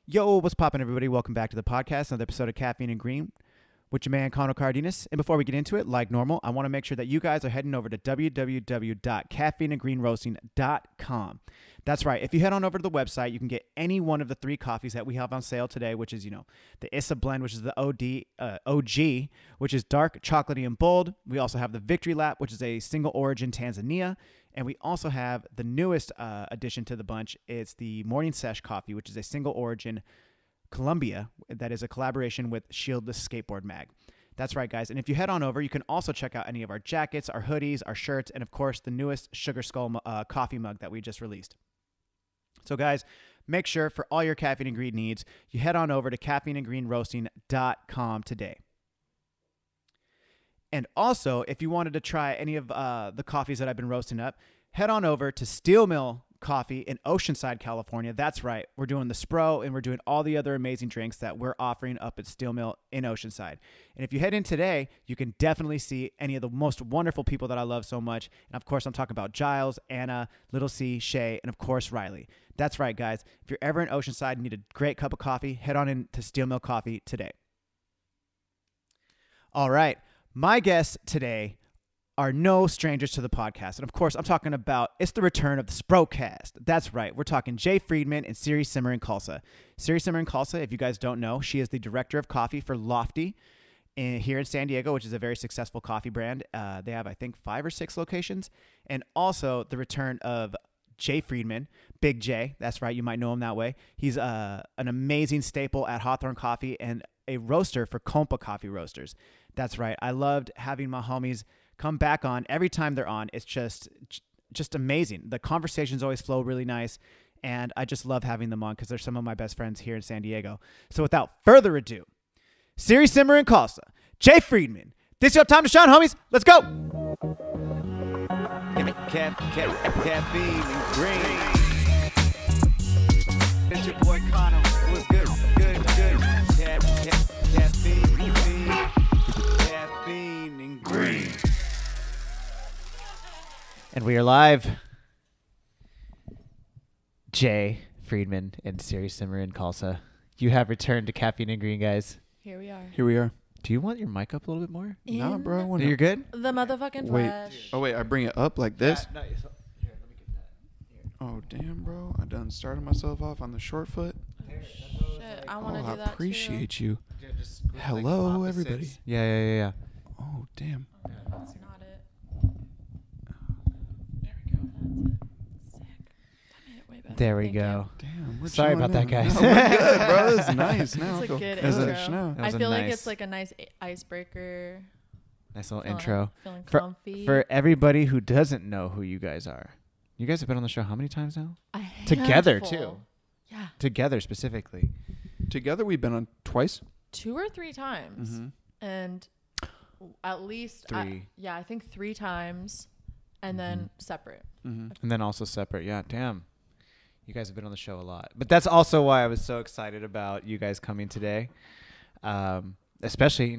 Yo, what's poppin', everybody? Welcome back to the podcast, another episode of Caffeine and Green with your man, Conor Cardenas. And before we get into it, like normal, I want to make sure that you guys are heading over to www.caffeineandgreenroasting.com. That's right. If you head on over to the website, you can get any one of the 3 coffees that we have on sale today, which is, the Issa Blend, which is the OG, which is dark, chocolatey, and bold. We also have the Victory Lap, which is a single origin Tanzania. And we also have the newest addition to the bunch. It's the Morning Sesh coffee, which is a single origin Colombia that is a collaboration with Shieldless Skateboard Mag. That's right, guys. And if you head on over, you can also check out any of our jackets, our hoodies, our shirts, and of course, the newest Sugar Skull coffee mug that we just released. So, guys, make sure for all your caffeine and green needs, you head on over to caffeineandgreenroasting.com today. And also, if you wanted to try any of the coffees that I've been roasting up, head on over to Steel Mill Coffee in Oceanside, California. That's right. We're doing the Spro, and we're doing all the other amazing drinks that we're offering up at Steel Mill in Oceanside. And if you head in today, you can definitely see any of the most wonderful people that I love so much. And, of course, I'm talking about Giles, Anna, Little C, Shay, and, of course, Riley. That's right, guys. If you're ever in Oceanside and need a great cup of coffee, head on in to Steel Mill Coffee today. All right. My guests today are no strangers to the podcast. And of course, I'm talking about, it's the return of the Sprocast. That's right. We're talking Jay Freedman and Siri Simran Khalsa. Siri Simran Khalsa, if you guys don't know, she is the director of coffee for Lofty here in San Diego, which is a very successful coffee brand. They have, I think, 5 or 6 locations. And also the return of Jay Freedman, Big J. That's right. You might know him that way. He's an amazing staple at Hawthorn Coffee and a roaster for Compa coffee roasters. That's right. I loved having my homies come back on. Every time they're on, it's just amazing. The conversations always flow really nice, and I just love having them on because they're some of my best friends here in San Diego. So without further ado, Siri Simran Khalsa, Jay Freedman. This is your time to shine, homies. Let's go. Caffeine and green. It's your boy Connor. What's good? Good. Caffeine and green. And we are live. Jay Freedman and Siri Simran Khalsa, you have returned to Caffeine and Green, guys. Here we are. Here we are. Do you want your mic up a little bit more? Nah, bro. You're good? The motherfucking flesh. Oh, wait. I bring it up like this? Yeah, no, here, let me get that. Here. Oh, damn, bro. I done started myself off on the short foot. Shit, I want to do I that appreciate you. Yeah, just Hello, everybody. Yeah. Oh, damn. That's not it. There we go. Sick. That made it way better. There we Thank go. Damn. We're Sorry about chilling that, now. guys. No, we're good, bro. This is nice. Now It's I a feel good as intro. a now. That I was a feel like nice- it's like a nice icebreaker. Nice little Feeling- intro. Feeling For- comfy. For everybody who doesn't know who you guys are, you guys have been on the show how many times now? A Together, handful. too. Yeah. Together, specifically. Together, we've been on twice. 2 or 3 times. Mm-hmm. And at least, 3. I think 3 times. And then separate. Mm-hmm. And then also separate. Yeah, damn. You guys have been on the show a lot. But that's also why I was so excited about you guys coming today. Especially,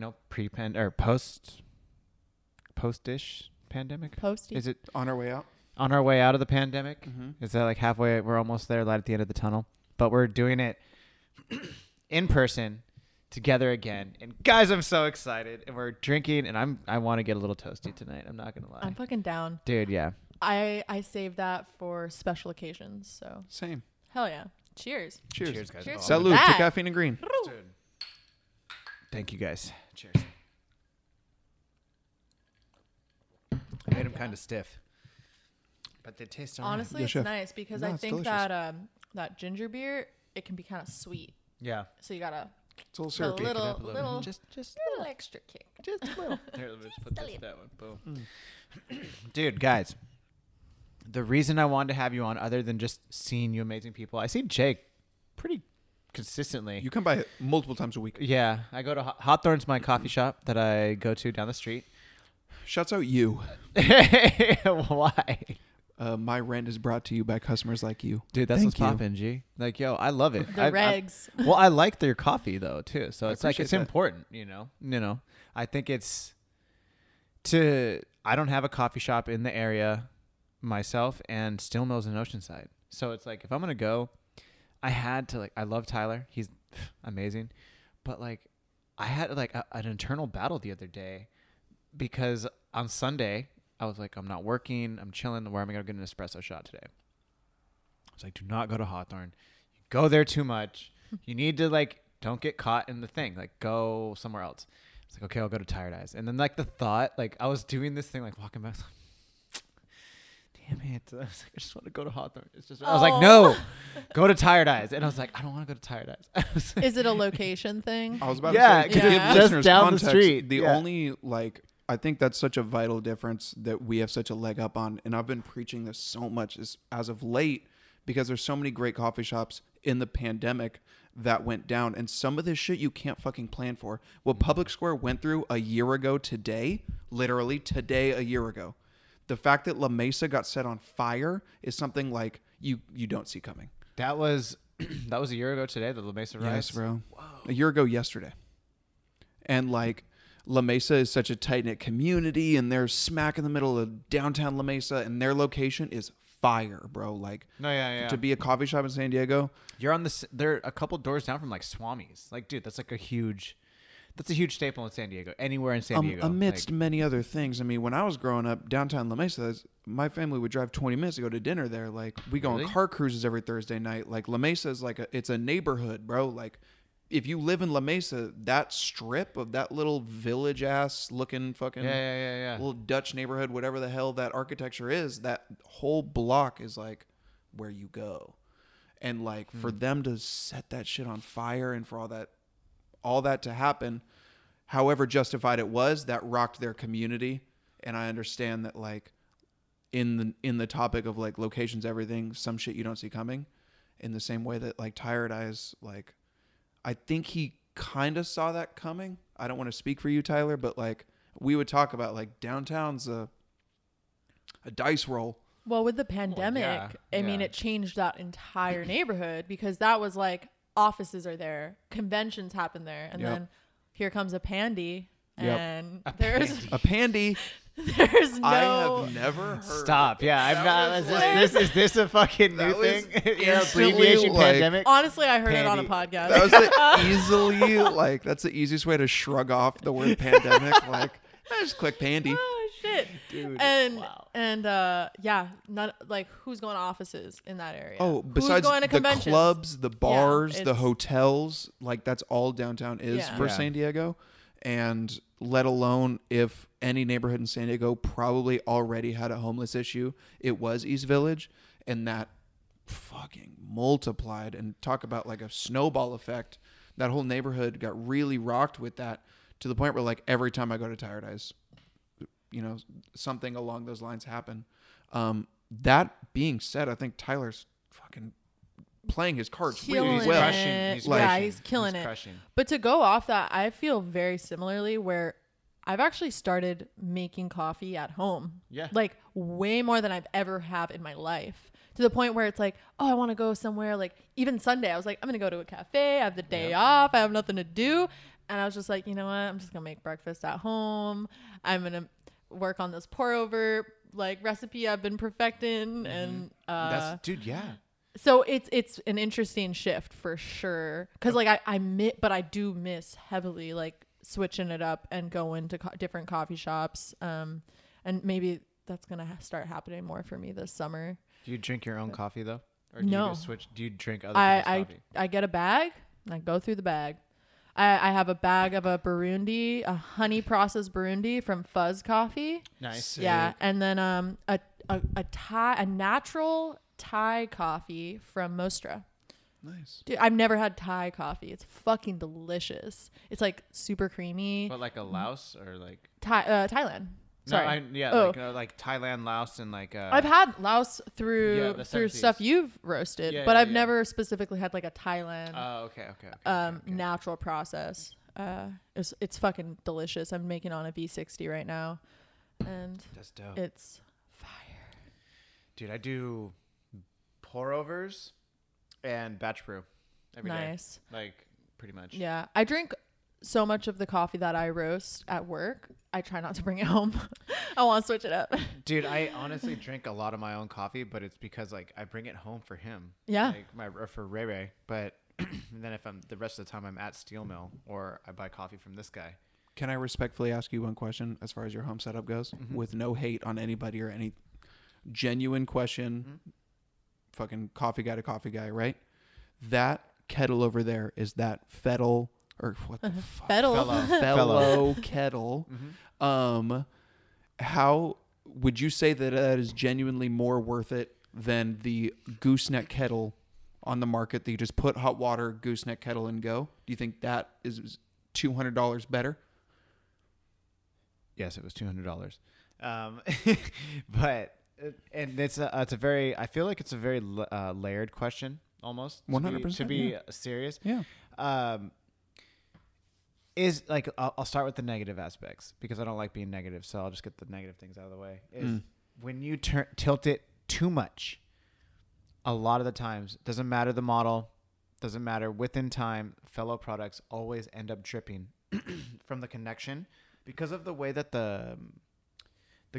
post-ish pandemic. Posty. Is it On our way out. on our way out of the pandemic? Mm-hmm. Is that like halfway? We're almost there, light at the end of the tunnel. But we're doing it in person together again. And guys, I'm so excited. And we're drinking, and I want to get a little toasty tonight. I'm not gonna lie. I'm fucking down. Dude, yeah. I saved that for special occasions. So Same. hell yeah. Cheers. Cheers. guys. Cheers. Salute to That. Caffeine and Green. Dude. Thank you, guys. Cheers. I made them kind of stiff, but they taste alright. Honestly, Yeah, it's chef. nice because No, I it's think delicious. that ginger beer, it can be kind of sweet. Yeah. So you gotta It's a little put a syrupy. little just little extra kick. just a little. Here, let me just put Just a this little. that one. Boom. Dude, guys, the reason I wanted to have you on, other than just seeing you amazing people, I see Jake pretty consistently. You come by multiple times a week. Yeah, I go to Hawthorn's, my coffee shop that I go to down the street. Shouts out you. Why? My rent is brought to you by customers like you. Dude, that's Thank what's you. poppin', G. Like, yo, I love it. The regs. Well, I like their coffee though too. So I it's like appreciate it's that. important, you know. I think it's I don't have a coffee shop in the area myself, and Steel Mill's in Oceanside. So it's like if I'm gonna go, I had to I love Tyler. He's amazing. But I had an internal battle the other day because on Sunday I was like, I'm not working. I'm chilling. Where am I going to get an espresso shot today? I was like, do not go to Hawthorn. You go there too much. You need to don't get caught in the thing. Go somewhere else. It's okay, I'll go to Tired Eyes. And then the thought, I was doing this thing, walking back. Damn it. I was like, I just want to go to Hawthorn. I was like, no, go to Tired Eyes. And I was like, I don't want to go to Tired Eyes. Is it a location thing? I was about Yeah, to say, to 'cause give it's listeners just down the context, street. the Yeah. only I think that's such a vital difference that we have such a leg up on, and I've been preaching this so much as of late because there's so many great coffee shops in the pandemic that went down, and some of this shit you can't fucking plan for. What Public Square went through a year ago today, literally today a year ago, the fact that La Mesa got set on fire is something you don't see coming. That was a year ago today, the La Mesa riots? Yes, bro. Whoa. A year ago yesterday. And La Mesa is such a tight-knit community, and they're smack in the middle of downtown La Mesa, and their location is fire, bro. No, yeah. To be a coffee shop in San Diego. You're on they're a couple doors down from Swami's. Dude, that's a huge staple in San Diego. Anywhere in San Diego. Amidst many other things. I mean, when I was growing up, downtown La Mesa, my family would drive 20 minutes to go to dinner there. We go on car cruises every Thursday night. La Mesa is it's a neighborhood, bro. If you live in La Mesa, that strip of that little village ass looking fucking little Dutch neighborhood, whatever the hell that architecture is, that whole block is where you go. And for them to set that shit on fire and for all that to happen, however justified it was, that rocked their community. And I understand that in the topic of locations, everything, some shit you don't see coming, in the same way that Tired Eyes, I think he kind of saw that coming. I don't want to speak for you, Tyler, but we would talk about downtown's a dice roll. Well, with the pandemic, I mean, it changed that entire neighborhood because that was offices are there, conventions happen there, and then here comes a pandy, and there's a pandy. There's no. I have never heard. Stop. Yeah, I'm not. Is this a fucking new thing? Abbreviation pandemic. Honestly, I heard it on a podcast. That was that's the easiest way to shrug off the word pandemic. Just click pandy. Oh shit, dude. And not who's going to offices in that area? Oh, besides who's going to the conventions? clubs, the bars, the hotels, that's all downtown is for Yeah. San Diego. And let alone if any neighborhood in San Diego probably already had a homeless issue, it was East Village, and that fucking multiplied. And talk about a snowball effect. That whole neighborhood got really rocked with that to the point where every time I go to Tired Eyes, something along those lines happen. That being said, I think Tyler's fucking playing his cards really well. He's killing it. But to go off that, I feel very similarly where I've actually started making coffee at home. Yeah. Way more than I've ever have in my life. To the point where it's oh, I want to go somewhere. Even Sunday, I was I'm going to go to a cafe. I have the day off. I have nothing to do. And I was just you know what? I'm just going to make breakfast at home. I'm going to work on this pour over recipe I've been perfecting. And so it's an interesting shift for sure. Cause I do miss heavily switching it up and going to different coffee shops. And maybe that's going to start happening more for me this summer. Do you drink your own coffee though? Or no. Do you just switch? Do you drink other people's coffee? I get a bag and I go through the bag. I have a bag of a Burundi, a honey processed Burundi from Fuzz Coffee. Nice. Sick. Yeah. And then a natural Thai coffee from Mostra. Nice. Dude, I've never had Thai coffee. It's fucking delicious. It's super creamy. But a Laos or Thailand. Sorry. Thailand, Laos, and I've had Laos through stuff you've roasted, but I've never specifically had a Thailand. Oh, okay. Natural process. It's fucking delicious. I'm making on a V60 right now, and that's dope. It's fire. Dude, I do pour overs and batch brew every day. Nice. Pretty much. Yeah, I drink so much of the coffee that I roast at work, I try not to bring it home. I want to switch it up. Dude, I honestly drink a lot of my own coffee, but it's because like I bring it home for him. Yeah. Like for Ray Ray. But then if I'm the rest of the time I'm at Steel Mill or I buy coffee from this guy. Can I respectfully ask you one question as far as your home setup goes? With no hate on anybody or any genuine question. Fucking coffee guy to coffee guy, right? That kettle over there, is that Fettle or what the fuck? Fellow kettle. How would you say that is genuinely more worth it than the gooseneck kettle on the market that you just put hot water, gooseneck kettle, and go? Do you think that is $200 better? Yes, it was $200. But and it's a very, I feel like it's a very layered question almost. 100%. To be serious. Yeah. Is like I'll start with the negative aspects because I don't like being negative, so I'll just get the negative things out of the way. Is when you tilt it too much, a lot of the times, doesn't matter the model, doesn't matter, within time, fellow products always end up dripping from the connection because of the way that the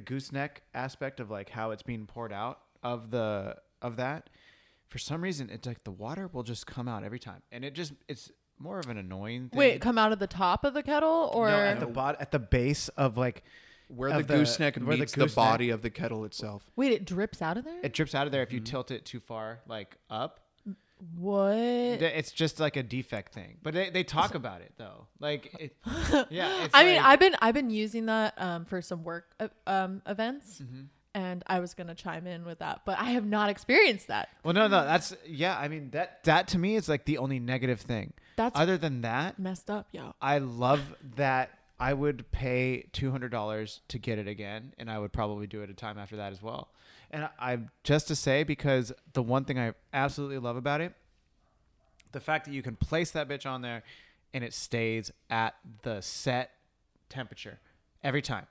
gooseneck aspect of like how it's being poured out of that. For some reason, it's like the water will just come out every time, and it's more of an annoying thing. Wait, come out of the top of the kettle or no, at the base of like where the gooseneck meets the body of the kettle itself. Wait, it drips out of there? It drips out of there if you tilt it too far, like up. What? It's just like a defect thing, but they talk about it though. Like, yeah. It's I mean, I've been using that for some work events. And I was going to chime in with that, but I have not experienced that. Well, no, that's, yeah. I mean, that to me is like the only negative thing. That's other than that, messed up, yo. I love that I would pay $200 to get it again. And I would probably do it a time after that as well. And I just to say, because the one thing I absolutely love about it, the fact that you can place that bitch on there and it stays at the set temperature every time.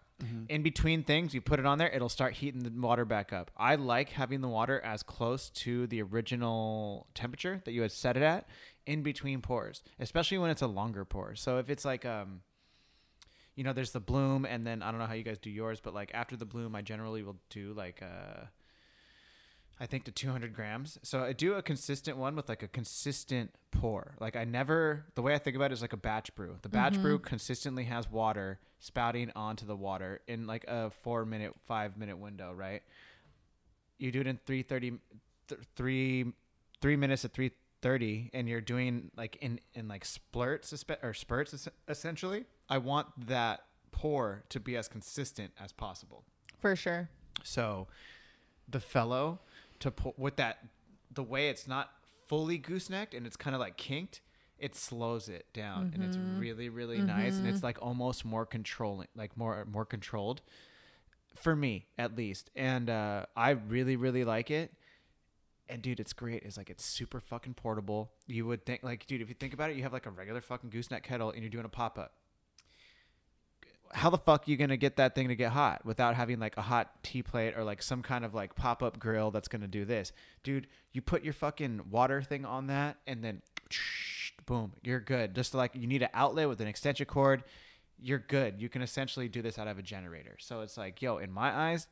In between things, you put it on there, it'll start heating the water back up. I like having the water as close to the original temperature that you had set it at in between pours, especially when it's a longer pour. So if it's like, there's the bloom, and then I don't know how you guys do yours, but like after the bloom, I generally will do like I think to 200 grams. So I do a consistent one with like a consistent pour. Like the way I think about it is like a batch brew. The batch brew consistently has water spouting onto the water in like a 5-minute window, right? You do it in 3 minutes at 3:30, and you're doing like in like spurts essentially. I want that pour to be as consistent as possible. For sure. So the fellow to put with that, the way it's not fully goosenecked and it's kind of like kinked, it slows it down and it's really, really nice. And it's like almost more controlling, like more controlled for me at least. And I really, really like it. And dude, it's great. It's like, it's super fucking portable. You would think like, dude, if you think about it, you have like a regular fucking gooseneck kettle and you're doing a pop-up. How the fuck are you going to get that thing to get hot without having like a hot tea plate or like some kind of like pop-up grill that's going to do this? Dude, you put your fucking water thing on that and then boom, you're good. Just like you need an outlet with an extension cord, you're good. You can essentially do this out of a generator. So it's like, yo, in my eyes,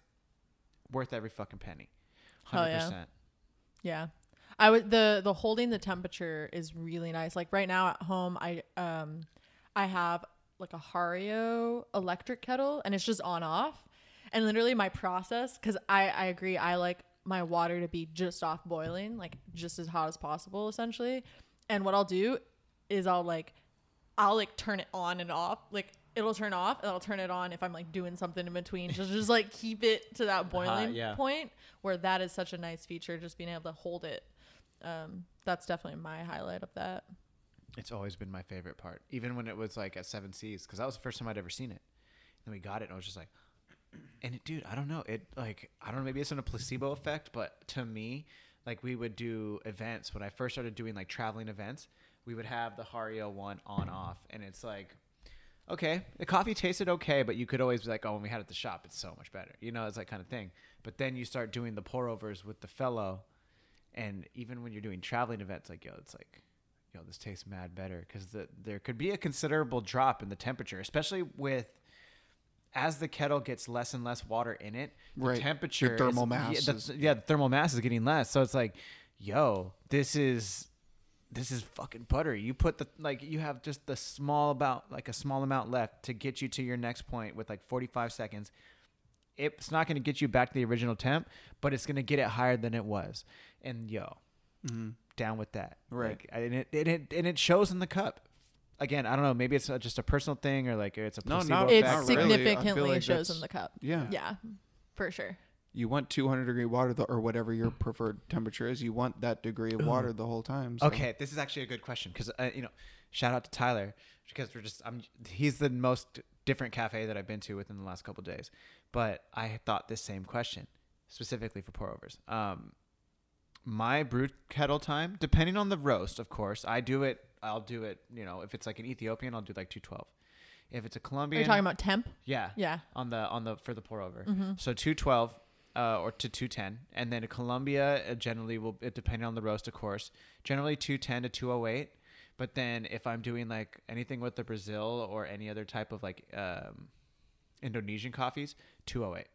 worth every fucking penny. 100%. Oh, yeah. I would the holding the temperature is really nice. Like right now at home, I have like a Hario electric kettle and it's just on off, and literally my process, because I agree, I like my water to be just off boiling, like just as hot as possible essentially. And what I'll do is I'll turn it on and off, like it'll turn off and I'll turn it on if I'm like doing something in between, just like keep it to that boiling point, where that is such a nice feature, just being able to hold it. That's definitely my highlight of that. It's always been my favorite part, even when it was like at 7 Seas, because that was the first time I'd ever seen it. And we got it, and I was just like, and it, dude, I don't know. Maybe it's in a placebo effect, but to me, like we would do events when I first started doing like traveling events, we would have the Hario one on off, and it's like, okay, the coffee tasted okay, but you could always be like, oh, when we had it at the shop, it's so much better. It's that kind of thing. But then you start doing the pour overs with the fellow, and even when you're doing traveling events, like, yo, it's like, yo, this tastes mad better, because there could be a considerable drop in the temperature, especially as the kettle gets less and less water in it, the temperature, your thermal mass, the thermal mass is getting less. So it's like, yo, this is fucking buttery. You put you have just a small amount left to get you to your next point with like 45 seconds. It's not going to get you back to the original temp, but it's going to get it higher than it was. And down with that. Right. Like, and it shows in the cup. Again, I don't know. Maybe it's just a personal thing, or like it's a placebo it effect. significantly like shows in the cup. Yeah. Yeah, for sure. You want 200-degree water, or whatever your preferred temperature is. You want that degree of water the whole time. So. Okay, this is actually a good question, because shout out to Tyler, because he's the most different cafe that I've been to within the last couple of days. But I thought this same question specifically for pour overs. My brew kettle time, depending on the roast, of course, I'll do it. If it's like an Ethiopian, I'll do like 212. If it's a Colombian, Are you talking about temp? Yeah. Yeah. On the for the pour over. So 212 or to 210, and then a Colombia generally will, depending on the roast, of course, generally 210 to 208. But then if I'm doing like anything with the Brazil or any other type of like Indonesian coffees, 208.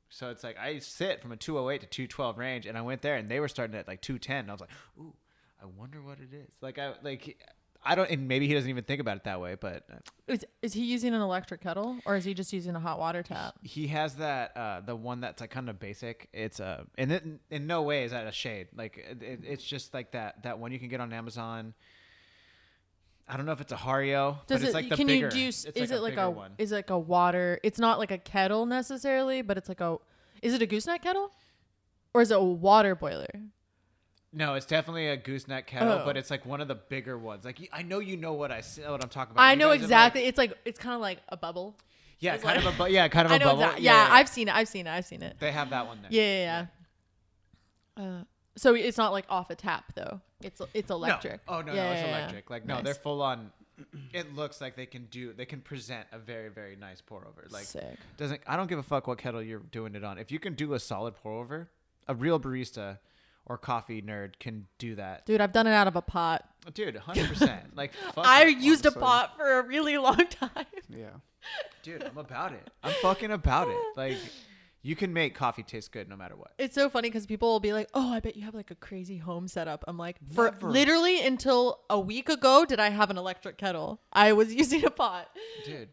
So it's like I sit from a 208 to 212 range, and I went there and they were starting at like 210. And I was like, ooh, I wonder what it is. I don't, and maybe he doesn't even think about it that way, but is he using an electric kettle, or is he just using a hot water tap? He has that the one that's like kind of basic. It's and it, in no way is that a shade. Like it's just like that one you can get on Amazon. I don't know if it's a Hario, but it's like the bigger. Is it like a water? It's not like a kettle necessarily, but it's like is it a gooseneck kettle, or is it a water boiler? No, it's definitely a gooseneck kettle, but it's like one of the bigger ones. Like I know what I'm talking about. I know exactly. It's kind of like a bubble. Yeah, it's kind like, of a kind of a bubble. Yeah, I've seen it. They have that one there. Yeah. So it's not like off a tap though. It's electric. No. Oh no, it's electric. Like no, they're full on. It looks like they can present a very, very nice pour over. Like sick. I don't give a fuck what kettle you're doing it on. If you can do a solid pour over, a real barista or coffee nerd can do that. Dude, I've done it out of a pot. Dude, 100%. Like fuck I used a pot for a really long time. Yeah. Dude, I'm about it. I'm fucking about it. Like you can make coffee taste good no matter what. It's so funny because people will be like, oh, I bet you have like a crazy home setup. I'm like, for literally until a week ago, did I have an electric kettle? I was using a pot. Dude.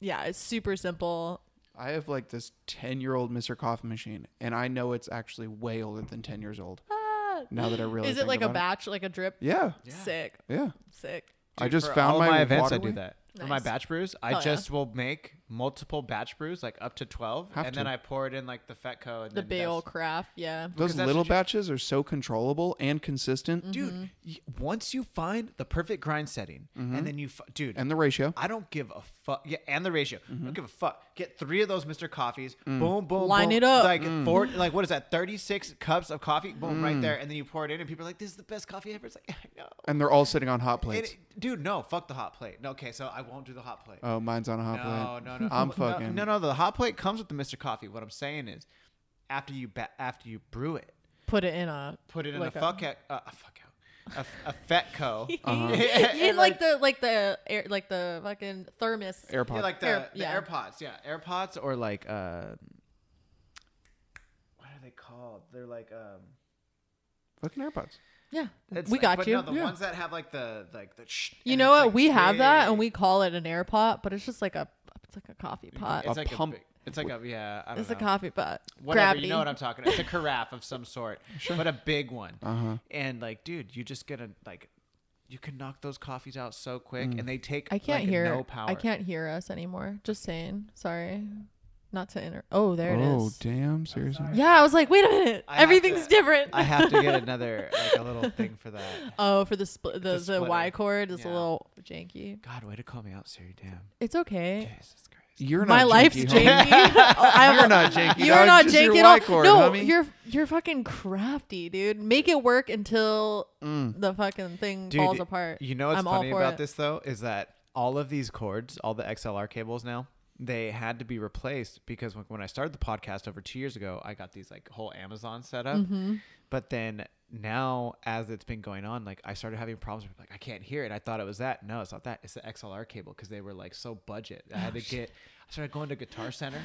It's super simple. I have like this 10-year-old Mr. Coffee machine, and I know it's actually way older than 10 years old. Now that I really Is it like a batch, like a drip? Yeah. Sick. Yeah. Sick. Dude, I just for found all my events. waterway. I do that. Nice. For my batch brews, I will make multiple batch brews, like up to 12, then I pour it in like the Fetco. And the big old craft, yeah. Those little batches are so controllable and consistent. Dude, once you find the perfect grind setting, and then and the ratio. I don't give a fuck. Yeah, and the ratio. I don't give a fuck. Get 3 of those Mr. Coffees. Boom, boom, line boom. it up. Like 4, like what is that? 36 cups of coffee. Boom, right there, and then you pour it in, and people are like, "This is the best coffee ever." It's like, I know. And they're all sitting on hot plates. Dude, no, fuck the hot plate. No, okay, so I won't do the hot plate. Oh, mine's on a hot plate. No. I'm fucking. No. The hot plate comes with the Mr. Coffee. What I'm saying is, after you brew it, put it in a Fetco. Uh-huh. like the fucking thermos. AirPod. Yeah, like the AirPods. Yeah, AirPods or like what are they called? They're like fucking AirPods. Yeah, it's we got you. No, the ones that have like the You know what? We have that, and we call it an AirPod, but it's just like a coffee pot. It's like pump. It's like I don't It's know. a coffee pot. Whatever, Gravity. you know what I'm talking about. It's a carafe of some sort, but a big one. Uh-huh. And like, dude, you just get you can knock those coffees out so quick, and they take I can't no power. I can't hear us anymore. Just saying. Sorry. Not to Oh, there it is. Oh, damn. Seriously? Yeah, I was like, wait a minute. Everything's different. I have to get another, like a little thing for that. Oh, for the Y cord is a little janky. God, way to call me out, Siri. Damn. It's okay. Jesus Christ. You're My not life's janky. janky. You're not janky. You're not just janky your at all. Y-cord, No, homie. you're fucking crafty, dude. Make it work until the fucking thing falls apart. You know what's I'm funny all for about it. this though is that all of these cords, all the XLR cables now, they had to be replaced because when I started the podcast over 2 years ago, I got these like whole Amazon setup. But then now as it's been going on, like I started having problems with like I can't hear it. I thought it was that. No, it's not that. It's the XLR cable because they were like so budget. I started going to Guitar Center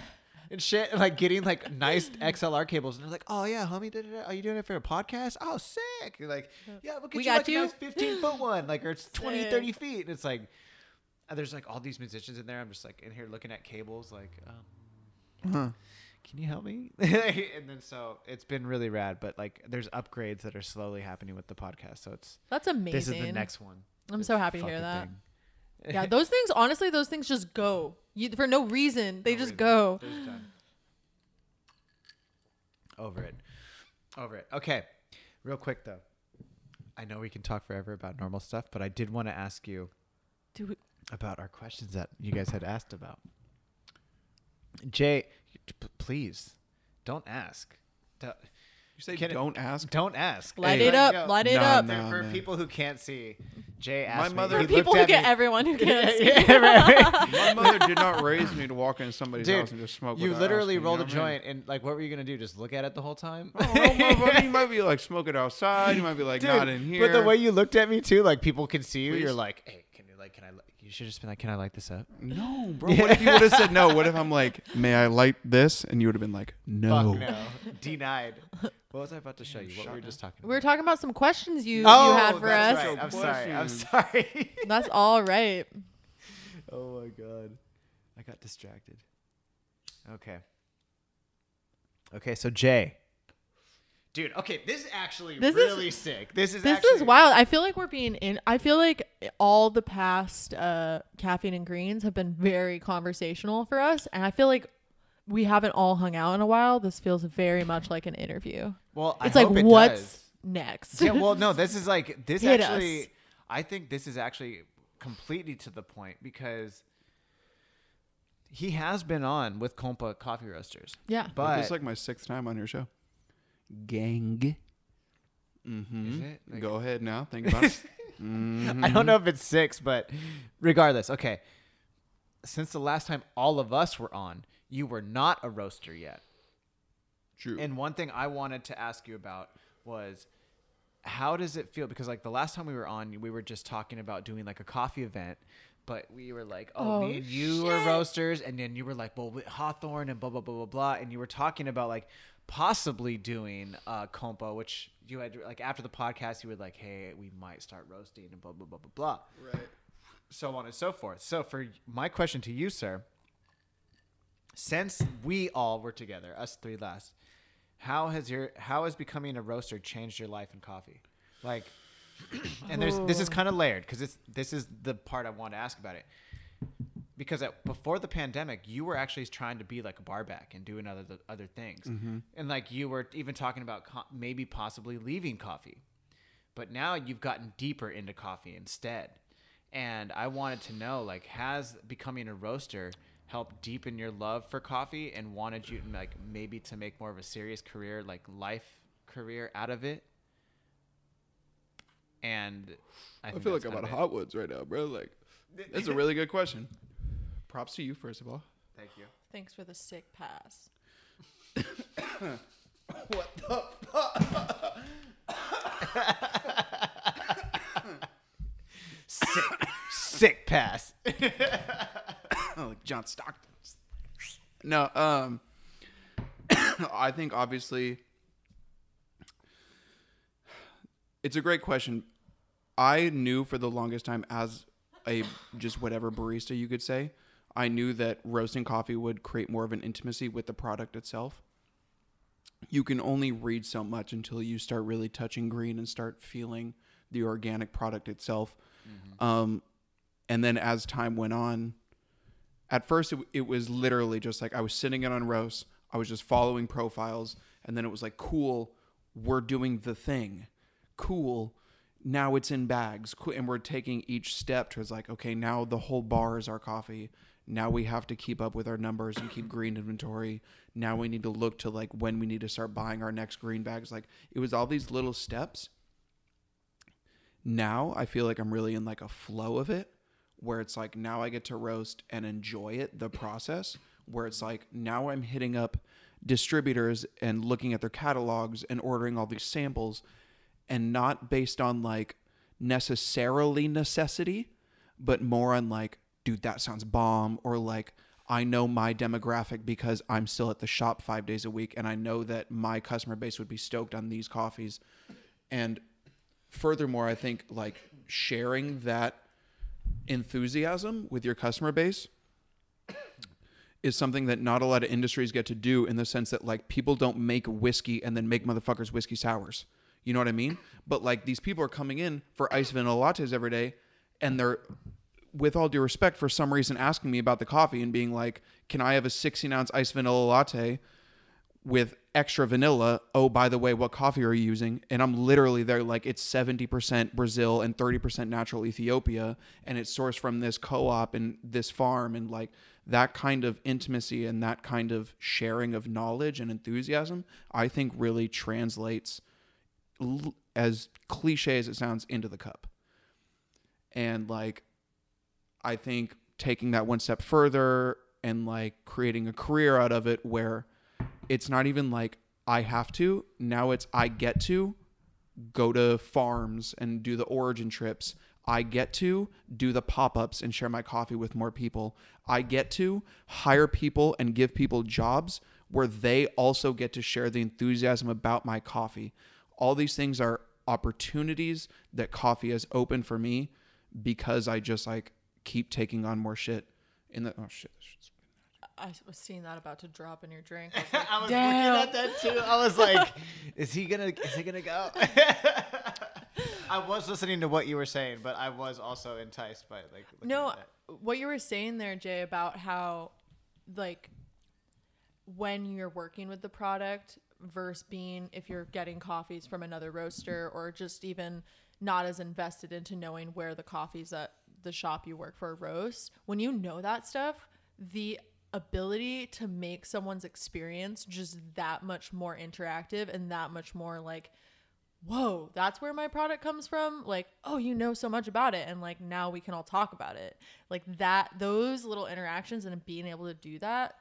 and shit and like getting like nice XLR cables. And they're like, oh yeah, homie, are you doing it for a podcast? Oh, sick. You're like, yeah, we'll get We you got like you. a nice 15-foot one, like or it's 20, Sick. 30 feet. And it's like, there's like all these musicians in there. I'm just like in here looking at cables like, can you help me? And then so it's been really rad, but like there's upgrades that are slowly happening with the podcast. So That's amazing. this is the next one. I'm This so happy to hear fucking that. thing. Yeah, those things, honestly, those things just go. For no reason. They just go. They're just done. Over it. Okay. Real quick though. I know we can talk forever about normal stuff, but I did want to ask you about our questions that you guys had asked about. Jay, please don't ask. You say don't ask? Don't ask. Light Hey. it up. Light it No, up. no. For man. people who can't see, Jay asked mother- me. For he people looked who at get me. everyone who can't see. My mother did not raise me to walk into somebody's Dude, house and just smoke. You without literally asking, rolled you a know what I mean? joint and like, what were you gonna do? Just look at it the whole time? Oh, motherfucker, you might be like smoking outside. You might be like not in here. But the way you looked at me too, like people can see you. Please. You're like, hey, can I? You should have just been like, can I light this up? No, bro. What if you would have said no? What if I'm like, may I light this? And you would have been like, no. Fuck no. Denied. What was I about to show you? What were we just talking about? We were talking about some questions you Oh, had for us. that's right. I'm sorry. I'm Questions. sorry. That's all right. Oh my god. I got distracted. Okay, so Jay. Dude, okay, this is actually really sick. This is wild. I feel like I feel like all the past Caffeine and Greens have been very conversational for us, and I feel like we haven't all hung out in a while. This feels very much like an interview. Well, It's I like, hope it what's does. next? Yeah, well, no, this is like this Hit actually. us. I think this is actually completely to the point because he has been on with Compa Coffee Roasters. Yeah. But this is like my 6th time on your show. Gang. Mm-hmm. Is it? Like- Go ahead now. Think about it. Mm-hmm. I don't know if it's 6, but regardless, okay. Since the last time all of us were on, you were not a roaster yet. True. And one thing I wanted to ask you about was how does it feel? Because like the last time we were on, we were just talking about doing like a coffee event, but we were like, oh me and you were roasters. And then you were like, well, with Hawthorn and blah, blah, blah, blah, blah. And you were talking about like possibly doing Compa, which you had like after the podcast, you were like, hey, we might start roasting and blah, blah, blah, blah, blah. Right. So on and so forth. So for my question to you, sir, since we all were together, us three last, how has becoming a roaster changed your life in coffee? Like, and this is kind of layered because this is the part I want to ask about it. Because before the pandemic, you were actually trying to be like a barback and doing other things, and like you were even talking about maybe possibly leaving coffee, but now you've gotten deeper into coffee instead. And I wanted to know, like, has becoming a roaster helped deepen your love for coffee and wanted you like maybe to make more of a serious career, like life career out of it? And I feel like I'm out of Hotwoods right now, bro. Like, that's a really good question. Props to you, first of all. Thank you. Thanks for the sick pass. What the fuck? Sick pass. Like John Stockton. No, I think obviously it's a great question. I knew for the longest time as a just whatever barista you could say, I knew that roasting coffee would create more of an intimacy with the product itself. You can only read so much until you start really touching green and start feeling the organic product itself. And then as time went on, at first it was literally just like I was sitting in on roast. I was just following profiles. And then it was like, cool, we're doing the thing. Cool, now it's in bags. Cool. And we're taking each step towards like, okay, now the whole bar is our coffee. Now we have to keep up with our numbers and keep green inventory. Now we need to look to like when we need to start buying our next green bags. Like it was all these little steps. Now I feel like I'm really in like a flow of it where it's like now I get to roast and enjoy it, the process, where it's like now I'm hitting up distributors and looking at their catalogs and ordering all these samples. and not based on like necessarily necessity, but more on like, dude, that sounds bomb, or like, I know my demographic because I'm still at the shop 5 days a week, and I know that my customer base would be stoked on these coffees. And furthermore, I think like sharing that enthusiasm with your customer base is something that not a lot of industries get to do, in the sense that like people don't make whiskey and then make motherfuckers whiskey sours. You know what I mean? But like these people are coming in for iced vanilla lattes every day, and they're, with all due respect, for some reason asking me about the coffee and being like, can I have a 16-ounce iced vanilla latte with extra vanilla? Oh, by the way, what coffee are you using? And I'm literally there like, it's 70% Brazil and 30% natural Ethiopia, and it's sourced from this co-op and this farm. And like that kind of intimacy and that kind of sharing of knowledge and enthusiasm, I think really translates, as cliche as it sounds, into the cup. And like, I think taking that one step further and like creating a career out of it, where it's not even like I have to, now it's I get to go to farms and do the origin trips. I get to do the pop-ups and share my coffee with more people. I get to hire people and give people jobs where they also get to share the enthusiasm about my coffee. All these things are opportunities that coffee has opened for me, because I just like keep taking on more shit in the, oh shit. I was seeing that about to drop in your drink. I was looking at that too. I was like, is he gonna go? I was listening to what you were saying, but I was also enticed by like. No, what you were saying there, Jay, about how like when you're working with the product versus being, if you're getting coffees from another roaster, or just even not as invested into knowing where the coffees at the shop you work for roast. When you know that stuff, the ability to make someone's experience just that much more interactive and that much more like, whoa, that's where my product comes from. Like, oh, you know so much about it, and like now we can all talk about it. Like that, those little interactions and being able to do that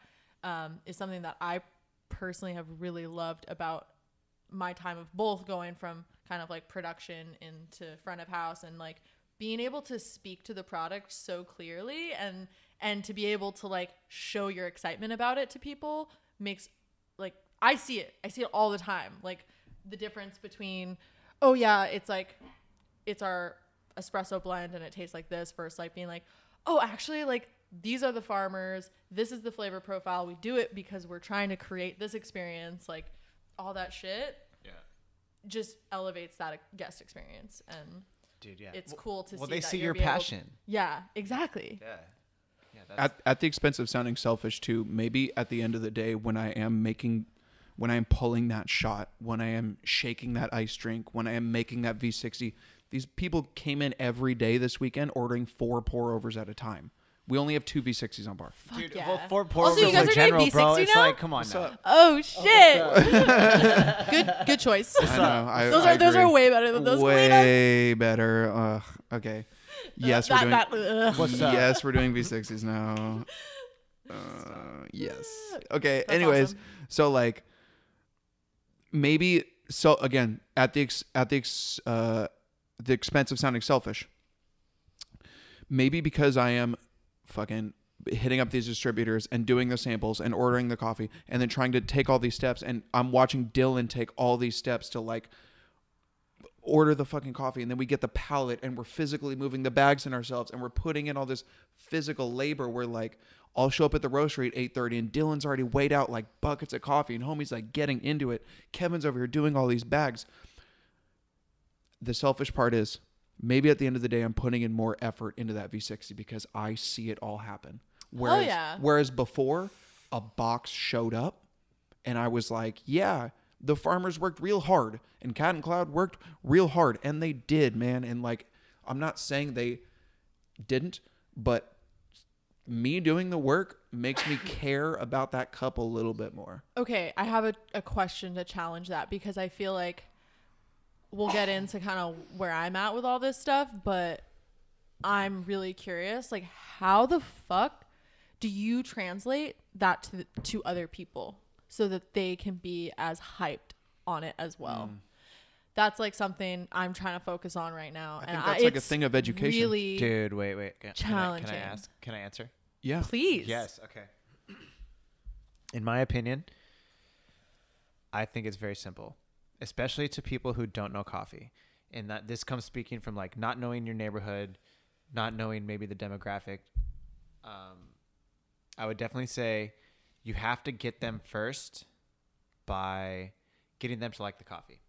is something that I personally have really loved about my time of both going from kind of like production into front of house, and like being able to speak to the product so clearly and to be able to like show your excitement about it to people makes, like, I see it all the time. Like the difference between, oh yeah, it's like, it's our espresso blend and it tastes like this, versus like being like, oh, actually, like these are the farmers, this is the flavor profile, we do it because we're trying to create this experience. Like all that shit just elevates that guest experience. And dude, yeah, it's cool to see. Well, they that see you're your passion. Yeah, exactly. Yeah. At the expense of sounding selfish too, maybe at the end of the day, when I am pulling that shot, when I am shaking that ice drink, when I am making that V60, these people came in every day this weekend ordering 4 pour-overs at a time. We only have 2 V60s on bar. Fuck Dude, yeah. well, 4 pour-overs Also, you guys in are general, doing bro. V60 It's now? like, come on now. Oh shit. Good choice. I know. Those are way better than those. Way better. Okay. Yes, we're doing. What's up? Yes, we're doing V60s now. Yes. Okay. That's anyways, awesome. so like maybe, so again, at the expense of sounding selfish, maybe because I am fucking hitting up these distributors and doing the samples and ordering the coffee and then trying to take all these steps, and I'm watching Dylan take all these steps to like order the fucking coffee, and then we get the pallet and we're physically moving the bags in ourselves and we're putting in all this physical labor where like I'll show up at the roastery at 8:30 and Dylan's already weighed out like buckets of coffee and homie's like getting into it. Kevin's over here doing all these bags. The selfish part is maybe at the end of the day I'm putting in more effort into that V60 because I see it all happen. Whereas before a box showed up and I was like, yeah, the farmers worked real hard and Cat and Cloud worked real hard, and they did, man. And like, I'm not saying they didn't, but me doing the work makes me care about that cup a little bit more. Okay, I have a question to challenge that, because I feel like we'll get into kind of where I'm at with all this stuff, but I'm really curious, like, how the fuck do you translate that to other people so that they can be as hyped on it as well? that's like something I'm trying to focus on right now. I think that's like a it's thing of education. Really Dude, wait. challenging. Can I ask? Can I answer? Yeah. Please. Yes. Okay. In my opinion, I think it's very simple, especially to people who don't know coffee. And that this comes speaking from like not knowing your neighborhood, not knowing maybe the demographic. I would definitely say you have to get them first by getting them to like the coffee.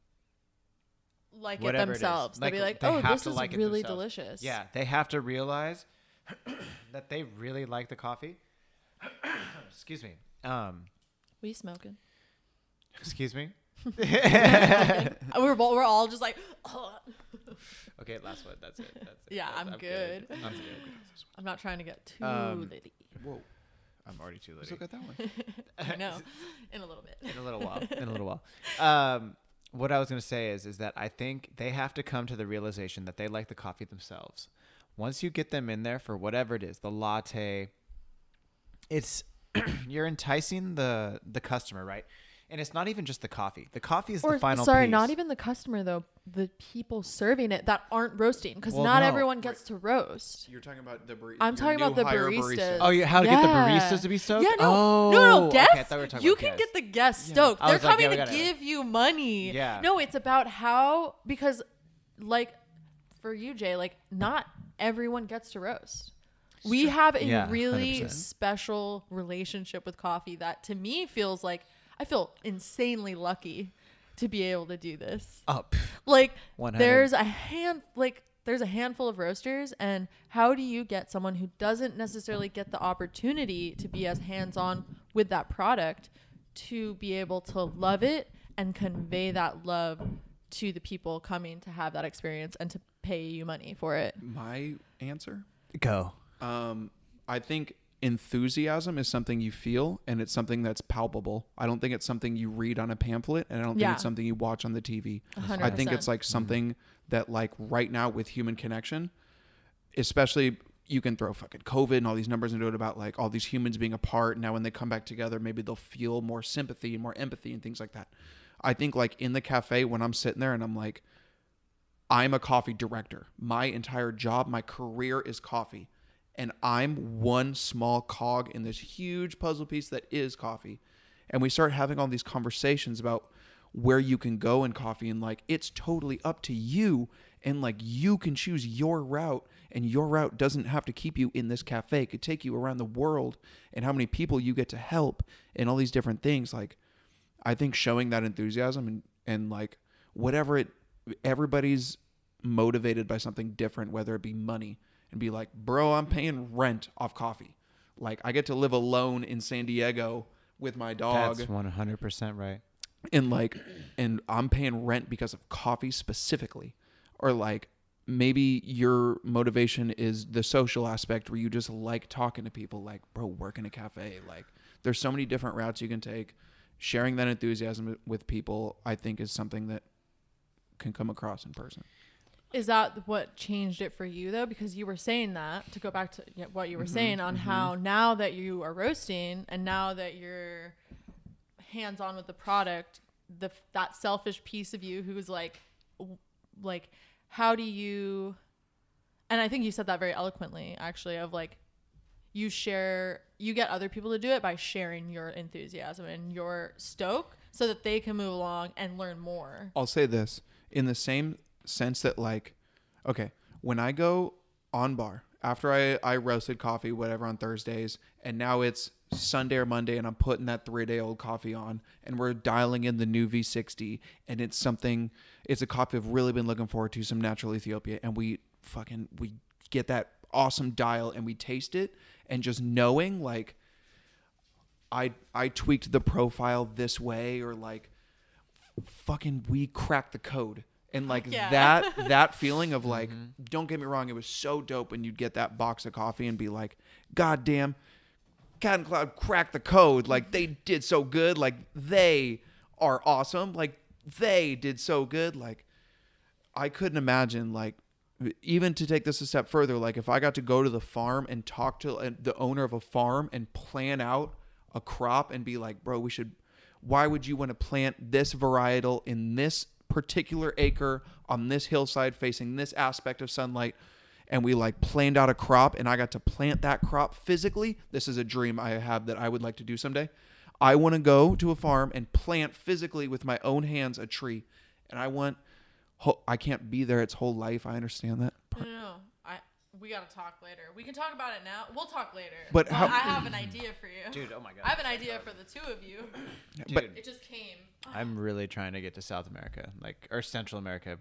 Like Whatever it themselves. It is. They'll be like, they oh, have this to is like it really themselves. delicious. Yeah, they have to realize that they really like the coffee. Excuse me. We smoking. Excuse me. We're all just like, oh. Okay, last one. That's it. Yeah, I'm good. I'm good. I'm not trying to get too litty. Whoa. I'm already too late. Look at that one. I know. In a little bit. In a little while. What I was going to say is that I think they have to come to the realization that they like the coffee themselves. Once you get them in there for whatever it is, the latte, it's you're enticing the customer, right? And it's not even just the coffee. The coffee is the final piece. Not even the customer though. The people serving it that aren't roasting, because not everyone gets to roast. You're talking about the barista. I'm talking about the baristas. Oh, how to get the baristas to be stoked? Yeah, no. No, guests. Okay, I thought we were talking you about can guests. get the guests stoked. They're coming to give you money. Yeah. No, it's about how, because like for you, Jay, like not everyone gets to roast. We have a really 100%. special relationship with coffee that to me feels like I feel insanely lucky to be able to do this. Up. Like 100. there's a handful of roasters, and how do you get someone who doesn't necessarily get the opportunity to be as hands-on with that product to be able to love it and convey that love to the people coming to have that experience and to pay you money for it? My answer? Go. I think enthusiasm is something you feel, and it's something that's palpable. I don't think it's something you read on a pamphlet, and I don't think it's something you watch on the TV. 100%. I think it's like something that like right now with human connection, especially you can throw fucking COVID and all these numbers into it about like all these humans being apart. Now when they come back together, maybe they'll feel more sympathy and more empathy and things like that. I think like in the cafe when I'm sitting there and I'm like, I'm a coffee director. My entire job, my career is coffee. And I'm one small cog in this huge puzzle piece that is coffee. And we start having all these conversations about where you can go in coffee, and like it's totally up to you, and like you can choose your route, and your route doesn't have to keep you in this cafe. It could take you around the world, and how many people you get to help and all these different things. Like I think showing that enthusiasm and like everybody's motivated by something different, whether it be money. And be like, bro, I'm paying rent off coffee. Like, I get to live alone in San Diego with my dog. That's 100% right. And I'm paying rent because of coffee specifically. Or like, maybe your motivation is the social aspect where you just like talking to people. Like, bro, work in a cafe. Like, there's so many different routes you can take. Sharing that enthusiasm with people, I think, is something that can come across in person. Is that what changed it for you though? Because you were saying that, to go back to what you were saying on how now that you are roasting and now that you're hands-on with the product, that selfish piece of you who's like, how do you, and I think you said that very eloquently actually, of like, you get other people to do it by sharing your enthusiasm and your stoke so that they can move along and learn more. I'll say this in the same sense that like, okay, when I go on bar after I roasted coffee, whatever, on Thursdays, and now it's Sunday or Monday and I'm putting that 3-day-old coffee on and we're dialing in the new V60 and it's a coffee I've really been looking forward to, some natural Ethiopia, and we get that awesome dial and we taste it, and just knowing like I tweaked the profile this way, or like fucking we cracked the code. And like that feeling of like, don't get me wrong, it was so dope when you'd get that box of coffee and be like, God damn, Cat and Cloud cracked the code. Like they did so good. Like they are awesome. Like they did so good. Like I couldn't imagine, like, even to take this a step further, like if I got to go to the farm and talk to the owner of a farm and plan out a crop and be like, bro, why would you want to plant this varietal in this particular acre on this hillside facing this aspect of sunlight. And we like planned out a crop, and I got to plant that crop physically. This is a dream I have that I would like to do someday. I want to go to a farm and plant physically with my own hands a tree. And I can't be there its whole life. I understand that. No. We gotta talk later. We can talk about it now. We'll talk later. But I have an idea for you, dude. Oh my god, I have an idea for the two of you. Dude, but it just came. I'm really trying to get to South America, or Central America,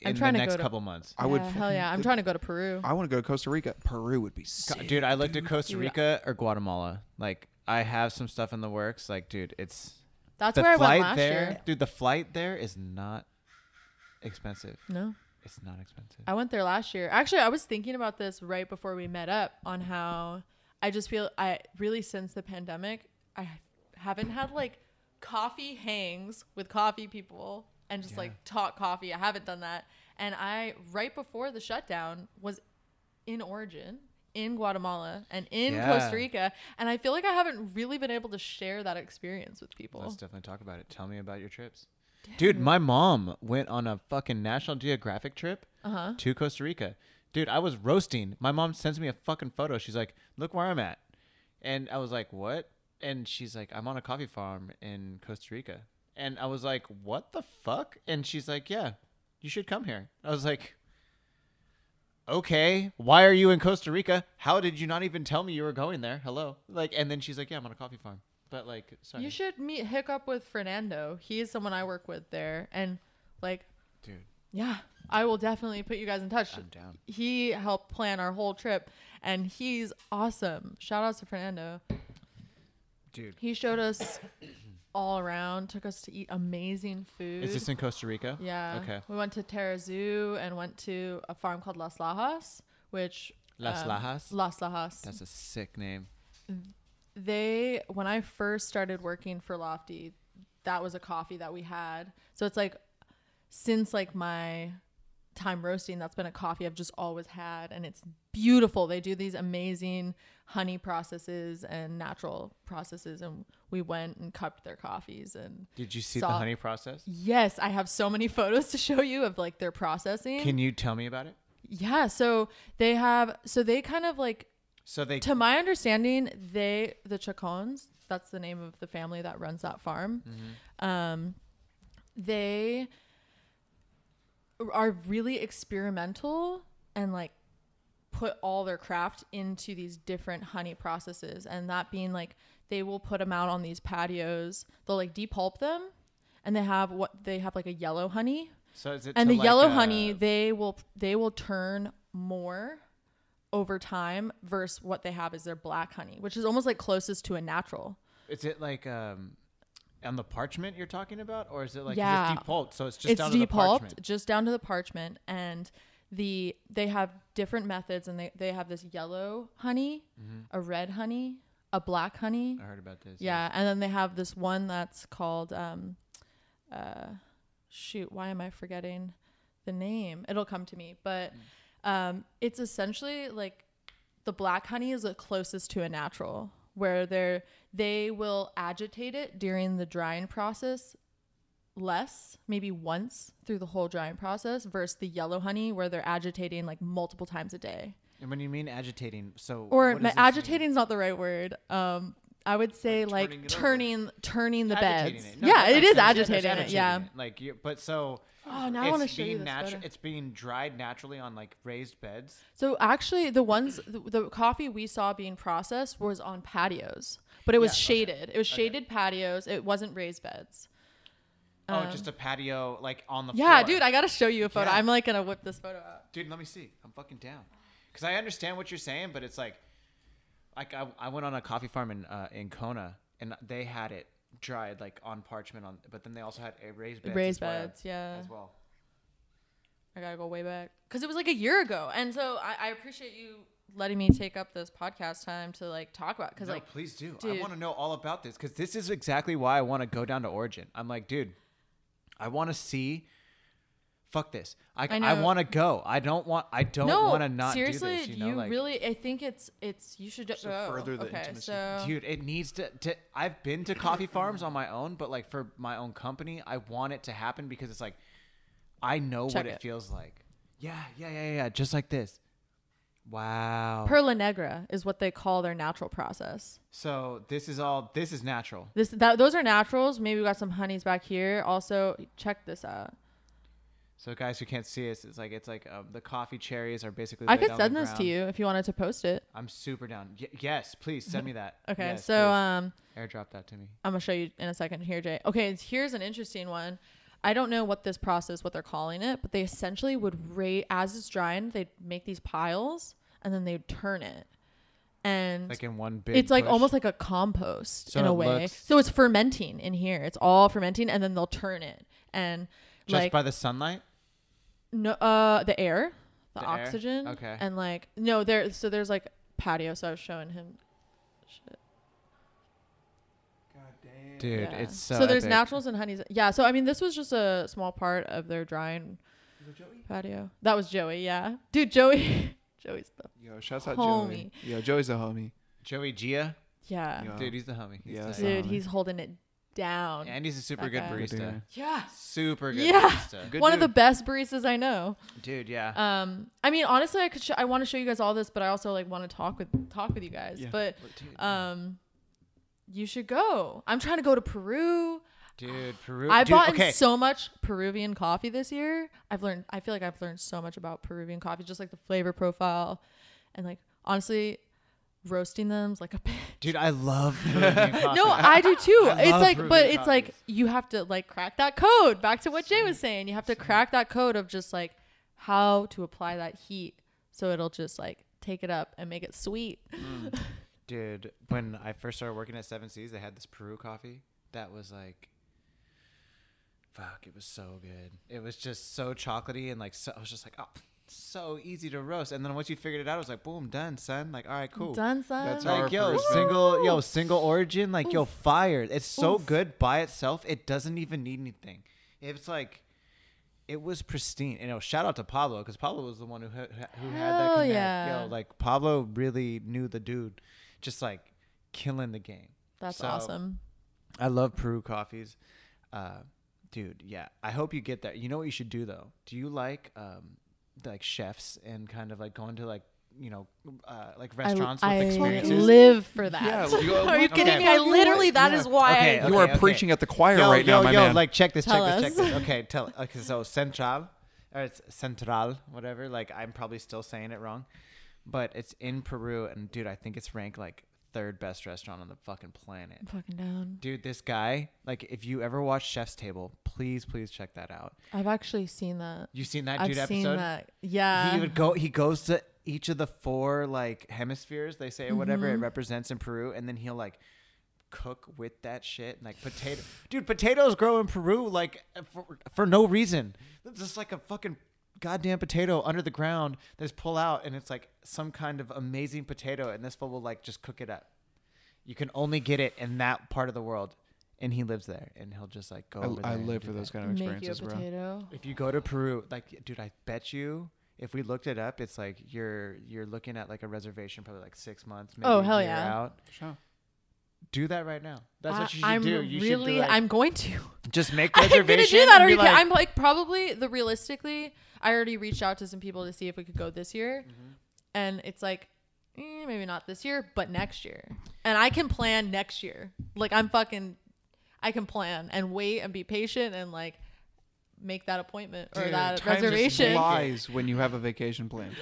in trying the to next go to- couple months. I would. Hell yeah! I'm trying to go to Peru. I want to go to Costa Rica. Peru would be sick. Dude, I looked at Costa Rica or Guatemala. Like, I have some stuff in the works. Like, dude, That's the where I flight went last there. year. Dude, the flight there is not expensive. No. It's not expensive. I went there last year. Actually, I was thinking about this right before we met up on how I just feel since the pandemic, I haven't had like coffee hangs with coffee people and just like talk coffee. I haven't done that. And right before the shutdown was in Origin, in Guatemala, and in Costa Rica. And I feel like I haven't really been able to share that experience with people. Let's definitely talk about it. Tell me about your trips. Dude, my mom went on a fucking National Geographic trip to Costa Rica. Dude, I was roasting. My mom sends me a fucking photo. She's like, look where I'm at. And I was like, what? And she's like, I'm on a coffee farm in Costa Rica. And I was like, what the fuck? And she's like, yeah, you should come here. I was like, okay, why are you in Costa Rica? How did you not even tell me you were going there? Hello. And then she's like, yeah, I'm on a coffee farm. But sorry. You should hook up with Fernando. He's someone I work with there. And dude. Yeah, I will definitely put you guys in touch. I'm down. He helped plan our whole trip and he's awesome. Shout out to Fernando. Dude. He showed us all around, took us to eat amazing food. Is this in Costa Rica? Yeah. Okay. We went to Terra Zoo and went to a farm called Las Lajas, which Las Lajas? Las Lajas. That's a sick name. When I first started working for Lofty, that was a coffee that we had. So it's since my time roasting, that's been a coffee I've just always had, and it's beautiful. They do these amazing honey processes and natural processes, and we went and cupped their coffees. And did you see the honey process? Yes, I have so many photos to show you of their processing. Can you tell me about it? Yeah, to my understanding, the Chacons, that's the name of the family that runs that farm. Mm-hmm. They are really experimental and put all their craft into these different honey processes. And that being they will put them out on these patios. They'll depulp them, and they have a yellow honey. So is it? And the yellow honey, they will turn more over time versus what they have is their black honey, which is almost closest to a natural. Is it on the parchment you're talking about, or is it yeah, it's depulped, so it's just down to the parchment? Just down to the parchment, and they have different methods, and they have this yellow honey, a red honey, a black honey. I heard about this. Yeah, and then they have this one that's called shoot, why am I forgetting the name? It'll come to me, but it's essentially the black honey is the closest to a natural, where they will agitate it during the drying process less, maybe once through the whole drying process, versus the yellow honey where they're agitating multiple times a day. And when you mean agitating, agitating is not the right word. I would say turning the beds. No, yeah, it is agitating it. Yeah. Now I want to show you this photo. It's being dried naturally on raised beds. So actually, the coffee we saw being processed was on patios, but it was shaded. Okay. It was shaded patios. It wasn't raised beds. Just a patio on the floor. Yeah, dude, I gotta show you a photo. Yeah. I'm gonna whip this photo out. Dude, let me see. I'm fucking down. Because I understand what you're saying, but it's I went on a coffee farm in Kona, and they had it dried on parchment but then they also had raised beds. As well. I gotta go way back because it was a year ago, and so I appreciate you letting me take up this podcast time to talk about because please do. Dude. I want to know all about this because this is exactly why I want to go down to Origin. I'm dude, I want to see. Fuck this. I want to go. I don't want to not seriously, do this. You know, really, I think it's you should go. Further the intimacy. So dude, it needs to I've been to coffee farms on my own, but for my own company, I want it to happen because it's I know Check what it it. feels like. Yeah. Just like this. Wow. Perla Negra is what they call their natural process. So this is natural. Those are naturals. Maybe we got some honeys back here. Also, check this out. So guys who can't see us, it's like the coffee cherries are basically. I could send this to you if you wanted to post it. I'm super down. yes, please send me that. Okay, yes, so airdrop that to me. I'm gonna show you in a second here, Jay. Okay, here's an interesting one. I don't know what what they're calling it, but they essentially would as it's drying, they'd make these piles and then they'd turn it. And like in one big it's like push? almost like a compost in a way. Looks, so it's fermenting in here. It's all fermenting, and then they'll turn it. And just by the sunlight? No, the air, the oxygen. Air? Okay. And like, no, there's like patio. So I was showing him. Shit. God damn. Dude, Yeah. it's so there's epic. naturals and honeys. Yeah. So, I mean, this was just a small part of their drying patio. That was Joey. Yeah. Dude, Joey. Joey's the Yo, shouts out homie. Joey. Yo, Joey's a homie. Joey Gia? Yeah. Yo. Dude, he's the homie. He's Yeah, tight. Dude, he's holding it down. And he's a super That good guy. barista. Yeah. Super good Yeah. barista. Good One of dude. the best baristas I know. Dude, yeah. I mean, honestly, I want to show you guys all this, but I also like want to talk with you guys. Yeah. But Dude, you should go. I'm trying to go to Peru. dude, Peru. I dude, bought okay. so much Peruvian coffee this year. I feel like I've learned so much about Peruvian coffee, just like the flavor profile, and like honestly, roasting them's like a bitch. Dude, I love Peruvian coffee. No, I do too. I It's love like, Peruvian but it's like coffees. you have to like crack that code. Back to what Jay was saying, you have to crack that code of just like how to apply that heat so it'll just like take it up and make it sweet. Dude, when I first started working at Seven Seas, they had this Peru coffee that was like, fuck, it was so good. It was just so chocolatey and like, so, I was just like, oh, so easy to roast. And then once you figured it out, it was like, boom, done, son. Like, all right, cool. Done, son. That's Like, our yo, first single origin, like, yo, fire. It's so Oof. good by itself. It doesn't even need anything. It's like, it was pristine. You know, shout out to Pablo, because Pablo was the one who had that Hell connect. yeah. Yo, like, Pablo really knew the dude, just like killing the game. That's So, awesome. I love Peru coffees. Dude, yeah. I hope you get that. You know what you should do, though? Do you like chefs and kind of like going to like, you know, like restaurants with I experiences? live for that. Yeah, Are you kidding okay. me? I literally, that is why. Okay, You are preaching at the choir right now, my man. like check this. Tell Check us. this. Okay, okay, so Central, or it's Central, whatever. Like I'm probably still saying it wrong, but it's in Peru, and dude, I think it's ranked like third best restaurant on the fucking planet. I'm fucking down. Dude, this guy, like, if you ever watch Chef's Table, please check that out. I've actually seen that. You seen that I've dude seen episode? that. Yeah. He goes to each of the 4 like hemispheres they say or whatever it represents in Peru, and then he'll like cook with that shit. Like potatoes grow in Peru like for no reason. It's just like a fucking goddamn potato under the ground that's pull out, and it's like some kind of amazing potato, and this fool will like just cook it up. You can only get it in that part of the world, and he lives there, and he'll just like go over there. I and live do for that. those kind of Make you a experiences, bro. potato. If you go to Peru, like, dude, I bet you if we looked it up, it's like you're looking at like a reservation probably like 6 months, maybe Oh, hell a year yeah. out. Sure. Do that right now. That's what you should I'm do. You should really, do, like, I'm going to. just make the I'm gonna reservation. do that. and Are be you kidding? like, I'm like probably realistically. I already reached out to some people to see if we could go this year, and it's like maybe not this year, but next year. And I can plan next year. Like I can plan and wait and be patient and like make that appointment or Dude, that time just reservation. Flies when you have a vacation planned.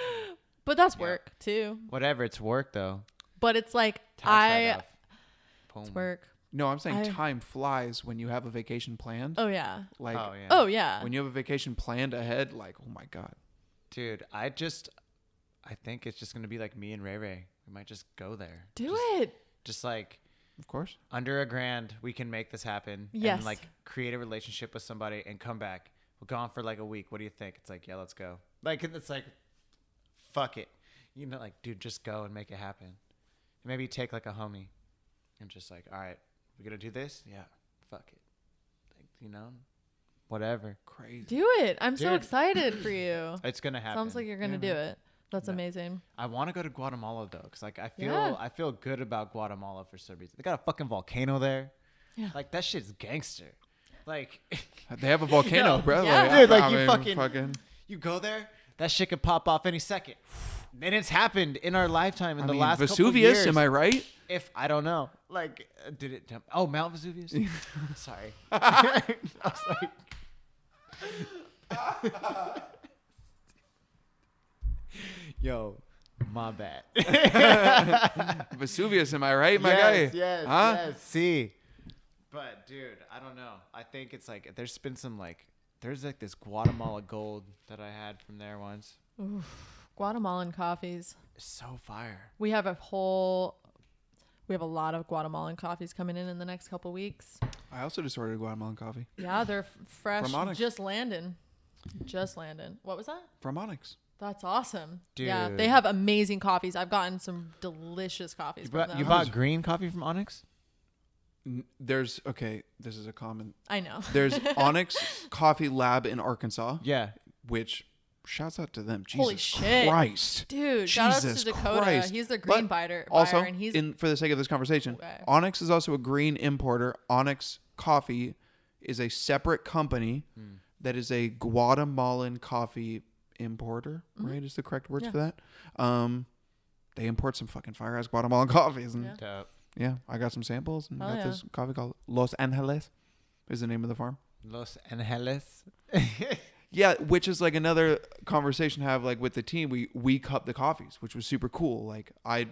But that's work too. whatever. It's work though. But it's like Tax it's Boom. work. No, I'm saying I- time flies when you have a vacation planned. Oh yeah. Like Oh yeah. Oh yeah. when you have a vacation planned ahead, like, oh my God. Dude, I think it's just gonna be like me and Ray Ray. We might just go there. Do it. Just like Of course. under $1,000, we can make this happen. Yes. And like create a relationship with somebody and come back. We're gone for like a week. What do you think? It's like, yeah, let's go. Like, it's like, fuck it. You know, like, dude, just go and make it happen. And maybe take like a homie and just like, all right, we're going to do this? Yeah, fuck it. Like, you know, whatever. Crazy. Do it. I'm so Dude. excited for you. It's going to happen. Sounds like you're gonna do it. That's Yeah. amazing. I want to go to Guatemala though, because like Yeah. I feel good about Guatemala for some reason. They got a fucking volcano there. Yeah. Like that shit's gangster. Like, They have a volcano, bro. Yeah. Like, dude, like I you mean, fucking you go there, that shit could pop off any second. And it's happened in our lifetime in the last couple Vesuvius, years. am I right? If I don't know, like, did it? Oh, Mount Vesuvius. Sorry. I was like, yo, my bad. Vesuvius, am I right, my yes, guy? yes, Huh? yes. See, but dude, I don't know. I think it's like there's been some like there's like this Guatemala gold that I had from there once. Oof. Guatemalan coffees. It's so fire. We have a lot of Guatemalan coffees coming in the next couple weeks. I also just ordered Guatemalan coffee Yeah, they're fresh. From Onyx. Just landing. What was that? from Onyx. That's awesome. Dude. Yeah, they have amazing coffees. I've gotten some delicious coffees from them. You bought green coffee from Onyx? This is a common. I know. There's Onyx Coffee Lab in Arkansas, Yeah. which shouts out to them. Holy Jesus shit. Christ. Dude, shout out Jesus to Dakota. Christ. He's the green But buyer, Also, and he's for the sake of this conversation, Okay. Onyx is also a green importer. Onyx Coffee is a separate company that is a Guatemalan coffee importer, right? Is the correct words Yeah. for that? They import some fucking fire ass Guatemalan coffees, and Yeah. yeah, I got some samples and Oh, got yeah. this coffee called Los Angeles. Is the name of the farm? Los Angeles. Yeah, which is like another conversation to have like with the team. We cup the coffees, which was super cool. Like I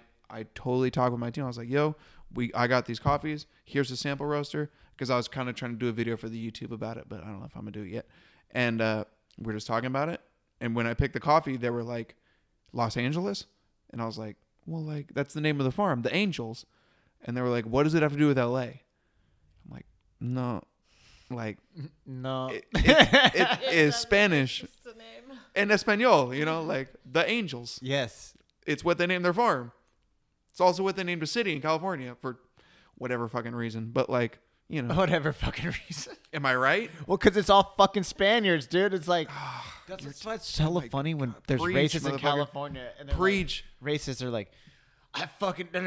totally talked with my team. I was like, yo, I got these coffees. Here's the sample roaster. Because I was kind of trying to do a video for the YouTube about it, but I don't know if I'm gonna do it yet. And we're just talking about it. And when I picked the coffee, they were like, Los Angeles? And I was like, well, like that's the name of the farm, the Angels. And they were like, what does it have to do with LA? I'm like, no. Like, No. it is Spanish. It's the name. En Espanol, like the Angels. Yes. It's what they named their farm. It's also what they named a city in California for whatever fucking reason. But like, Whatever fucking reason. am I right? Well, because it's all fucking Spaniards, dude. It's like, that's why it's hella my funny when God. there's Preach, racists in motherfucker. California. And they're Preach. Like, racists are like, I fucking, no.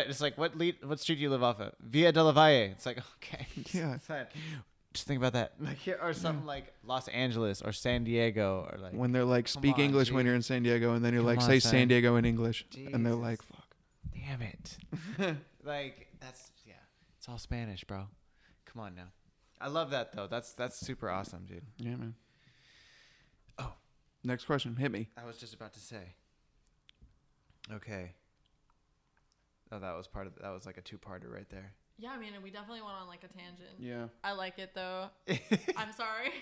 It's like, what street do you live off of? Via de la Valle. It's like, okay. Yeah. Just think about that. Like, or something like Los Angeles or San Diego or like. When they're like, speak on, English G. when you're in San Diego, and then you're Come like, on, say son. San Diego in English. And they're like, fuck. Damn it. Like, it's all Spanish, bro. Come on now. I love that though. That's super awesome, dude. Yeah, man. Oh. Next question. Hit me. I was just about to say. Okay. Oh, that was like a two-parter right there. Yeah, I mean, we definitely went on like a tangent. Yeah. I like it though. I'm sorry.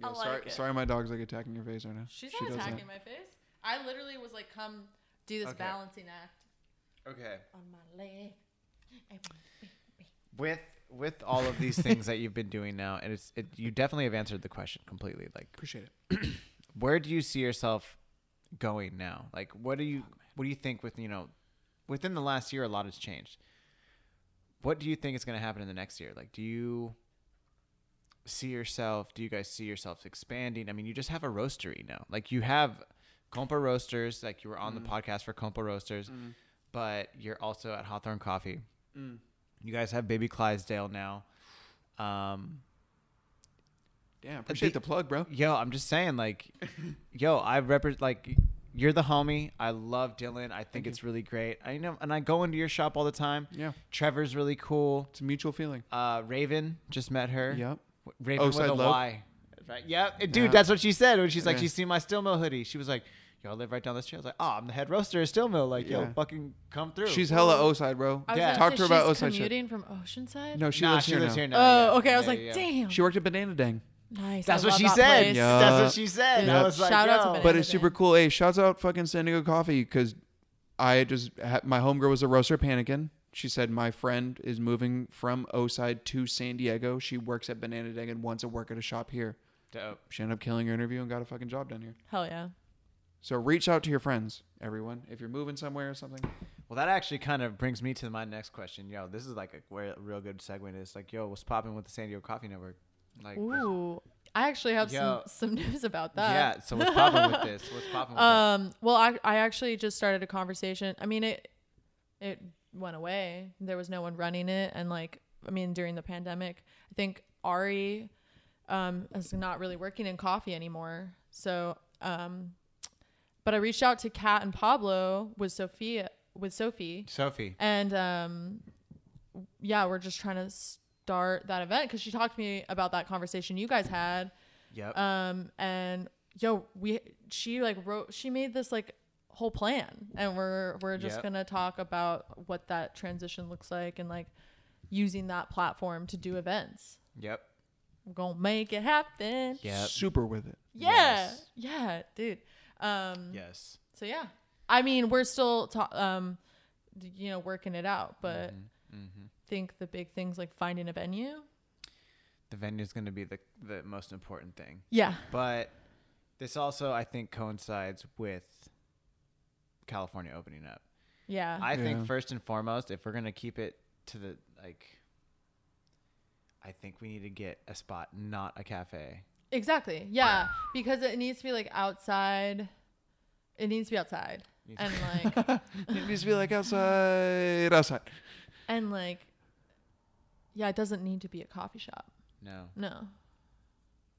I like sorry, it. sorry, my dog's like attacking your face right now. She's She not does that. attacking my face. I literally was like, come do this Okay. balancing act Okay. on my leg. With all of these things that you've been doing now, and you definitely have answered the question completely. Like, Appreciate it. where do you see yourself going now? Like, what do you think with within the last year, a lot has changed. What do you think is going to happen in the next year? Like, do you guys see yourselves expanding? I mean, you just have a roastery now. Like, you have Compa Roasters, like you were on the podcast for Compa Roasters, but you're also at Hawthorn Coffee. You guys have Baby Clydesdale now. Damn, appreciate the plug, bro. Yo, I'm just saying, like, you're the homie. I love Dylan. I think it's really great. I know, and I go into your shop all the time. Yeah. Trevor's really cool. It's a mutual feeling. Raven, just met her. Yep. Raven with Side a Lope. Y. Right. Yep. Dude, Yeah. that's what she said when she's like, Yeah. she's seen my Still Mill hoodie. She was like, yo, I live right down the street. I was like, oh, I'm the head roaster at Still Mill. Like, yo, Yeah. fucking come through. She's hella O-side, bro. I was Yeah. gonna Talk say to her about she's Oside shit. commuting from Oceanside. No, she Nah, lives she here lives now. here now. Oh, yeah. okay. I was Yeah, like, yeah. damn. She worked at Banana Dang. Nice. That's I what love she that said. place. Yeah. That's what she said. Yeah. I was like, Shout out to yo. Banana But it's Dang. super cool. Hey, shouts out fucking San Diego Coffee, because I just my homegirl was a roaster panicking. She said my friend is moving from O-side to San Diego. She works at Banana Dang and wants to work at a shop here. Dope. She ended up killing her interview and got a fucking job done here. Hell yeah. So reach out to your friends, everyone, if you're moving somewhere or something. Well, that actually kind of brings me to my next question. Yo, this is like a real good segue. Is like, yo, what's popping with the San Diego Coffee Network? Like, Ooh. I actually have Yo. some news about that. yeah. So what's popping with this? What's popping with Well, I actually just started a conversation. I mean, it went away. There was no one running it, and during the pandemic, I think Ari is not really working in coffee anymore. So, but I reached out to Kat and Pablo with Sophie, and yeah, we're just trying to start that event because she talked to me about that conversation you guys had. Yep. And she made this like whole plan, and we're just gonna talk about what that transition looks like and like using that platform to do events. Yep. We're gonna make it happen. Yeah. Super with it. Yeah. Yes. Yeah, dude. Yes. So yeah, I mean, we're still working it out, but think the big things like finding a venue. The venue is going to be the most important thing. Yeah. But this also, I think, coincides with California opening up. Yeah. I think first and foremost, if we're going to keep it to the, like, I think we need to get a spot, not a cafe. Exactly. Yeah. Because it needs to be like outside. It needs to be outside. And like. It needs to be like outside. And like, yeah, it doesn't need to be a coffee shop. No.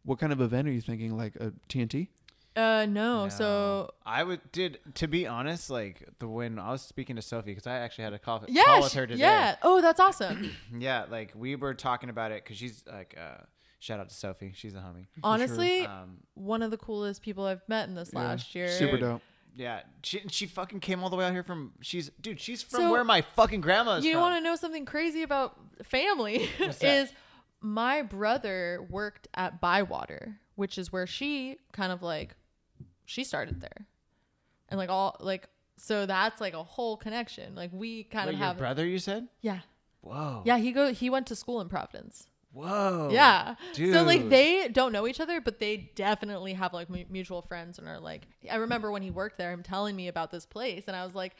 What kind of event are you thinking? Like a TNT? No. So to be honest, like when I was speaking to Sophie, because I actually had a call with her today. Yeah. Oh, that's awesome. Yeah. Like we were talking about it because she's like, shout out to Sophie. She's a homie. Honestly, one of the coolest people I've met in this last year. Super dope. Yeah, she fucking came all the way out here from she's from where my fucking grandma is from. You want to know something crazy about family? Is my brother worked at Bywater, which is where she kind of like she started there, and like all like so that's like a whole connection. Like we kind of have your brother. You said? Yeah. Whoa. Yeah, he went to school in Providence. Whoa. Yeah. Dude. So like they don't know each other, but they definitely have like mutual friends and are like, I remember when he worked there, him telling me about this place. And I was like,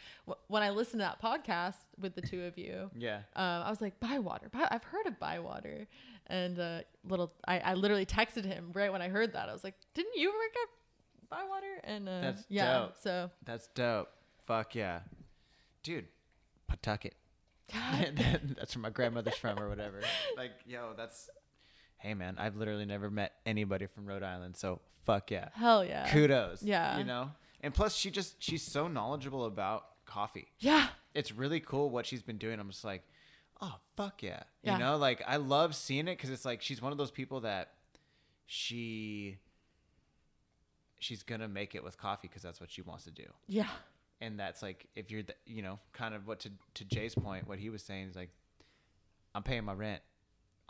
when I listened to that podcast with the two of you, I was like, Bywater, I've heard of Bywater. And I literally texted him right when I heard that. I was like, didn't you work at Bywater? And that's dope. So that's dope. Fuck yeah. Dude, Pawtucket. That's where my grandmother's from or whatever. Like, hey man, I've literally never met anybody from Rhode Island, so fuck yeah. Hell yeah. Kudos. Yeah. You know? And plus she's so knowledgeable about coffee. Yeah. It's really cool what she's been doing. I'm just like, oh fuck yeah. Yeah. You know, like I love seeing it because it's like she's one of those people that she's gonna make it with coffee because that's what she wants to do. Yeah. And that's like, if you're, kind of what to Jay's point, what he was saying is like, I'm paying my rent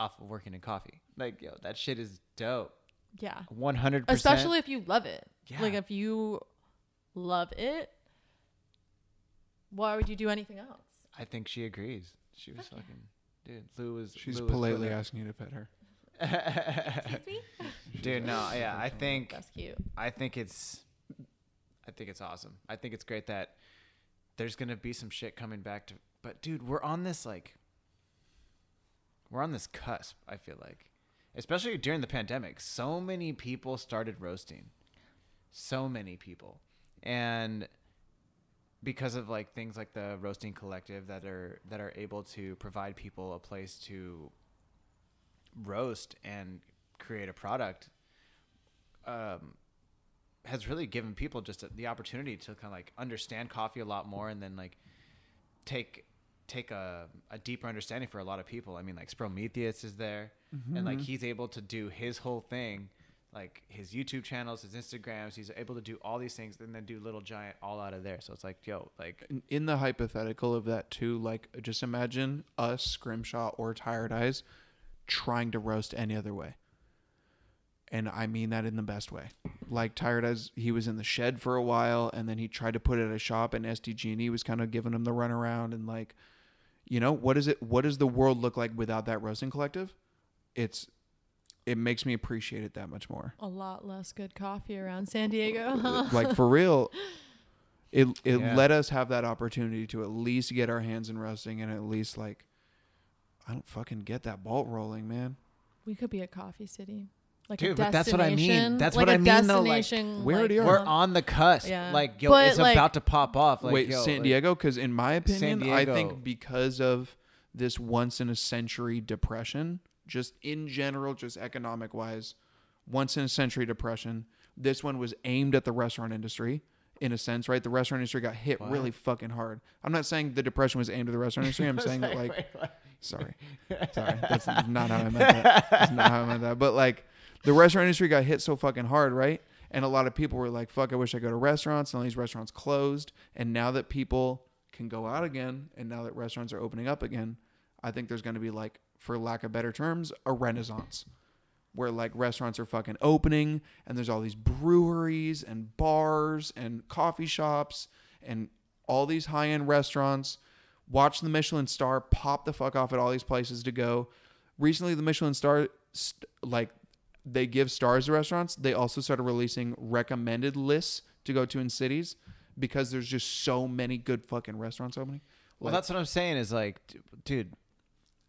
off of working in coffee. Like, that shit is dope. Yeah. 100%. Especially if you love it. Yeah. Like if you love it, why would you do anything else? I think she agrees. She was dude, Lou was. She's Lou politely was asking you to pet her. Excuse me? Dude, no, yeah, I think. That's cute. I think it's awesome. I think it's great that there's going to be some shit coming back to, but dude, we're on this cusp, I feel like, especially during the pandemic. So many people started roasting, so many people. And because of like things like the Roasting Collective that are able to provide people a place to roast and create a product, has really given people just the opportunity to kind of like understand coffee a lot more, and then like take a deeper understanding for a lot of people. I mean, like Prometheus is there, and like he's able to do his whole thing, like his YouTube channels, his Instagrams. He's able to do all these things and then do Little Giant all out of there. So it's like, like in the hypothetical of that too, like just imagine us, Scrimshaw or Tired Eyes, trying to roast any other way. And I mean that in the best way. Like Tired Eyes, he was in the shed for a while, and then he tried to put it at a shop, and SDG&E was kind of giving him the runaround. And like, what does the world look like without that Roasting Collective? It makes me appreciate it that much more. A lot less good coffee around San Diego. Like for real, it let us have that opportunity to at least get our hands in roasting, and at least like, I don't fucking get that ball rolling, man. We could be a coffee city. Like dude, a but that's what I mean. That's like what I mean, though. Like, we already are. We're on the cusp. Yeah. Like, but it's like, about to pop off. Like, wait, San Diego? Because in my opinion, I think Diego. because of this once-in-a-century depression just in general, just economic wise, once in a century depression. This one was aimed at the restaurant industry in a sense, right? The restaurant industry got hit really fucking hard. I'm not saying the depression was aimed at the restaurant industry. I'm saying that like, sorry. That's not how I meant that. That's not how I meant that. But like the restaurant industry got hit so fucking hard, right? And a lot of people were like, fuck, I wish I could go to restaurants. And all these restaurants closed. And now that people can go out again, and now that restaurants are opening up again, I think there's going to be like, for lack of better terms, a renaissance where like restaurants are fucking opening and there's all these breweries and bars and coffee shops and all these high-end restaurants. Watch the Michelin star pop the fuck off at all these places to go. Recently, the Michelin star, like they give stars to restaurants. They also started releasing recommended lists to go to in cities because there's just so many good fucking restaurants opening. Well, that's what I'm saying is like, dude,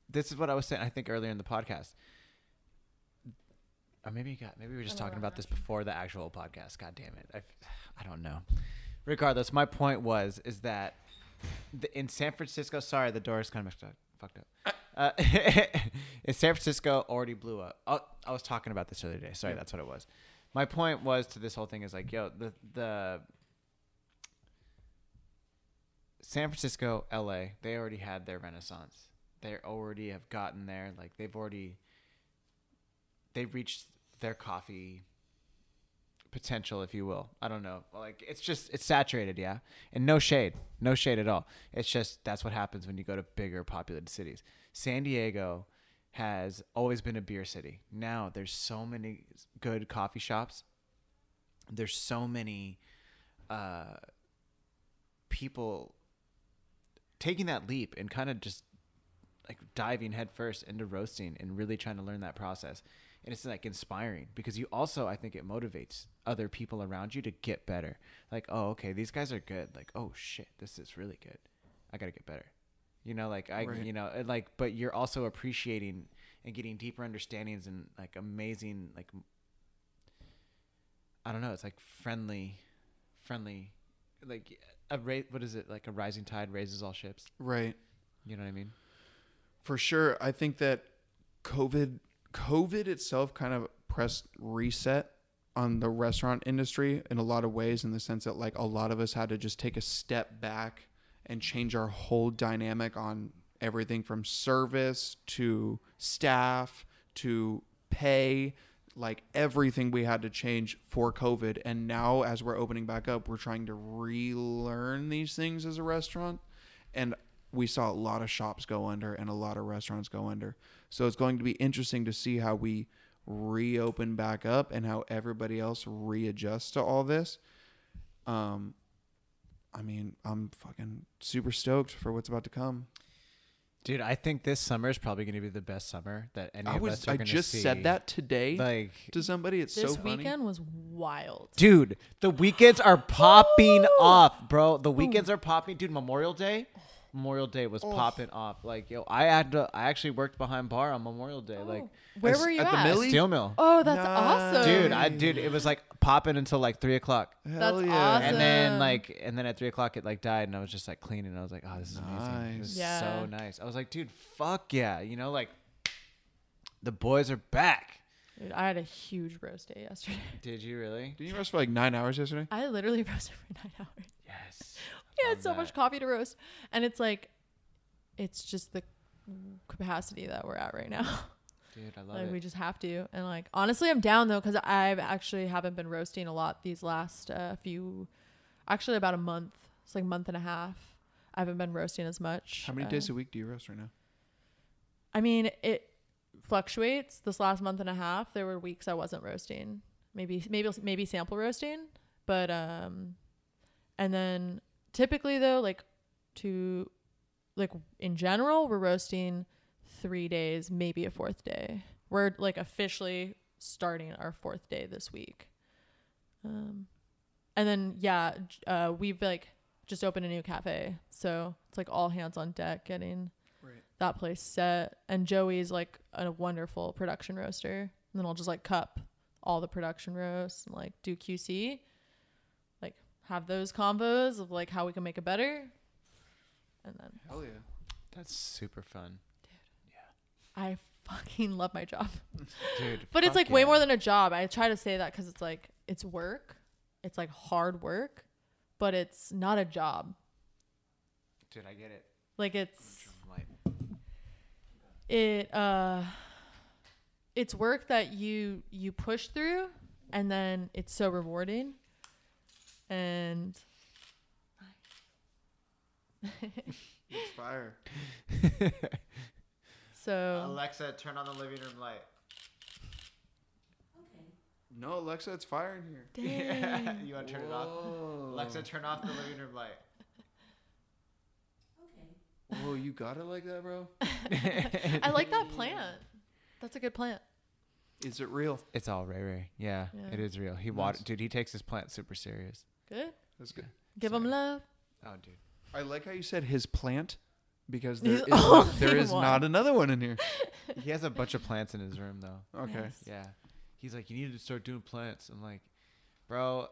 this is what I was saying, I think, earlier in the podcast. Or maybe we were just talking about this before the actual podcast. God damn it. I don't know. Regardless, my point is that in San Francisco, sorry, the door is kind of fucked up. In San Francisco already blew up. I was talking about this the other day. Sorry, that's what it was. My point was to this whole thing is like, yo, the San Francisco, LA, they already had their renaissance. They already have gotten there. Like they've reached their coffee potential, if you will. I don't know. Like it's saturated, yeah. And no shade at all. It's just that's what happens when you go to bigger populated cities. San Diego has always been a beer city. Now there's so many good coffee shops. There's so many people taking that leap and kind of just like diving headfirst into roasting and really trying to learn that process. And it's like inspiring because you also, I think it motivates other people around you to get better. Like, oh, okay, these guys are good. Like, oh shit, this is really good. I got to get better. You know, like but you're also appreciating and getting deeper understandings and like amazing, like, I don't know. It's like friendly, like what is it? Like a rising tide raises all ships. Right. You know what I mean? For sure. I think that COVID itself kind of pressed reset on the restaurant industry in a lot of ways, in the sense that like a lot of us had to just take a step back and change our whole dynamic on everything from service to staff to pay, like everything we had to change for COVID. And now as we're opening back up, we're trying to relearn these things as a restaurant. And we saw a lot of shops go under and a lot of restaurants go under. So it's going to be interesting to see how we reopen back up and how everybody else readjusts to all this. I mean, I'm fucking super stoked for what's about to come. Dude, I think this summer is probably going to be the best summer that any of us are going to see. I just said that today to somebody. It's so funny. This weekend was wild. Dude, the weekends are popping off, bro. The weekends are popping. Dude, Memorial Day was popping off. Like, yo, I actually worked behind bar on Memorial Day. Like, where were you at? The Millie? Steel Mill. Oh, that's awesome. Dude, it was like popping until like 3:00. That's awesome. And then at 3:00 it like died, and I was just like cleaning. I was like, oh, this is amazing. It was so nice. I was like, dude, fuck yeah. You know, like the boys are back. Dude, I had a huge roast day yesterday. Did you really? Did you roast for like 9 hours yesterday? I literally roasted for 9 hours. Yes. We had so much coffee to roast. And it's like, it's just the capacity that we're at right now. Dude, I love like, it. we just have to. And like, honestly, I'm down though, because I've actually haven't been roasting a lot these last actually about a month. It's like a month and a half. I haven't been roasting as much. How many days a week do you roast right now? I mean, it fluctuates. This last month and a half, there were weeks I wasn't roasting. Maybe sample roasting. But, and then typically though, in general, we're roasting 3 days, maybe a fourth day. We're like officially starting our fourth day this week. And then, we've like just opened a new cafe. So it's like all hands on deck getting that place set. And Joey's like a wonderful production roaster. And then I'll just like cup all the production roasts and like do QC. Like have those combos of like how we can make it better. And then hell yeah. That's super fun. Dude. Yeah. I fucking love my job. Dude, But it's fuck like way yeah. more than a job. I try to say that because it's like it's work. It's like hard work, but it's not a job. Dude, I get it. Like it's work that you push through, and then it's so rewarding. And It's fire. so Alexa, turn on the living room light. No, Alexa, it's fire in here. dang. You want to turn it off? Alexa, turn off the living room light. Whoa, you got it like that, bro? I like that plant. That's a good plant. Is it real? It's all Ray. Yeah, Yeah. it is real. Dude, he takes his plant super serious. Good. That's good. Give him love. Oh, dude. I like how you said his plant because He's there is only not one. another one in here. He has a bunch of plants in his room, though. Okay. Nice. Yeah. He's like, you need to start doing plants. I'm like, bro,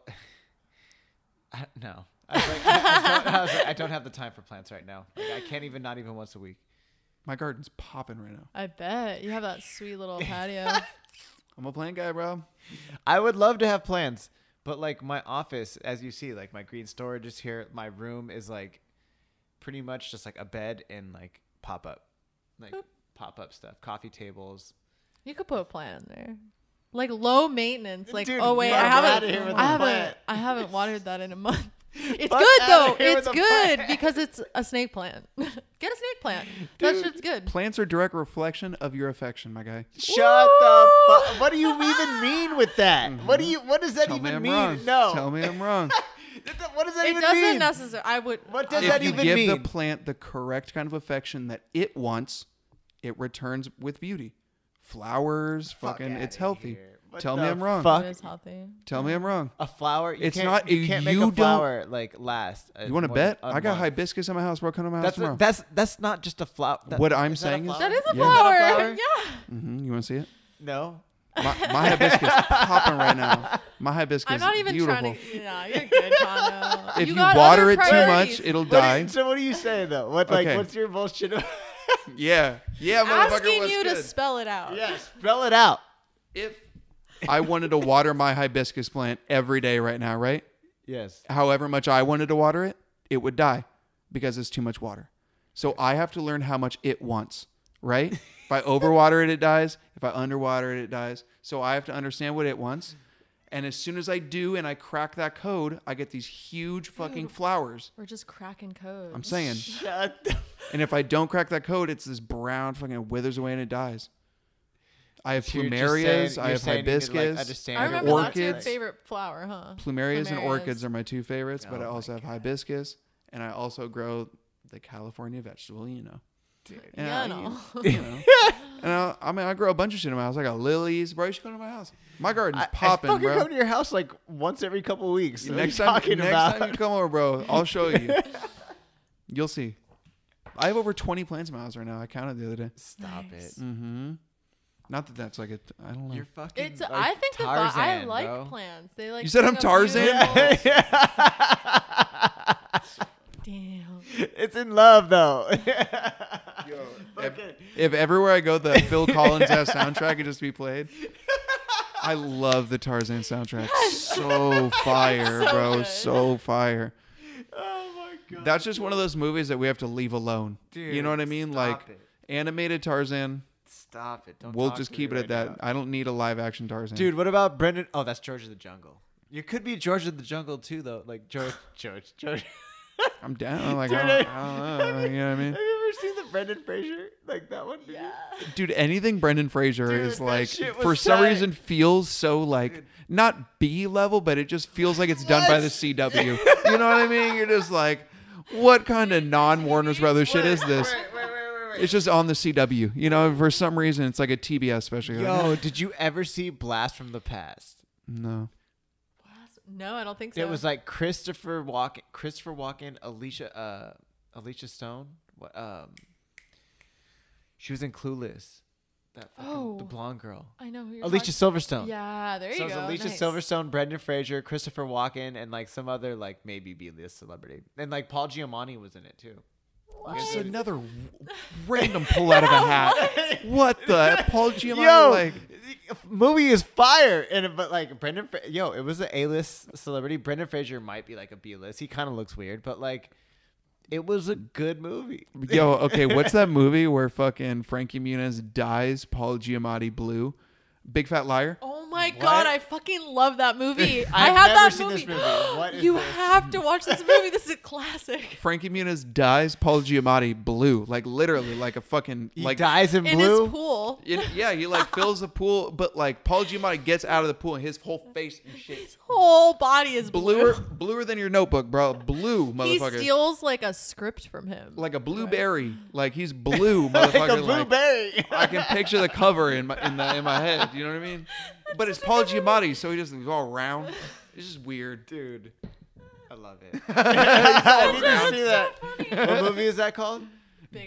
no. I don't have the time for plants right now. Like, I can't even, not even once a week. My garden's popping right now. I bet you have that sweet little patio. I'm a plant guy, bro. I would love to have plants, but like my office, as you see, like my green storage is here. My room is like pretty much just like a bed and like pop up stuff, coffee tables. You could put a plant in there. Like low maintenance. Like, Dude, oh wait, fuck I outta here with the plant. haven't watered that in a month. It's Fuck good though. outta here It's with the good plant. because it's a snake plant. Get a snake plant. That Dude, shit's good. Plants are direct reflection of your affection, my guy. Shut the fuck. What do you even mean with that? What does that Tell me even I'm mean? wrong. No. Tell me I'm wrong. What does that It even doesn't mean? necessarily. I would. What does If that you even give mean? the plant the correct kind of affection that it wants, it returns with beauty. Flowers, fucking, it's healthy. Tell me I'm wrong. It is healthy. Tell me I'm wrong. A flower? It's not- You can't make you a don't- flower like last. You want to bet? I got hibiscus in my house, bro. Come to my house tomorrow. That's not just a flower. What I'm saying is- That is a Yeah. flower. Is that a flower? Yeah. You want to see it? No. My hibiscus popping right now. My hibiscus I'm not even beautiful. trying to. Yeah, you're good, Tano. If you got water other it too priorities. much, it'll die. So what are you saying though? Okay. What's your bullshit? Yeah, motherfucker. Asking What's you to good? spell it out. Yeah, spell it out. If I wanted to water my hibiscus plant every day right now, right? Yes. However much I wanted to water it, it would die because it's too much water. So I have to learn how much it wants, right? If I overwater it, it dies. If I underwater it, it dies. So I have to understand what it wants. And as soon as I do and I crack that code, I get these huge fucking flowers. We're just cracking codes. I'm saying. Shut the And if I don't crack that code, it's this brown fucking withers away and it dies. I have You're just plumerias. saying- I you're have saying you could, like, hibiscus. understand I it. remember that's your orchids. favorite flower, huh? Plumerias and Plumerias. orchids are my two favorites, but Oh I also have hibiscus, and I also grow the California vegetable, you know. And Yeah, I, no. you know. And I grow a bunch of shit in my house. I got lilies, bro. You should come to my house. My garden's popping, I fucking bro. come to your house like once every couple of weeks. What Next are you talking time about? you come over, bro, I'll show you. You'll see. I have over 20 plants in my house right now. I counted the other day. Stop Nice. it. Mm-hmm. Not that that's like a. I don't know. You're fucking. It's. like I think I Tarzan, like bro. plants. They like. You said I'm bring up Tarzan? beautiful- Yeah. Damn. It's in love though. Yo, Fucking- if everywhere I go, the Phil Collins ass soundtrack could just be played. I love the Tarzan soundtrack. So fire, So bro. good. So fire. Oh my god. That's just one of those movies that we have to leave alone. Dude, you know what I mean? stop Like it. animated Tarzan. Stop it. Don't We'll talk just to keep me it at right that. now. I don't need a live action Tarzan. Dude, what about Brendan? Oh, that's George of the Jungle. You could be George of the Jungle too, though. Like George. I'm down. Like Dude, I don't know. You know what I mean? Have you ever seen the Brendan Fraser? Like that one? Yeah. Dude, anything Brendan Fraser Dude, is that like shit was for some tight. reason feels so like not B level, but it just feels like it's done by the CW. You know what I mean? You're just like, what kind of non Warner's Brothers shit is this? Wait. It's just on the CW. You know, for some reason it's like a TBS special. You're like, Yo, did you ever see Blast from the Past? no. No, I don't think so. It was like Christopher Walken, Alicia Stone. What? She was in Clueless. That fucking, the blonde girl. I know who you're Alicia talking- Silverstone. Yeah, there you So go. it was Alicia Nice. Silverstone, Brendan Fraser, Christopher Walken, and like some other like maybe B-list celebrity, and like Paul Giamatti was in it too. Just another random pull out of a hat. What the? Paul Giamatti, Yo, like, movie is fire, but like it was an A-list celebrity. Brendan Fraser might be like a B-list. He kind of looks weird, but like, it was a good movie. yo, okay, what's that movie where fucking Frankie Muniz dies? Paul Giamatti blue, Big Fat Liar. Oh my God, I fucking love that movie. I I've have never that seen movie. this movie. What is You this? have to watch this movie. This is a classic. Frankie Muniz dies. Paul Giamatti blue, like literally, like a fucking He like dies in In blue. his pool. Yeah, he like fills the pool, but like Paul Giamatti gets out of the pool and his whole face and shit Whole body is bluer than your notebook, bro. Blue, He motherfucker. steals like a script from him. Like a blueberry. Like he's blue, motherfucker. Like a blueberry. I can picture the cover in my head. You know what I mean? But it's Paul Giamatti, so he doesn't go around. It's just weird, Dude, I love it. I need to That's see so that. funny. What movie is that called?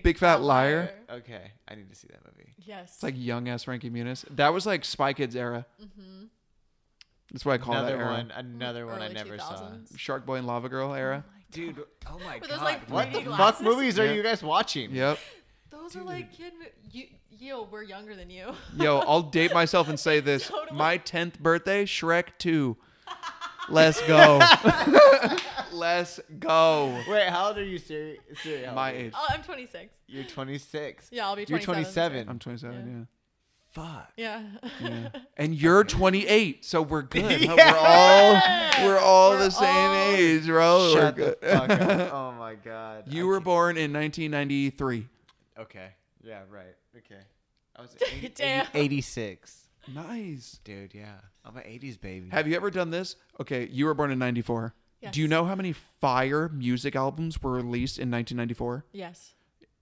Big Fat Liar. Okay, I need to see that movie. Yes. It's like young ass Frankie Muniz. That was like Spy Kids era. Mm-hmm. That's what I call that era. Another one I Early never saw. 2000s. Shark Boy and Lava Girl era. Dude, oh my Were those, god. like, What the 3D fuck glasses? movies are Yeah. you guys watching? Yep. Those are like kid. Yo, we're younger than you. Yo, I'll date myself and say this. Totally. My 10th birthday, Shrek 2. Let's go. Let's go. Wait, how old are you, Siri? How My old are you? age. Oh, I'm 26. You're 26. Yeah, I'll be You're 27. 27. I'm 27, Fuck. Yeah. yeah. And you're 28, so we're good. Huh? Yeah. We're all We're the same all- age, bro. Shut We're the good. fuck up. Oh my god. You were born in 1993. Okay. Yeah, right. Okay. I was Damn. 86. Nice. Dude, yeah. I'm an 80s baby. Have you ever done this? Okay, you were born in 94. Yes. Do you know how many fire music albums were released in 1994? Yes.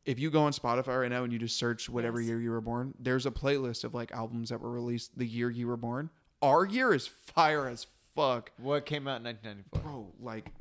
If you go on Spotify right now and you just search whatever Yes. year you were born, there's a playlist of like albums that were released the year you were born. Our year is fire as fuck. What came out in 1994? Bro, like,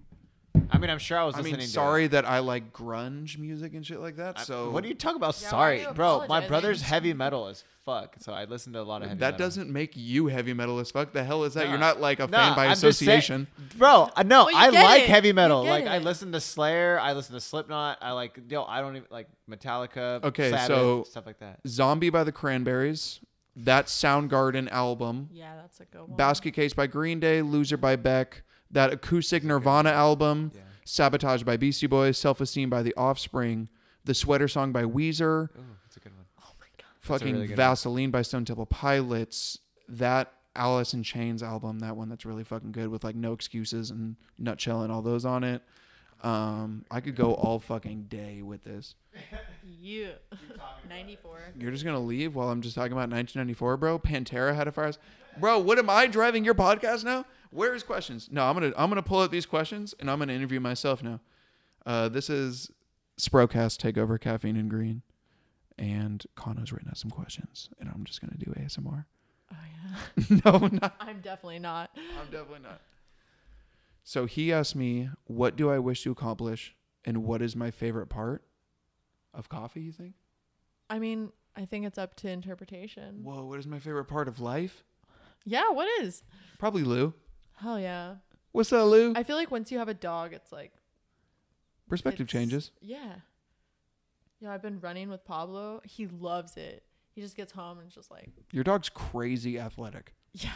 I mean, I'm sure I was I listening mean, to sorry that I like grunge music and shit like that. So What are you talking about? Yeah, why are Sorry, you bro. My apologizing? brother's heavy metal as fuck, so I listen to a lot of heavy that metal. doesn't make you heavy metal as fuck. The hell is that? Nah. You're not like a Nah, fan by I'm just saying- association. Bro, no, Well, you I get like it. heavy You metal. get Like I it. listen to Slayer, I listen to Slipknot, I like I don't even like Metallica, Okay, Sabbath, so- stuff like that. Zombie by the Cranberries, that Soundgarden album, Yeah, that's a good one. Basket Case by Green Day, Loser by Beck, that acoustic Nirvana album, Yeah. Sabotage by Beastie Boys, Self-Esteem by The Offspring, The Sweater Song by Weezer, Ooh, that's a good one. Oh my god. fucking really good Vaseline by Stone Temple Pilots, that Alice in Chains album, that one that's really fucking good with like No Excuses and Nutshell and all those on it. I could go all fucking day with this. You. 94. You're just gonna leave while I'm just talking about 1994, bro? Pantera had a fire. Bro, what am I driving your podcast now? Where's questions? No, I'm gonna pull out these questions and I'm gonna interview myself now. This is Sprocast Takeover Caffeine and Green, and Kano's written out some questions, and I'm just gonna do ASMR. Oh yeah. No, not. I'm definitely not. I'm definitely not. So he asked me, "What do I wish to accomplish, and what is my favorite part of coffee?" You think? I mean, I think it's up to interpretation. Whoa, what is my favorite part of life? Yeah, what is? Probably Lou. Hell yeah. What's up, Lou? I feel like once you have a dog, it's like Perspective it's- changes. Yeah. Yeah, I've been running with Pablo. He loves it. He just gets home and it's just like, Your dog's crazy athletic. yeah.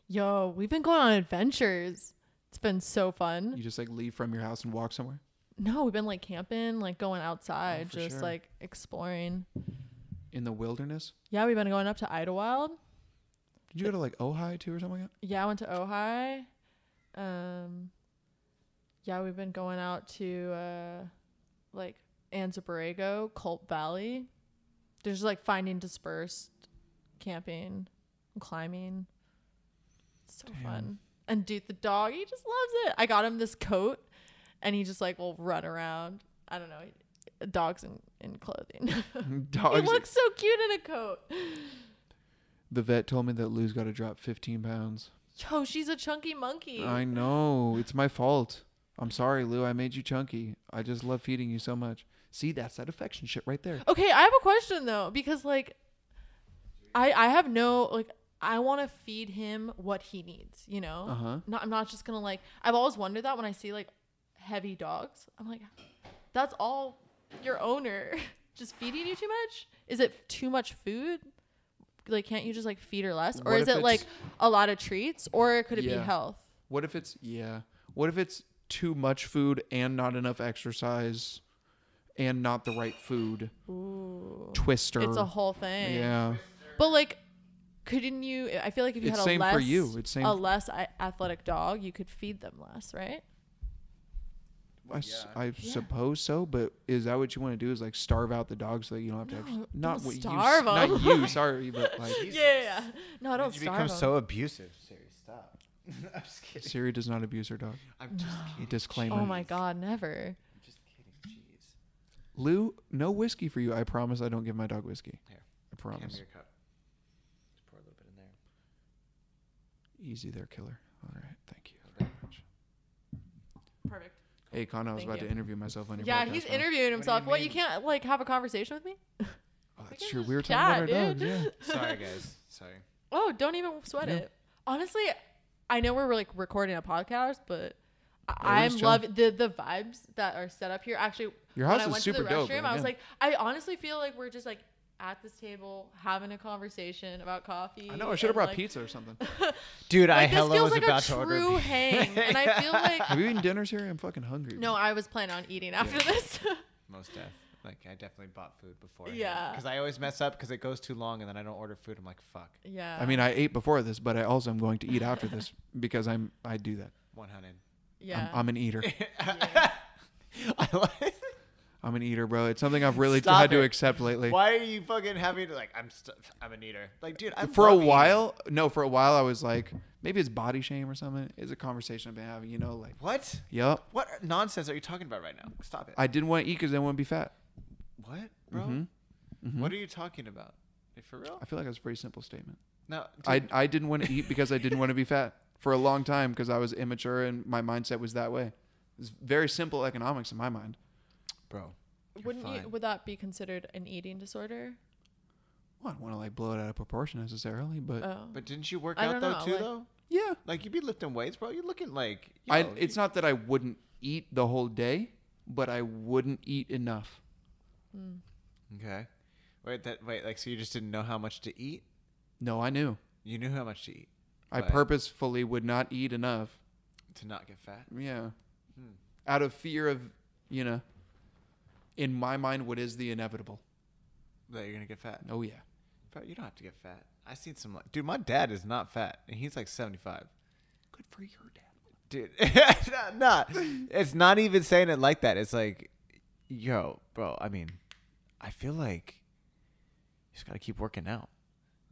Yo, we've been going on adventures. It's been so fun. You just like leave from your house and walk somewhere. No, we've been like camping, like going outside, for just sure. like exploring. In the wilderness. Yeah, we've been going up to Idlewild. Did you go to like Ojai too or something like Yeah, I went to Ojai. Yeah, we've been going out to like Anza Borrego, Culp Valley. There's like finding dispersed camping and climbing. It's so Damn. fun. And dude, the dog, he just loves it. I got him this coat and he just like will run around. I don't know. Dogs in clothing. that? He Dogs. looks so cute in a coat. The vet told me that Lou's got to drop 15 pounds. Yo, she's a chunky monkey. I know. It's my fault. I'm sorry, Lou. I made you chunky. I just love feeding you so much. See, that's that affection shit right there. Okay, I have a question though, because like I have no like I want to feed him what he needs, you know? Uh-huh. I'm not just going to like I've always wondered that when I see like heavy dogs. I'm like that's all your owner just feeding you too much? Is it too much food? Like, can't you just like feed her less? Or is it like a lot of treats? Or could it be health? What if it's too much food and not enough exercise and not the right food? Ooh. Twister. It's a whole thing. Yeah. But like, couldn't you, I feel like if you had a less athletic dog, you could feed them less, right? I suppose so, but is that what you want to do? Is like starve out the dog so that you don't have to actually not starve them. Not you, sorry, but like yeah. No, don't starve them. You become so abusive. Siri, stop. I'm just kidding. Siri does not abuse her dog. I'm just kidding. Disclaimer. Oh my God, never. I'm just kidding. Jeez. Lou, no whiskey for you. I promise I don't give my dog whiskey. Here. I promise. Hand me your cup. Just pour a little bit in there. Easy there, killer. All right, thank you very much. Perfect. Hey, Con, I was about to interview myself on your podcast. Yeah, he's interviewing himself. What, you can't like have a conversation with me? Oh, that's true. We were talking about our dogs. Yeah. Sorry, guys. Sorry. Oh, don't even sweat it. Honestly, I know we're like recording a podcast, but I'm loving the vibes that are set up here. Actually, your house when I is went super to the dope. restroom, I was like, I honestly feel like we're just like at this table having a conversation about coffee. I know. I should have brought pizza or something. Dude, like, I was like about to order. This feels like a true hang, and I feel like. Have you eaten dinners here? I'm fucking hungry. No, I was planning on eating after this. Most def. Like, I definitely bought food before. Yeah. Because I always mess up because it goes too long and then I don't order food. I'm like, fuck. Yeah. I mean, I ate before this, but I also am going to eat after this because I do that. 100. Yeah. I'm an eater. Yeah. I'm an eater, bro. It's something I've really had to accept lately. Why are you fucking having to like? I'm an eater. Like, dude, for a while I was like, maybe it's body shame or something. It's a conversation I've been having, you know, like what? Yep. What nonsense are you talking about right now? Stop it. I didn't want to eat because I didn't want to be fat. What, bro? Mm-hmm. What are you talking about? Like, for real? I feel like that's a pretty simple statement. No, I didn't want to eat because I didn't want to be fat for a long time because I was immature and my mindset was that way. It's very simple economics in my mind, bro. Would that be considered an eating disorder? Well, I don't want to like blow it out of proportion necessarily, but but didn't you work out though? Yeah, like you'd be lifting weights, bro. You're looking like it's not that I wouldn't eat the whole day, but I wouldn't eat enough. Okay. Wait, like so you just didn't know how much to eat? No, I knew. You knew how much to eat. I purposefully would not eat enough to not get fat. Yeah. Out of fear of, you know, in my mind, what is the inevitable? That you're gonna get fat. Oh yeah. Bro, you don't have to get fat. I seen some dude. My dad is not fat, and he's like 75. Good for your dad, dude. Nah, it's not even saying it like that. It's like, yo, bro. I mean, I feel like you just gotta keep working out.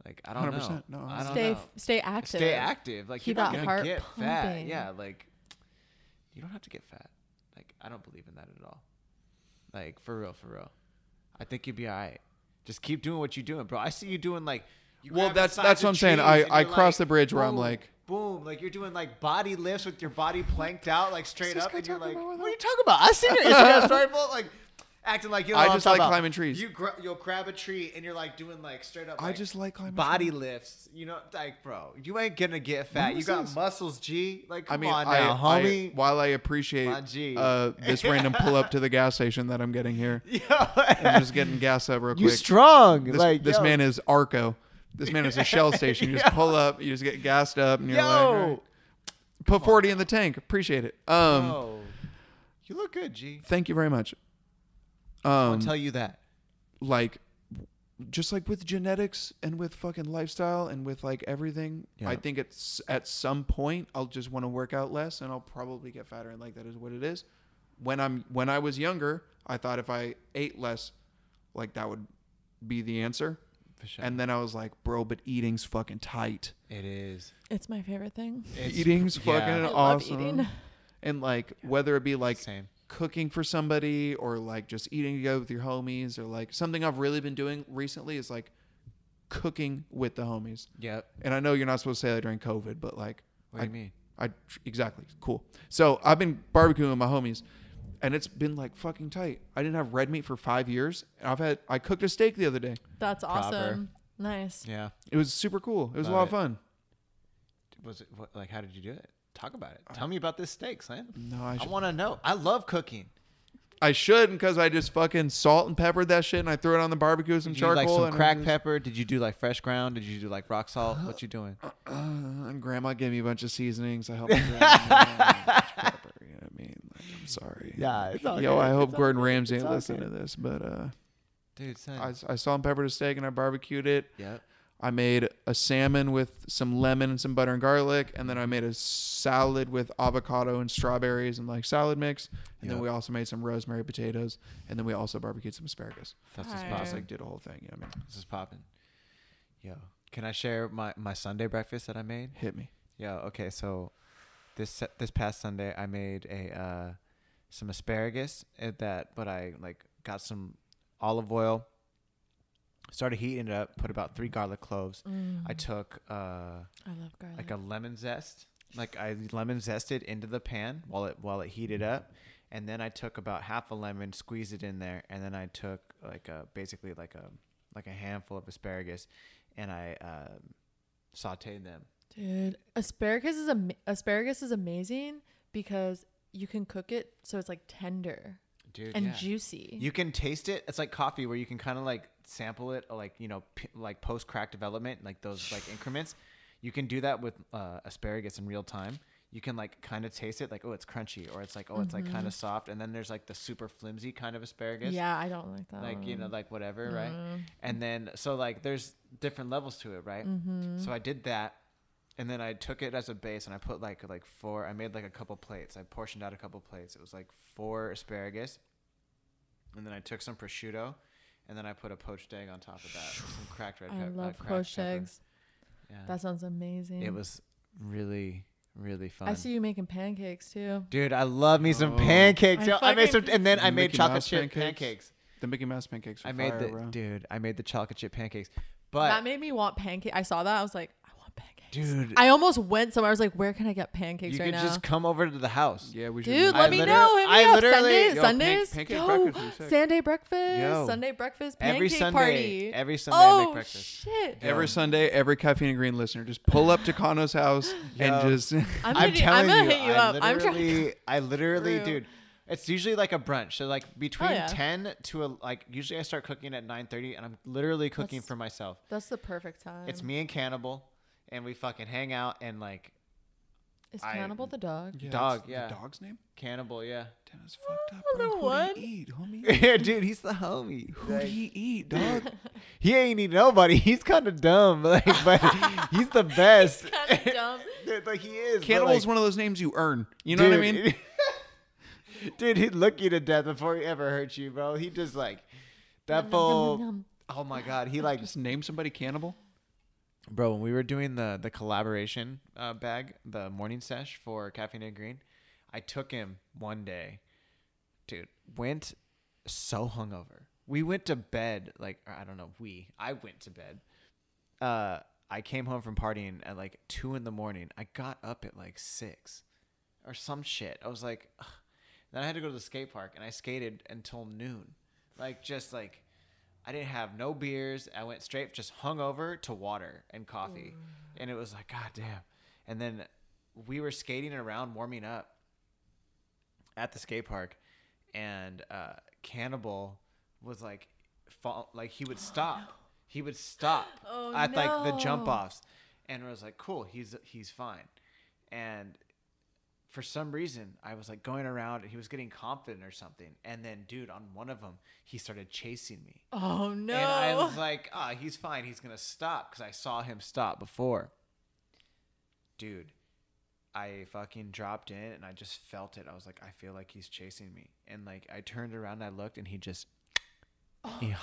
Like I don't 100%. know. No, I don't know. Stay active. Stay active. Like keep you're not gonna get pumping. fat. Yeah, like you don't have to get fat. Like I don't believe in that at all. Like for real. I think you'd be alright. Just keep doing what you're doing, bro. I see you doing like. That's what I'm saying. I cross the bridge where I'm like, boom, like you're doing like body lifts with your body planked out, like straight up, and you're like, what are you talking about? I see your Instagram story, like acting like you know. I just like climbing trees. You'll grab a tree and you're like doing like straight up. I just like climbing body lifts. You know, like bro, you ain't gonna get fat. You got muscles, G. Like come on now, homie. While I appreciate this random pull up to the gas station that I'm getting here, I'm just getting gas up real quick. You strong. This man is Arco. This man is a Shell station. You just pull up, you just get gassed up, and you're like, right, put 40 in the tank. Appreciate it. You look good, G. Thank you very much. I'll tell you that. Like, just like with genetics and with fucking lifestyle and with like everything, I think it's at some point I'll just want to work out less and I'll probably get fatter, and like that is what it is. When I was younger, I thought if I ate less, like that would be the answer. Sure. And then I was like, bro, but eating's fucking tight. It is. It's my favorite thing. Eating's fucking awesome. I love eating. And like, whether it be like cooking for somebody or like just eating together with your homies, or like something I've really been doing recently is like cooking with the homies. Yep. And I know you're not supposed to say that during COVID, but like, what do you mean? Exactly. Cool. So I've been barbecuing with my homies. And it's been like fucking tight. I didn't have red meat for 5 years. I cooked a steak the other day. That's awesome. Nice. Yeah. It was super cool. It was a lot of fun. Was it like? How did you do it? Talk about it. Tell me about this steak, Slam. No, I want to know. I love cooking. I shouldn't, because I just fucking salt and peppered that shit and I threw it on the barbecue with some charcoal. Like some and cracked pepper? Did you do like fresh ground? Did you do like rock salt? What you doing? Grandma gave me a bunch of seasonings. I helped my grandma. Pepper, you know what I mean? Like, I'm sorry. Yeah, it's all Yo, good. I hope It's Gordon all good. Ramsay It's ain't all listening good. to this, but Dude, son. I salt and peppered a steak and I barbecued it. Yep. I made a salmon with some lemon and some butter and garlic, and then I made a salad with avocado and strawberries and like salad mix, and then we also made some rosemary potatoes, and then we also barbecued some asparagus. That's just Fire. Just popping. like did a whole thing. Yeah, I mean, This is popping. Yo, can I share my Sunday breakfast that I made? hit me. Yo, okay, so this past Sunday I made some asparagus but I like got some olive oil. Started heating it up, put about 3 garlic cloves. I took I love garlic. like a lemon zest. Like I lemon zested into the pan while it heated up. And then I took about half a lemon, squeezed it in there, and then I took basically like a handful of asparagus and I sauteed them. Dude, asparagus is amazing because you can cook it so it's like tender Dude, and yeah. juicy. You can taste it. It's like coffee where you can kind of like sample it, or like, you know, like post crack development, like those like increments. You can do that with asparagus in real time. You can like kind of taste it, like, oh, it's crunchy, or it's like, oh, it's like kind of soft. And then there's like the super flimsy kind of asparagus. Yeah, I don't like that. Like, you know, like whatever, right? And then so like there's different levels to it, right? So I did that. And then I took it as a base and I put like 4, I made like a couple plates. I portioned out a couple plates. It was like 4 asparagus. And then I took some prosciutto and then I put a poached egg on top of that. With some cracked red pepper. I love poached eggs. Yeah. That sounds amazing. It was really, really fun. I see you making pancakes too. Dude, I love me some pancakes. I made some, and then I made Mickey chocolate Mouse chip pancakes? pancakes. The Mickey Mouse pancakes. Were I made fire, bro. I made the chocolate chip pancakes. But That made me want pancakes. I saw that. I was like, I want pancakes. dude, I almost went somewhere. I was like, where can I get pancakes you right could now? just come over to the house. Yeah, we should. Dude, make- let me literally- know. Hit me I up. literally- Yo, Sundays. pancake Yo, breakfast would be sick. Sunday breakfast. Yo. Sunday breakfast. Every Pancake Sunday, party. every Sunday I make Oh breakfast. shit. Every Sunday, every Caffeine and Green listener, just pull up to Kano's house and Yo. just. I'm I'm telling gonna you, hit you up. I'm trying. I literally, True. dude. It's usually like a brunch. So like between yeah. 10 to usually I start cooking at 9:30 and I'm literally cooking for myself. That's the perfect time. It's me and Cannibal and we fucking hang out and like Is Cannibal the dog? Yeah, Dog, that's yeah. The dog's name? Cannibal, yeah. Damn, that's fucked up, Oh, bro. the Who one? do you eat, homie? Yeah, dude, he's the homie. Who do you eat, dog? He ain't eat nobody. He's kind of dumb, like, but he's the best. Kind of dumb. Dude, like he is. but, Cannibal like, is one of those names you earn. You know what I dude, mean? Dude, he'd look you to death before he ever hurt you, bro. He just like that Nom, nom, fool. nom, nom. Oh my god, he like Just name somebody Cannibal. bro. When we were doing the collaboration bag, the morning sesh for Caffeine and Green, I took him one day, dude. Went so hungover. We went to bed like, or I don't know. I went to bed. I came home from partying at like 2 a.m. I got up at like 6 or some shit. I was like, ugh. Then I had to go to the skate park and I skated until noon. Like just like I didn't have no beers. I went straight just hungover to water and coffee. And it was like, God damn. And then we were skating around warming up at the skate park and Cannibal was like he would stop. He would stop at like the jump offs. And I was like, cool, he's fine. And for some reason, I was like going around and he was getting confident or something. And then, dude, on one of them, he started chasing me. Oh no. And I was like, he's fine. He's going to stop because I saw him stop before. Dude, I fucking dropped in and I just felt it. I was like, I feel like he's chasing me. And like I turned around and I looked and he just, he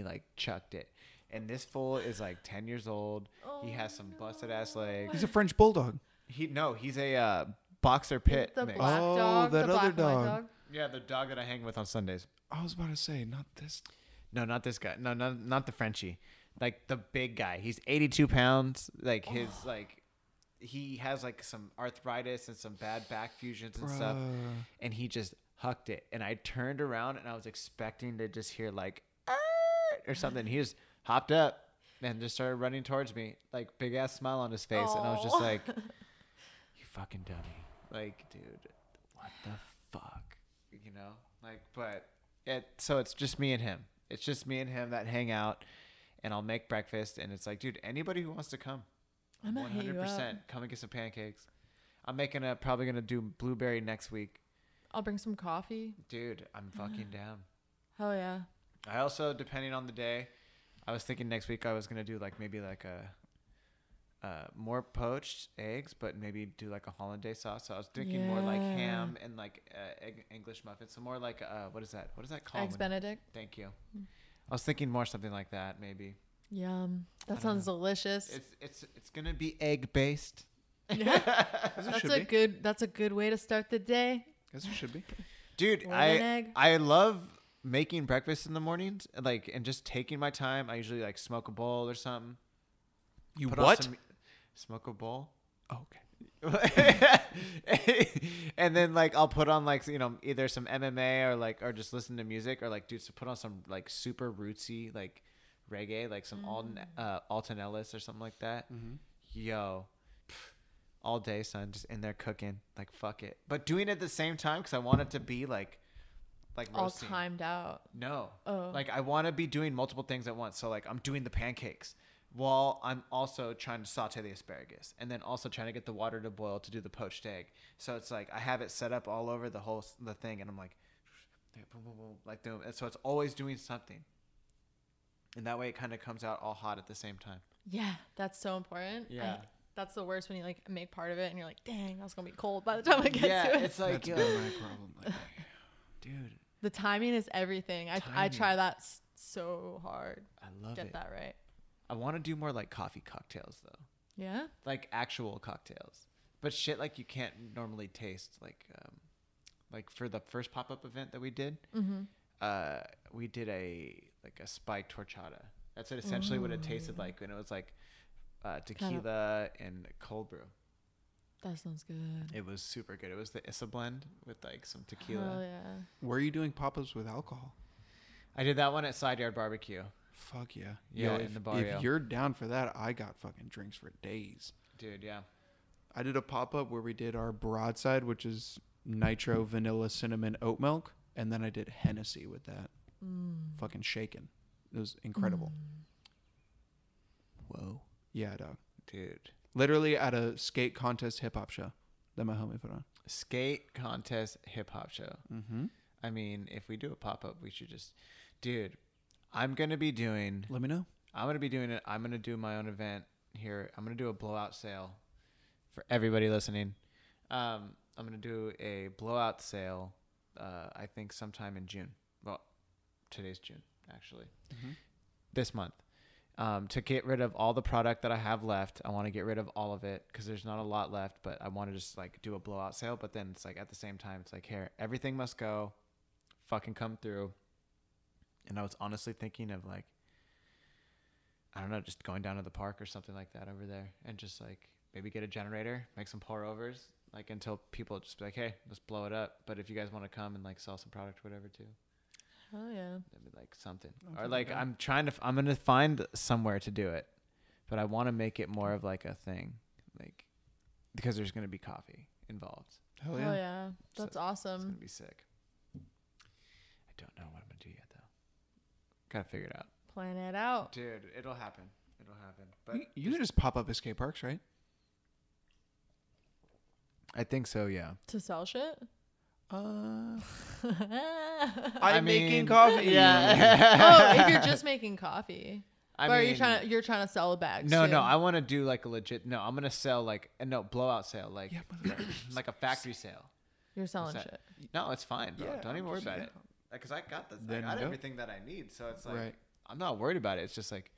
like chucked it. And this fool is like 10 years old. He has some busted ass legs. He's a French bulldog. He's a boxer pit the mix. black Oh, dog. that the other black and white dog. Yeah, the dog that I hang with on Sundays. I was about to say, not this. No, not this guy. No, not the Frenchie. Like the big guy. He's 82 pounds. Like his like, he has like some arthritis and some bad back fusions and stuff. And he just hucked it. And I turned around and I was expecting to just hear like, or something. He just hopped up and just started running towards me, like big ass smile on his face. And I was just like, you fucking dummy. Like, dude, what the fuck? You know? Like, but so it's just me and him. It's just me and him that hang out, and I'll make breakfast. And it's like, dude, anybody who wants to come, I'm 100% come and get some pancakes. I'm probably gonna do blueberry next week. I'll bring some coffee. Dude, I'm fucking down. Hell yeah. I also, depending on the day, I was thinking next week I was gonna do like maybe like a more poached eggs, but maybe do like a hollandaise sauce. So I was thinking more like ham and like English muffins. So more like what is that? What is that called? Eggs Benedict. Thank you. I was thinking more something like that, maybe. Yum. That sounds delicious. It's gonna be egg based. Yeah. That's a good way to start the day. As it should be. Dude, I love making breakfast in the mornings, and just taking my time. I usually like smoke a bowl or something. You what? Smoke a bowl. Oh, okay. And then like I'll put on like, you know, either some MMA or just listen to music, or like, dude, so put on some like super rootsy like reggae, like some Alton Ellis or something like that. Mm-hmm. Yo, all day, son, just in there cooking. Like, fuck it. But doing it at the same time, because I want it to be like roasting. All timed out. No. Oh. Like, I want to be doing multiple things at once. So like I'm doing the pancakes while I'm also trying to saute the asparagus, and then also trying to get the water to boil to do the poached egg. So it's like I have it set up all over the thing, and I'm like doing, and so it's always doing something. And that way it kind of comes out all hot at the same time. Yeah, that's so important. Yeah. That's the worst, when you like make part of it and you're like, dang, that's going to be cold by the time I get to it. Yeah, it's like, that's been my problem lately. Dude. The timing is everything. I try that so hard. I love Get that right. I want to do more like coffee cocktails though. Yeah? Like actual cocktails. But shit like you can't normally taste. Like for the first pop-up event that we did, we did a spiked horchata. That's essentially what it tasted like, and it was like tequila and cold brew. That sounds good. It was super good. It was the Issa blend with like some tequila. Oh yeah. Were you doing pop-ups with alcohol? I did that one at Side Yard Barbecue. Fuck yeah. Yeah, in the barrio. If you're down for that, I got fucking drinks for days. Dude, yeah. I did a pop-up where we did our broadside, which is nitro, vanilla, cinnamon, oat milk. And then I did Hennessy with that. Fucking shaken. It was incredible. Whoa. Yeah, dog. Dude. Literally at a skate contest hip-hop show that my homie put on. Skate contest hip-hop show. Mm-hmm. I mean, if we do a pop-up, we should just... Dude, I'm going to be doing... Let me know. I'm going to be doing it. I'm going to do my own event here. I'm going to do a blowout sale for everybody listening. I'm going to do a blowout sale, I think sometime in June. Well, today's June, actually. Mm-hmm. This month. To get rid of all the product that I have left. I want to get rid of all of it because there's not a lot left, but I want to just like do a blowout sale. But then it's like at the same time, it's like, here, everything must go. Fucking come through. And I was honestly thinking of like, I don't know, just going down to the park or something like that over there and just like maybe get a generator, make some pour overs, like until people just be like, hey, let's blow it up. But if you guys want to come and like sell some product or whatever too. Oh yeah. That'd be like something. Or like I'm going to find somewhere to do it, but I want to make it more of like a thing, like because there's going to be coffee involved. Hell yeah. Oh yeah. That's awesome. It's going to be sick. I don't know what I'm going to do yet though. Got to figure it out. Plan it out. Dude, it'll happen. But you can just pop up at skate parks, right? I think so, yeah. To sell shit? I'm mean, making coffee. Yeah. Oh, if you're just making coffee. Or are you trying to sell bags? No, too? no. I want to do like a legit. No, I'm gonna sell like blowout sale, like like a factory sale. You're selling shit. No, it's fine, bro. Yeah, don't even worry about it. Because I got this. I got everything that I need, so it's like I'm not worried about it. It's just like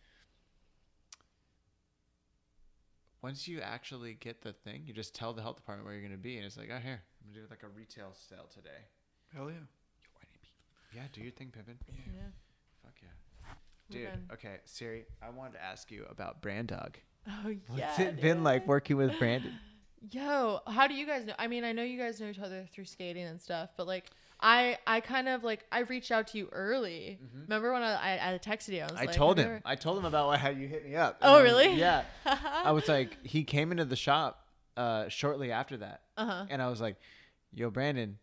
once you actually get the thing, you just tell the health department where you're gonna be, and it's like, oh, here, I'm gonna do like a retail sale today. Hell yeah. Yeah, do your thing, Pippin. Yeah. Fuck yeah. Dude, okay, Siri, I wanted to ask you about Brand Dog. Oh, yeah. What's it been like working with Brandon? Yo, how do you guys know? I mean, I know you guys know each other through skating and stuff, but like, I kind of like, I reached out to you early. Mm-hmm. Remember when I texted you? I told him about how you hit me up. Oh, really? Yeah. I was like, he came into the shop shortly after that. Uh-huh. And I was like, yo, Brandon,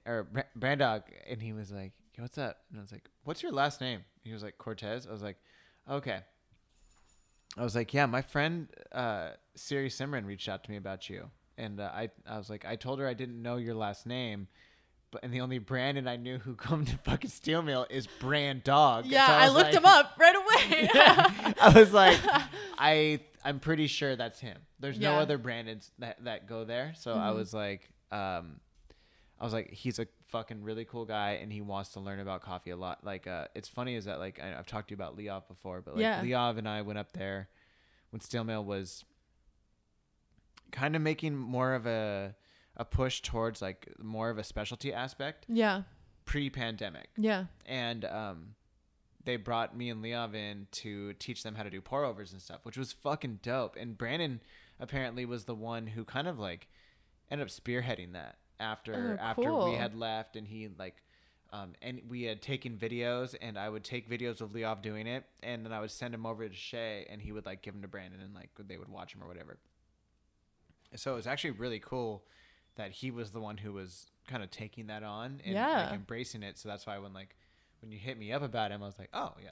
or Brandog, and he was like, "Yo, what's up?" And I was like, "What's your last name?" He was like, "Cortez." I was like, "Okay." I was like, "Yeah, my friend Siri Simran reached out to me about you." And I was like, I told her I didn't know your last name, and the only Brandon I knew who come to fucking Steel Mill is Brand Dog. Yeah, so I looked him up right away. I was like, I'm pretty sure that's him. There's no Yeah. other Brandons that go there. So I was like, he's a fucking really cool guy, and he wants to learn about coffee a lot. Like, it's funny is that like I've talked to you about Leov before, but like Leov and I went up there when Steel Mill was kind of making more of a push towards like more of a specialty aspect. Yeah. Pre-pandemic. Yeah. And they brought me and Leov in to teach them how to do pour overs and stuff, which was fucking dope. And Brandon apparently was the one who kind of like ended up spearheading that after we had left, and he like and we had taken videos, and I would take videos of Leov doing it, and then I would send him over to Shay, and he would like give them to Brandon, and like they would watch him or whatever. So it was actually really cool that he was the one who was kind of taking that on and like embracing it. So that's why when you hit me up about him, I was like, oh yeah,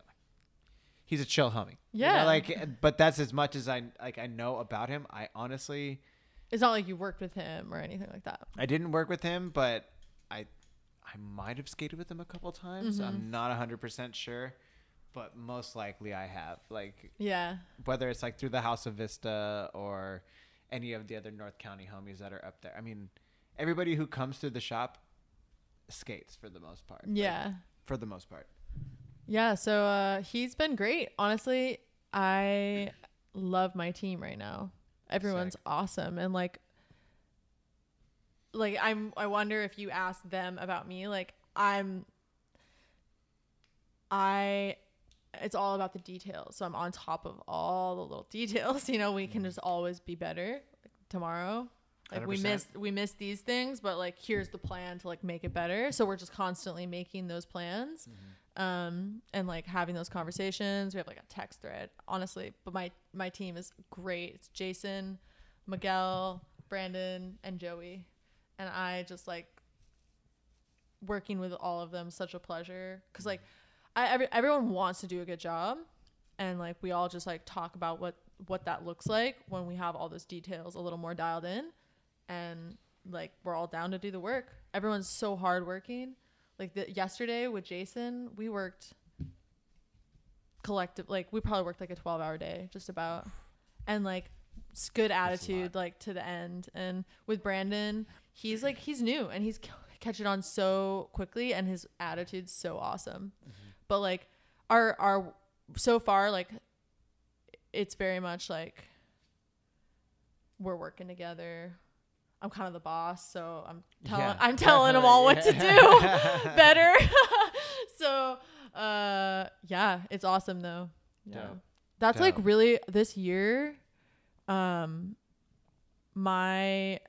he's a chill homie. Yeah. You know, but that's as much as I know about him. I honestly, it's not like you worked with him or anything like that. I didn't work with him, but I might have skated with him a couple times. I'm not 100% sure, but most likely I have. Like, yeah, whether it's like through the House of Vista or any of the other North County homies that are up there. I mean, everybody who comes to the shop skates for the most part. Yeah. Like, for the most part. Yeah. So he's been great. Honestly, I love my team right now. Everyone's awesome. And like I wonder if you ask them about me, like it's all about the details. So I'm on top of all the little details. You know, we can just always be better. Like tomorrow, like 100%. we missed these things, but like here's the plan to like make it better. So we're just constantly making those plans, and like having those conversations. We have like a text thread, honestly. But my team is great. It's Jason, Miguel, Brandon, and Joey, and I just like working with all of them. Such a pleasure, because like. Everyone wants to do a good job, and like we all just like talk about what that looks like when we have all those details a little more dialed in, and like we're all down to do the work. Everyone's so hardworking. Like yesterday with Jason, we worked collective. Like we probably worked like a 12-hour day, just about, and like good attitude like to the end. And with Brandon, he's new and he's catching on so quickly, and his attitude's so awesome. But like our so far, like it's very much like we're working together. I'm kind of the boss, so I'm telling them all what to do better. So yeah, it's awesome though. Yeah. That's like really this year, my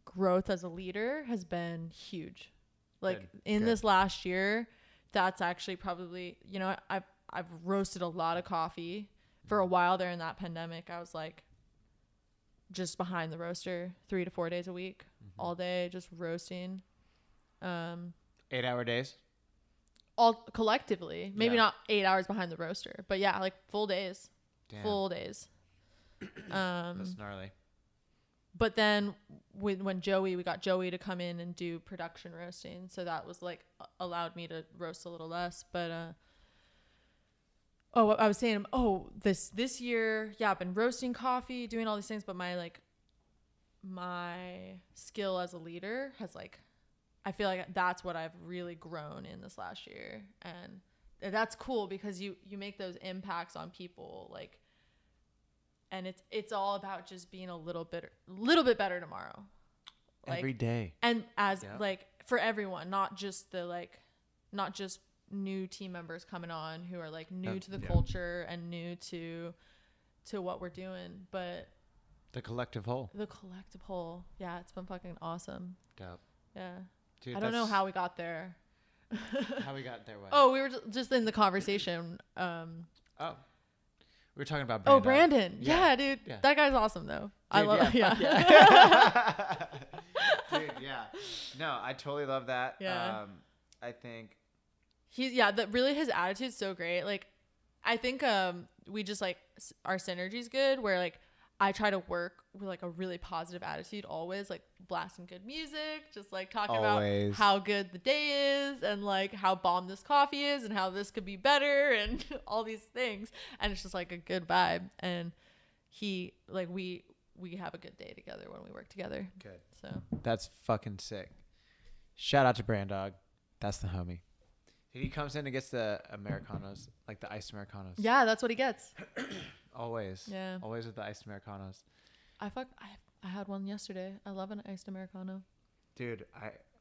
growth as a leader has been huge. Like in this last year, that's actually probably, you know, I've roasted a lot of coffee for a while there in that pandemic. I was like just behind the roaster 3 to 4 days a week, all day, just roasting. 8-hour days? All collectively, maybe not 8 hours behind the roaster, but yeah, like full days. Damn. Full days. That's gnarly. But then we got Joey to come in and do production roasting. So that was like allowed me to roast a little less. But, I was saying, this year, yeah, I've been roasting coffee, doing all these things, but my skill as a leader has like, I feel like that's what I've really grown in this last year. And that's cool because you make those impacts on people, like, and it's all about just being a little bit better tomorrow. Like, every day. And as like for everyone, not just new team members coming on who are like new to the culture and new to what we're doing, but the collective whole. Yeah, it's been fucking awesome. Dope. Yeah. Dude, I don't know how we got there. How we got there? What? Oh, we were just in the conversation. We were talking about Brandon. Brandon. Yeah, dude. Yeah. That guy's awesome though. Dude, I love Dude, yeah. No, I totally love that. Yeah. I think really his attitude's so great. Like, I think we just like our synergy's good. Where like I try to work with like a really positive attitude always, like blasting good music, just like talking Always. about how good the day is and like how bomb this coffee is and how this could be better and all these things. And it's just like a good vibe. And he like we have a good day together when we work together. good. So That's fucking sick. Shout out to Brandog. That's the homie. He comes in and gets the Americanos, like the iced Americanos. yeah, that's what he gets. Always. Yeah. Always with the iced Americanos. I had one yesterday. I love an iced Americano. Dude,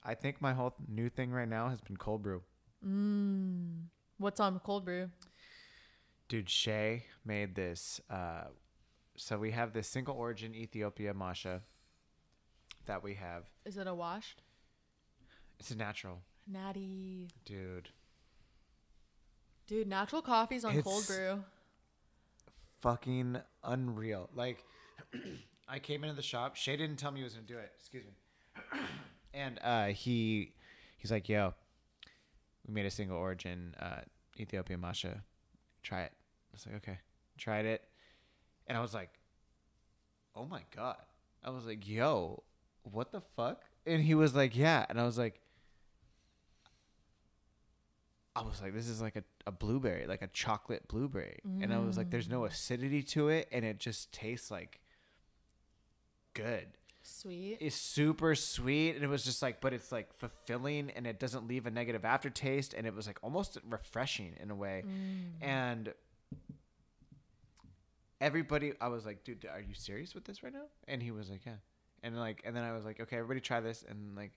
I think my whole new thing right now has been cold brew. What's on cold brew? Dude, Shay made this. So we have this single origin Ethiopia matcha that we have. Is it a washed? It's a natural. Natty. Dude, natural coffee's on cold It's- brew. fucking unreal. Like, I came into the shop. Shay didn't tell me he was going to do it. Excuse me. And he's like, yo, we made a single origin Ethiopian matcha. Try it. I was like, okay. Tried it. And I was like, oh my God. I was like, yo, what the fuck? And he was like, yeah. And I was like, this is like a blueberry, like a chocolate blueberry. And I was like, there's no acidity to it. And it just tastes like good. Sweet. It's super sweet. And it was just like, but it's like fulfilling and it doesn't leave a negative aftertaste. And it was like almost refreshing in a way. And everybody, I was like, dude, are you serious with this right now? And he was like, yeah. And then I was like, okay, everybody try this. And like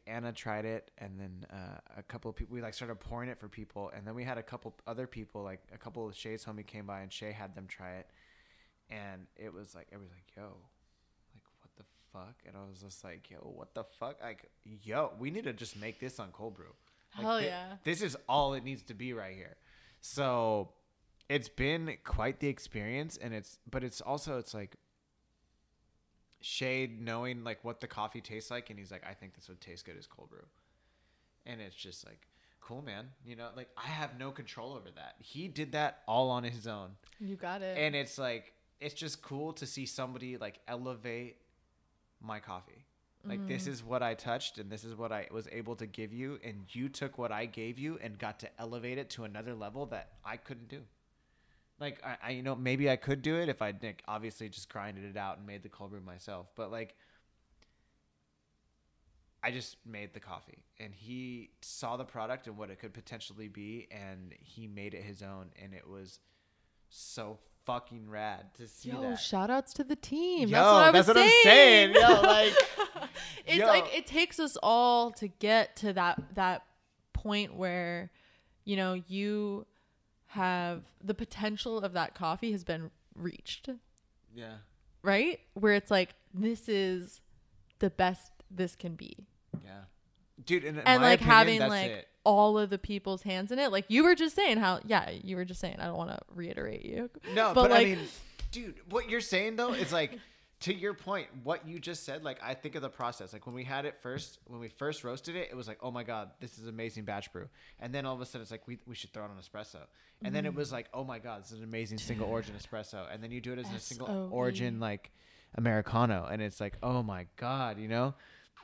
Anna tried it, and then a couple of people, we like started pouring it for people, and then we had a couple other people, like a couple of Shay's homie came by, and Shay had them try it, and it was like, everybody's like, yo, like what the fuck? And I was just like, yo, what the fuck? Like, yo, we need to just make this on cold brew. Like, Hell yeah. This is all it needs to be right here. So it's been quite the experience, and it's like Shade knowing like what the coffee tastes like, and he's like, I think this would taste good as cold brew. And it's just like, cool, man. You know, like I have no control over that. He did that all on his own. You got it. And it's like, it's just cool to see somebody like elevate my coffee. Like this is what I touched, and this is what I was able to give you, and you took what I gave you and got to elevate it to another level that I couldn't do. Like, I you know, maybe I could do it if I obviously just grinded it out and made the cold brew myself. But, like, I just made the coffee. And he saw the product and what it could potentially be, and he made it his own. And it was so fucking rad to see that. Yo, shout outs to the team. Yo, that's what I'm saying. Yo, like, it's yo. like it takes us all to get to that point where, you know, you have the potential of that coffee has been reached. Yeah. Right? Where it's like, this is the best this can be. Yeah. Dude, in And my like opinion, having that's like it. all of the people's hands in it. Like you were just saying I don't want to reiterate you. No, but I like, mean, dude, what you're saying though is like, to your point, what you just said, like I think of the process. Like when we first roasted it, it was like, oh my God, this is amazing batch brew. And then all of a sudden it's like, we should throw it on espresso. And then it was like, oh my God, this is an amazing single origin espresso. And then you do it as a single origin like Americano. And it's like, oh my God, you know?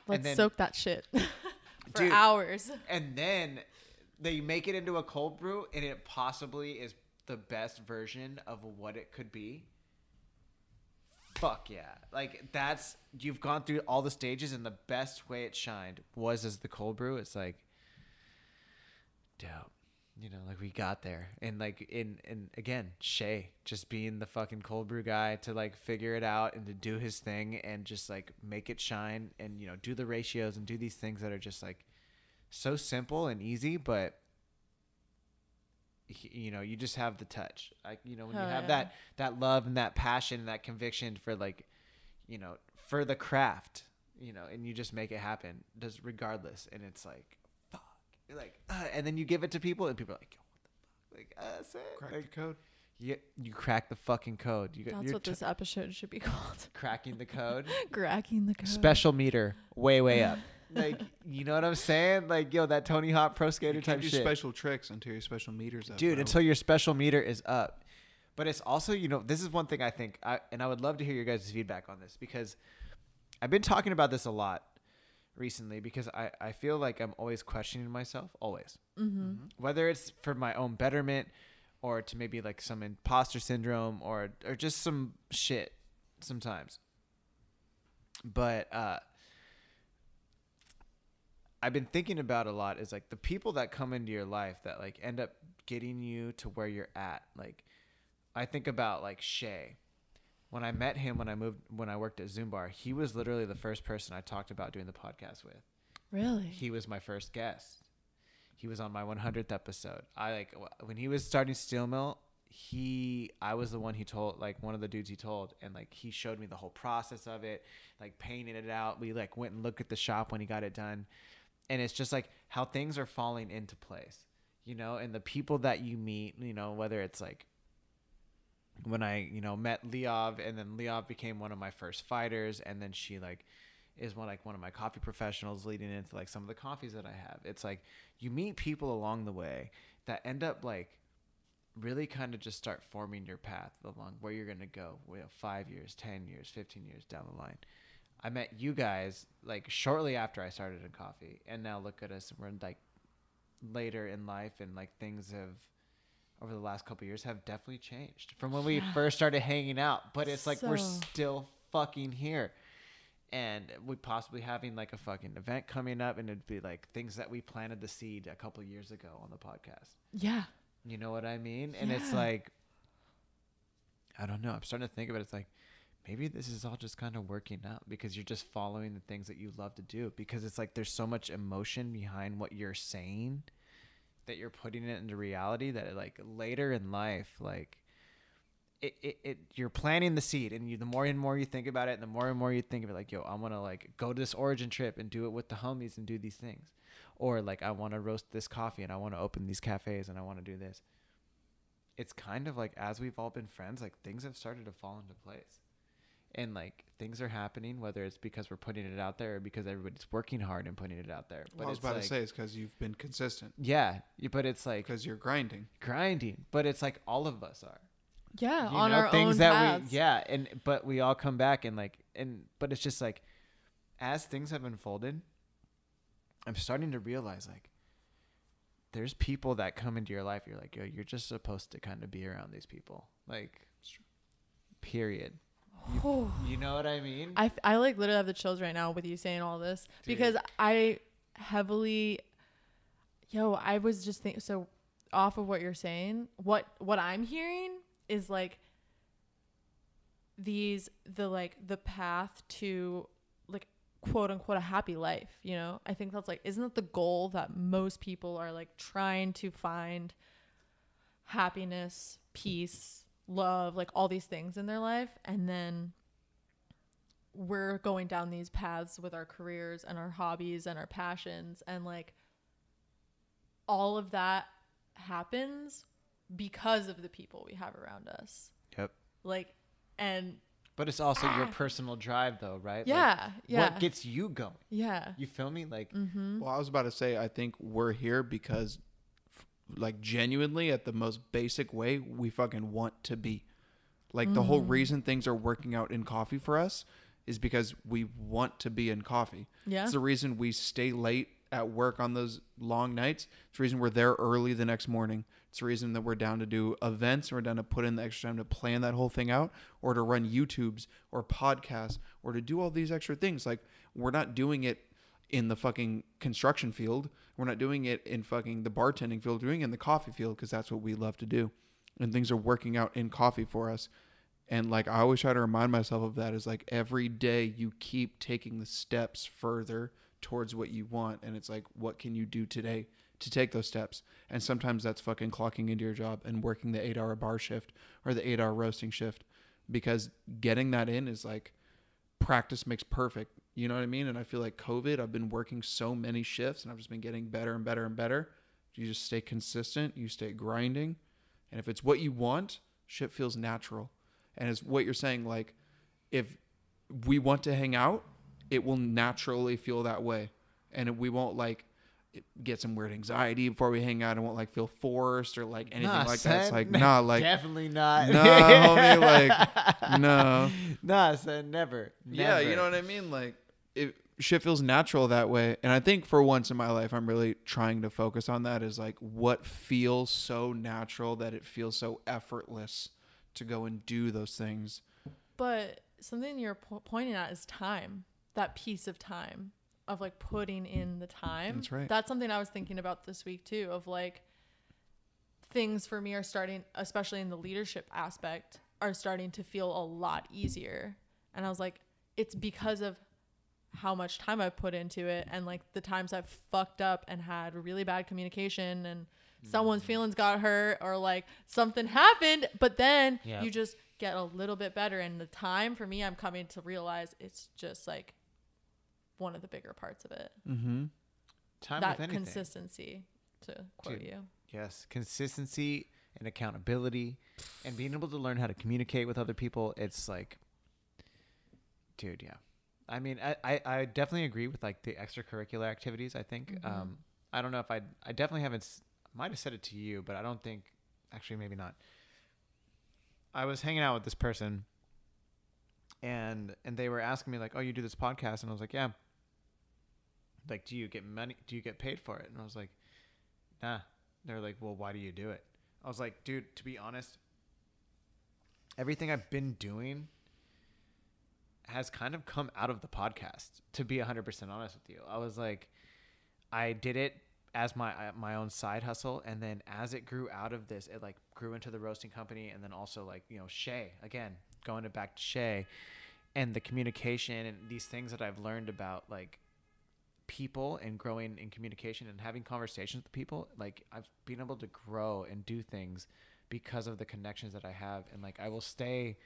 let's soak that shit for Dude, hours. And then they make it into a cold brew, and it possibly is the best version of what it could be. Fuck yeah. Like you've gone through all the stages, and the best way it shined was as the cold brew. It's like, dope. You know, like we got there. And like and again, Shay just being the fucking cold brew guy to like figure it out and to do his thing and just like make it shine and, you know, do the ratios and do these things that are just like so simple and easy, but you know, you just have the touch. Like, you know, when you have that love and that passion and that conviction for like, you know, for the craft, you know, and you just make it happen just regardless. And it's like, fuck. You're like, and then you give it to people and people are like, yo, what the fuck? Like, that's it. Crack Like, the code. You crack the fucking code. That's what this episode should be called. Cracking the code. Cracking the code. Special meter, way up. Like, you know what I'm saying? Like, yo, that Tony Hawk Pro Skater type shit. You can't do special tricks until your special meter's up. Dude, bro. until your special meter is up. But it's also, this is one thing I think, and I would love to hear your guys' feedback on this, because I've been talking about this a lot recently, because I feel like I'm always questioning myself, always. Mm-hmm. Whether it's for my own betterment, or to maybe like some imposter syndrome, or just some shit sometimes. But I've been thinking about a lot is like the people that come into your life that like end up getting you to where you're at. Like I think about like Shay. When I met him when I worked at Zoom Bar, he was literally the first person I talked about doing the podcast with. Really? He was my first guest. He was on my 100th episode. When he was starting Steel Mill, I was the one he told, like one of the dudes he told, and like he showed me the whole process of it, like painting it out. We like went and looked at the shop when he got it done, and it's just like how things are falling into place, and the people that you meet, whether it's like when I met Leov, and then Leov became one of my first fighters, and then she like is one of my coffee professionals leading into like some of the coffees that I have. It's like you meet people along the way that end up like really kind of just start forming your path along where you're going to go 5 years, 10 years, 15 years down the line. I met you guys like shortly after I started in coffee, and now look at us, and we're like later in life, and like things have over the last couple of years have definitely changed from when we first started hanging out, but it's like we're still fucking here. And we possibly having like a fucking event coming up, and it'd be like things that we planted the seed a couple of years ago on the podcast. Yeah. You know what I mean? Yeah. And it's like, I don't know. I'm starting to think of it. It's like, maybe this is all just kind of working out because you're just following the things that you love to do, because it's like, there's so much emotion behind what you're saying that you're putting it into reality that like later in life, like, you're planting the seed, and the more and more you think about it, and the more and more you think of it, like, yo, I want to like go to this origin trip and do it with the homies and do these things, or like I want to roast this coffee, and I want to open these cafes, and I want to do this. It's kind of like, as we've all been friends, like things have started to fall into place, and like things are happening, whether it's because we're putting it out there or because everybody's working hard and putting it out there. But I was about to say it's because you've been consistent. Yeah, but it's like because you're grinding, but it's like all of us are. Yeah, on our things own paths. But we all come back but it's just like, as things have unfolded, I'm starting to realize like there's people that come into your life. You're like, yo, you're just supposed to kind of be around these people, like, period. You know what I mean? I like literally have the chills right now with you saying all this. Dude. Because I was just thinking, so off of what you're saying, what I'm hearing is like the path to like quote unquote a happy life, I think that's like, isn't that the goal that most people are like trying to find? Happiness, peace, love, like all these things in their life. And then we're going down these paths with our careers and our hobbies and our passions, and like all of that happens because of the people we have around us. Yep. But it's also your personal drive though, right? Yeah. Like, what gets you going? Yeah. You feel me? Like, Well, I was about to say, I think we're here because like genuinely at the most basic way, we fucking want to be. Like the whole reason things are working out in coffee for us is because we want to be in coffee. Yeah. It's the reason we stay late at work on those long nights. It's the reason we're there early the next morning. It's the reason that we're down to do events, or we're down to put in the extra time to plan that whole thing out, or to run YouTubes or podcasts, or to do all these extra things. Like, we're not doing it in the fucking construction field. We're not doing it in fucking the bartending field. We're doing it in the coffee field because that's what we love to do. And things are working out in coffee for us. And like, I always try to remind myself of that, is like every day you keep taking the steps further towards what you want. And it's like, what can you do today to take those steps? And sometimes that's fucking clocking into your job and working the 8-hour bar shift or the 8-hour roasting shift, because getting that in is like, practice makes perfect. You know what I mean? And I feel like COVID, I've been working so many shifts and I've just been getting better and better and better. You just stay consistent. You stay grinding. And if it's what you want, Shit feels natural. And it's what you're saying, like, if we want to hang out, it will naturally feel that way. And we won't, like, get some weird anxiety before we hang out. It won't, like, feel forced or, like, anything like that. It's like, nah, like. Definitely not. Nah, homie, like, no. Nah, son, never. Yeah, you know what I mean? Like, shit feels natural that way. And I think for once in my life, I'm really trying to focus on that, is, like, what feels so natural that it feels so effortless to go and do those things. But something you're pointing at is time, that piece of time of, like, putting in the time. That's right. That's something I was thinking about this week too, of, like, things for me are starting, especially in the leadership aspect, are starting to feel a lot easier. And I was like, it's because of how much time I've put into it, and, like, the times I've fucked up and had really bad communication, and someone's feelings got hurt, or, like, something happened, but then you just get a little bit better. And the time for me, I'm coming to realize it's just, like, one of the bigger parts of it. Mm-hmm. Time that with anything. Consistency, to quote you. Yes, consistency and accountability and being able to learn how to communicate with other people. It's like, dude, yeah. I mean, I definitely agree with, like, the extracurricular activities, I think. I don't know if I definitely haven't, might have said it to you, but I don't think, actually, maybe not. I was hanging out with this person, and they were asking me, like, oh, you do this podcast? And I was like, yeah. Like, do you get money? Do you get paid for it? And I was like, nah. They're like, well, why do you do it? I was like, dude, to be honest, everything I've been doing has kind of come out of the podcast, to be 100% honest with you. I was like, I did it as my own side hustle, and then as it grew out of this, it, like, grew into the roasting company, and then also, like, you know, Shay, again, going back to Shay, and the communication and these things that I've learned about, like, people and growing in communication and having conversations with people. Like, I've been able to grow and do things because of the connections that I have, and, like, I will stay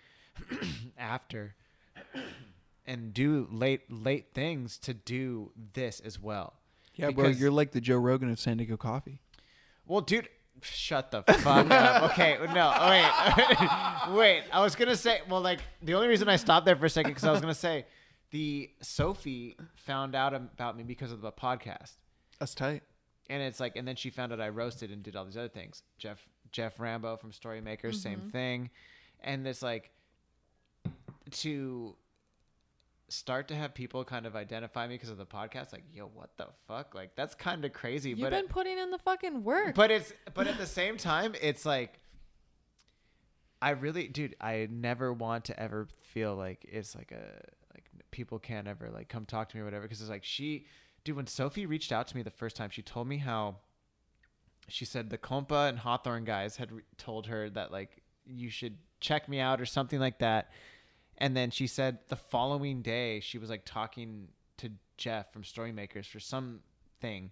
after and do late things to do this as well. Yeah, bro, you're like the Joe Rogan of San Diego coffee. Well, dude, shut the fuck up. Okay, no, wait. I was gonna say, well, like, the only reason I stopped there for a second, because I was gonna say, Sophie found out about me because of the podcast. That's tight. And it's like, and then she found out I roasted and did all these other things. Jeff Rambo from Storymakers, same thing. And it's like, to start to have people kind of identify me because of the podcast, like, yo, what the fuck? Like, that's kind of crazy. You've been putting in the fucking work. But at the same time, it's like, I really, dude, I never want to ever feel like it's like people can't ever, like, come talk to me or whatever. Because it's like, dude, when Sophie reached out to me the first time, she told me how, she said the Compa and Hawthorn guys had told her that, like, you should check me out or something like that. And then she said the following day, she was, like, talking to Jeff from Storymakers for something.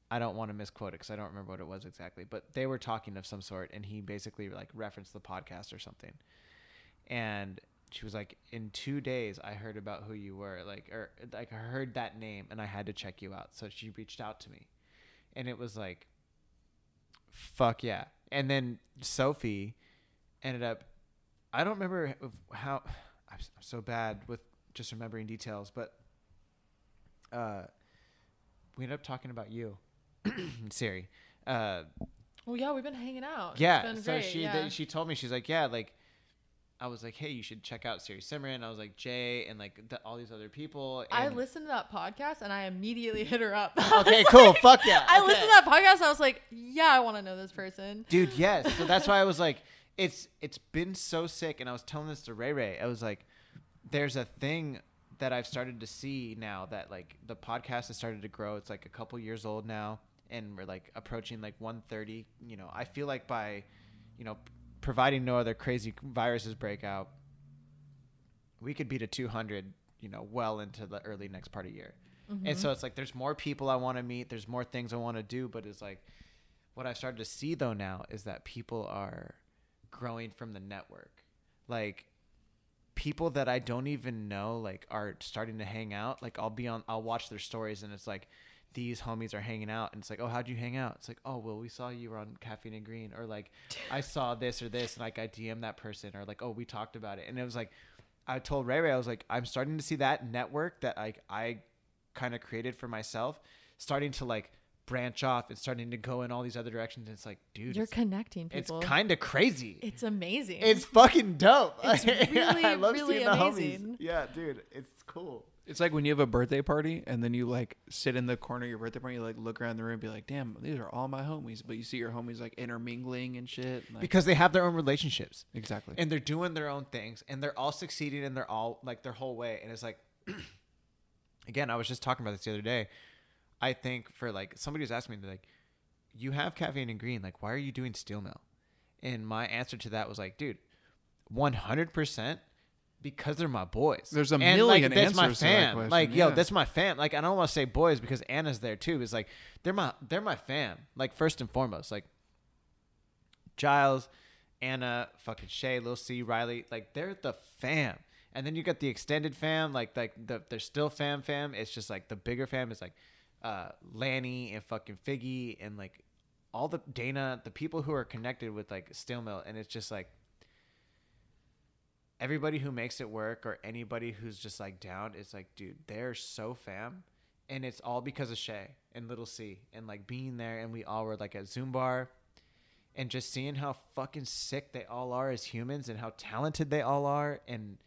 I don't want to misquote it because I don't remember what it was exactly, but they were talking of some sort, and he basically, like, referenced the podcast or something. And she was like, in 2 days, I heard about who you were, like, I heard that name, and I had to check you out. So she reached out to me, and it was like, fuck yeah. And then Sophie ended up, I don't remember how, I'm so bad with just remembering details, but we ended up talking about you, Siri. Well, yeah, we've been hanging out. Yeah, it's been so great. she told me, she's like, yeah, like, I was like, hey, you should check out Siri Simran. I was like, Jay, and, like, all these other people. And I listened to that podcast, and I immediately hit her up. Okay, cool. Fuck yeah. I listened to that podcast, and I was like, yeah, I want to know this person. Dude, yes. So that's why I was like, it's been so sick. And I was telling this to Ray Ray. I was like, there's a thing that I've started to see now that, like, the podcast has started to grow. It's, like, a couple years old now, and we're, like, approaching, like, 130. You know, I feel like by, you know, providing no other crazy viruses break out, we could beat a 200, you know, well into the early next part of the year. And so it's like, there's more people I want to meet. There's more things I want to do. But it's like, what I've started to see, though, now is that people are growing from the network. Like, people that I don't even know, like, are starting to hang out. Like, I'll watch their stories, and it's like, these homies are hanging out, and it's like, oh, how'd you hang out? It's like, oh, well, we saw you were on Caffeine and Green, or like I saw this or this, and like I DM'd that person, or like, oh, we talked about it. And it was like, I told Ray, I was like, I'm starting to see that network that I kind of created for myself starting to like branch off and starting to go in all these other directions. And it's like, dude, you're connecting people. It's kind of crazy. It's amazing. It's fucking dope. It's really, I love really seeing the amazing. homies. Yeah, dude, it's cool. It's like when you have a birthday party and then you like sit in the corner of your birthday party, you like look around the room and be like, damn, these are all my homies. But you see your homies like intermingling and shit. Like, because they have their own relationships. Exactly. And they're doing their own things and they're all succeeding and they're all like their whole way. And it's like, again, I was just talking about this the other day. I think for like somebody was asking me, like, you have Caffeine and Green, like, why are you doing Steel Mill? And my answer to that was like, dude, 100%. Because they're my boys. There's a million that's answers my to that fam. question. Like, yeah. yo, that's my fam. Like, I don't want to say boys because Anna's there too. It's like they're my fam. Like, first and foremost, like Giles, Anna, fucking Shay, Lil C, Riley, like they're the fam. And then you got the extended fam, they're still fam. It's just like the bigger fam is like Lanny and fucking Figgy and like all the Dana, the people who are connected with like Steel Mill, and it's just like everybody who makes it work or anybody who's just like down, it's like, dude, they're so fam. And it's all because of Shay and Little C and like being there. And we all were like at Zoom bar and just seeing how fucking sick they all are as humans and how talented they all are in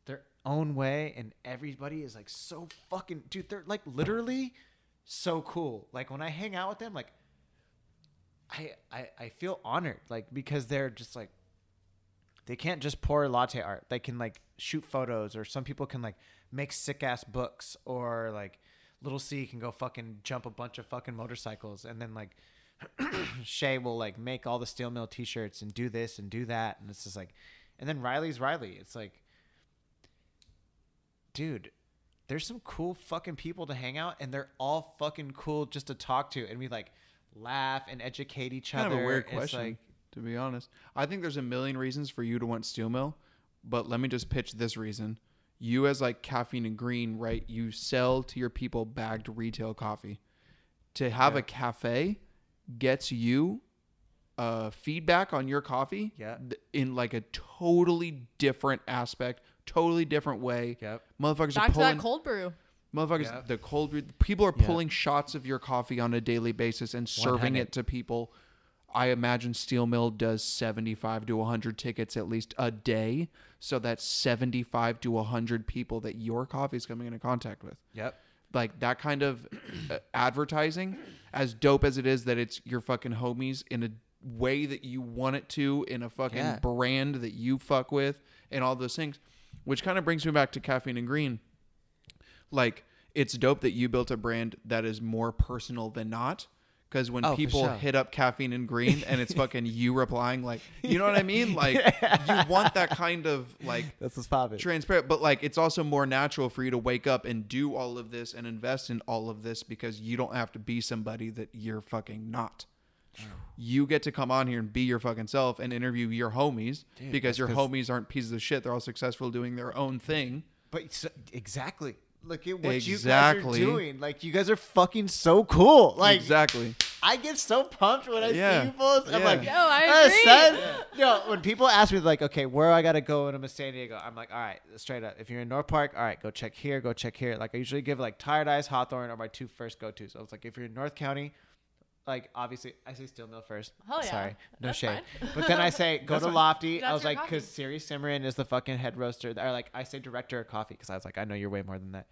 their own way. And everybody is like so fucking, dude, they're like literally so cool. Like when I hang out with them, like I feel honored, like because they're just like, they can't just pour latte art. They can like shoot photos, or some people can like make sick ass books, or like Little C can go fucking jump a bunch of fucking motorcycles, and then like Shay will like make all the Steel Mill t-shirts and do this and do that, and it's just like, and then Riley's Riley. It's like, dude, there's some cool fucking people to hang out, and they're all fucking cool just to talk to, and we like laugh and educate each other. Kind of a weird It's question. like, to be honest, I think there's a million reasons for you to want Steel Mill, but let me just pitch this reason. You as like Caffeine and Green, right? You sell to your people bagged retail coffee. To have a cafe gets you feedback on your coffee in like a totally different aspect, totally different way. Yep. Motherfuckers Back are to pulling that cold brew. motherfuckers. The cold brew. People are pulling shots of your coffee on a daily basis and serving 100. it to people. I imagine Steel Mill does 75 to 100 tickets at least a day. So that's 75 to 100 people that your coffee is coming into contact with. Yep. Like that kind of advertising, as dope as it is that it's your fucking homies in a way that you want it to, in a fucking brand that you fuck with, and all those things, which kind of brings me back to Caffeine and Green. Like, it's dope that you built a brand that is more personal than not. Because when people hit up Caffeine and Green and it's fucking you replying, like, you know what I mean? Like, you want that kind of, like, that's what's popping. Transparent. But, like, it's also more natural for you to wake up and do all of this and invest in all of this because you don't have to be somebody that you're fucking not. You get to come on here and be your fucking self and interview your homies. Dude, because your homies aren't pieces of shit. They're all successful doing their own thing. But exactly. Look at what you guys are doing. Like, you guys are fucking so cool. Like, exactly. I get so pumped when I see you post. I'm like, yo, I agree. Yo, when people ask me, like, okay, where I got to go when I'm in San Diego, I'm like, all right, straight up. If you're in North Park, all right, go check here, go check here. Like, I usually give, like, Tired Eyes, Hawthorn are my two first go-tos. So, it's like, if you're in North County, like, obviously, I say Steel Mill first. Hell yeah. Sorry. No That's shade. fine. But then I say, go to Lofty. That's I was your like, coffee. because Siri Simran is the fucking head roaster. Or, like, I say director of coffee because I was like, I know you're way more than that.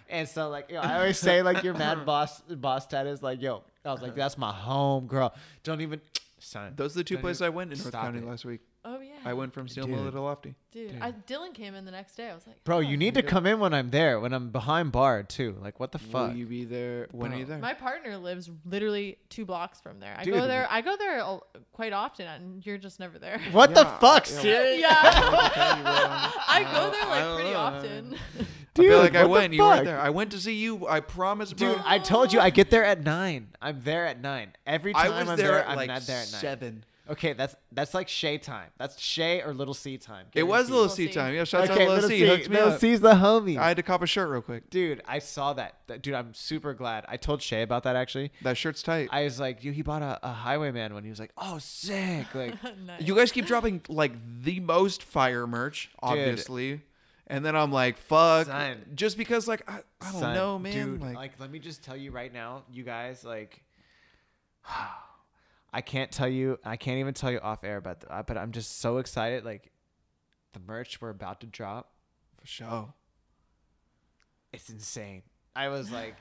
And so, like, you know, I always say, like, your mad boss status. Like, yo, I was like, that's my home, girl. Don't even, son. Those are the two places I went in North County last week. Oh, yeah. I went from Steel Mill to Lofty. Dude. Dylan came in the next day. I was like, Bro, you need to come in when I'm there, when I'm behind bar, too. Like, what the fuck? Will you be there? When are you there? my partner lives literally 2 blocks from there. I Dude. go there quite often, and you're just never there. What the fuck, Siri? Yeah. I go there like pretty often. Dude, I feel like I what went. the You weren't fuck? there. I went to see you. I promise, bro. Dude, I told you I get there at 9. I'm there at 9. Every time I was I'm there there, at I'm like not there at 9. 7. Okay, that's like Shay time. That's Shay or Little C time. It was Guaranteed. Little C time. Yeah, shout out Okay, to Little C. Hooked me Little up. C's the homie. I had to cop a shirt real quick. Dude, I saw that. Dude, I'm super glad. I told Shay about that actually. That shirt's tight. I was like, dude, he bought a Highwayman one. He was like, oh, sick. Like, Nice. You guys keep dropping like the most fire merch, obviously. And then I'm like, fuck. Son. Just because like I don't son, know, man. Dude, like, let me just tell you right now, you guys, like, I can't even tell you off air about that, but I'm just so excited. Like, the merch we're about to drop, for sure. it's insane. I was like,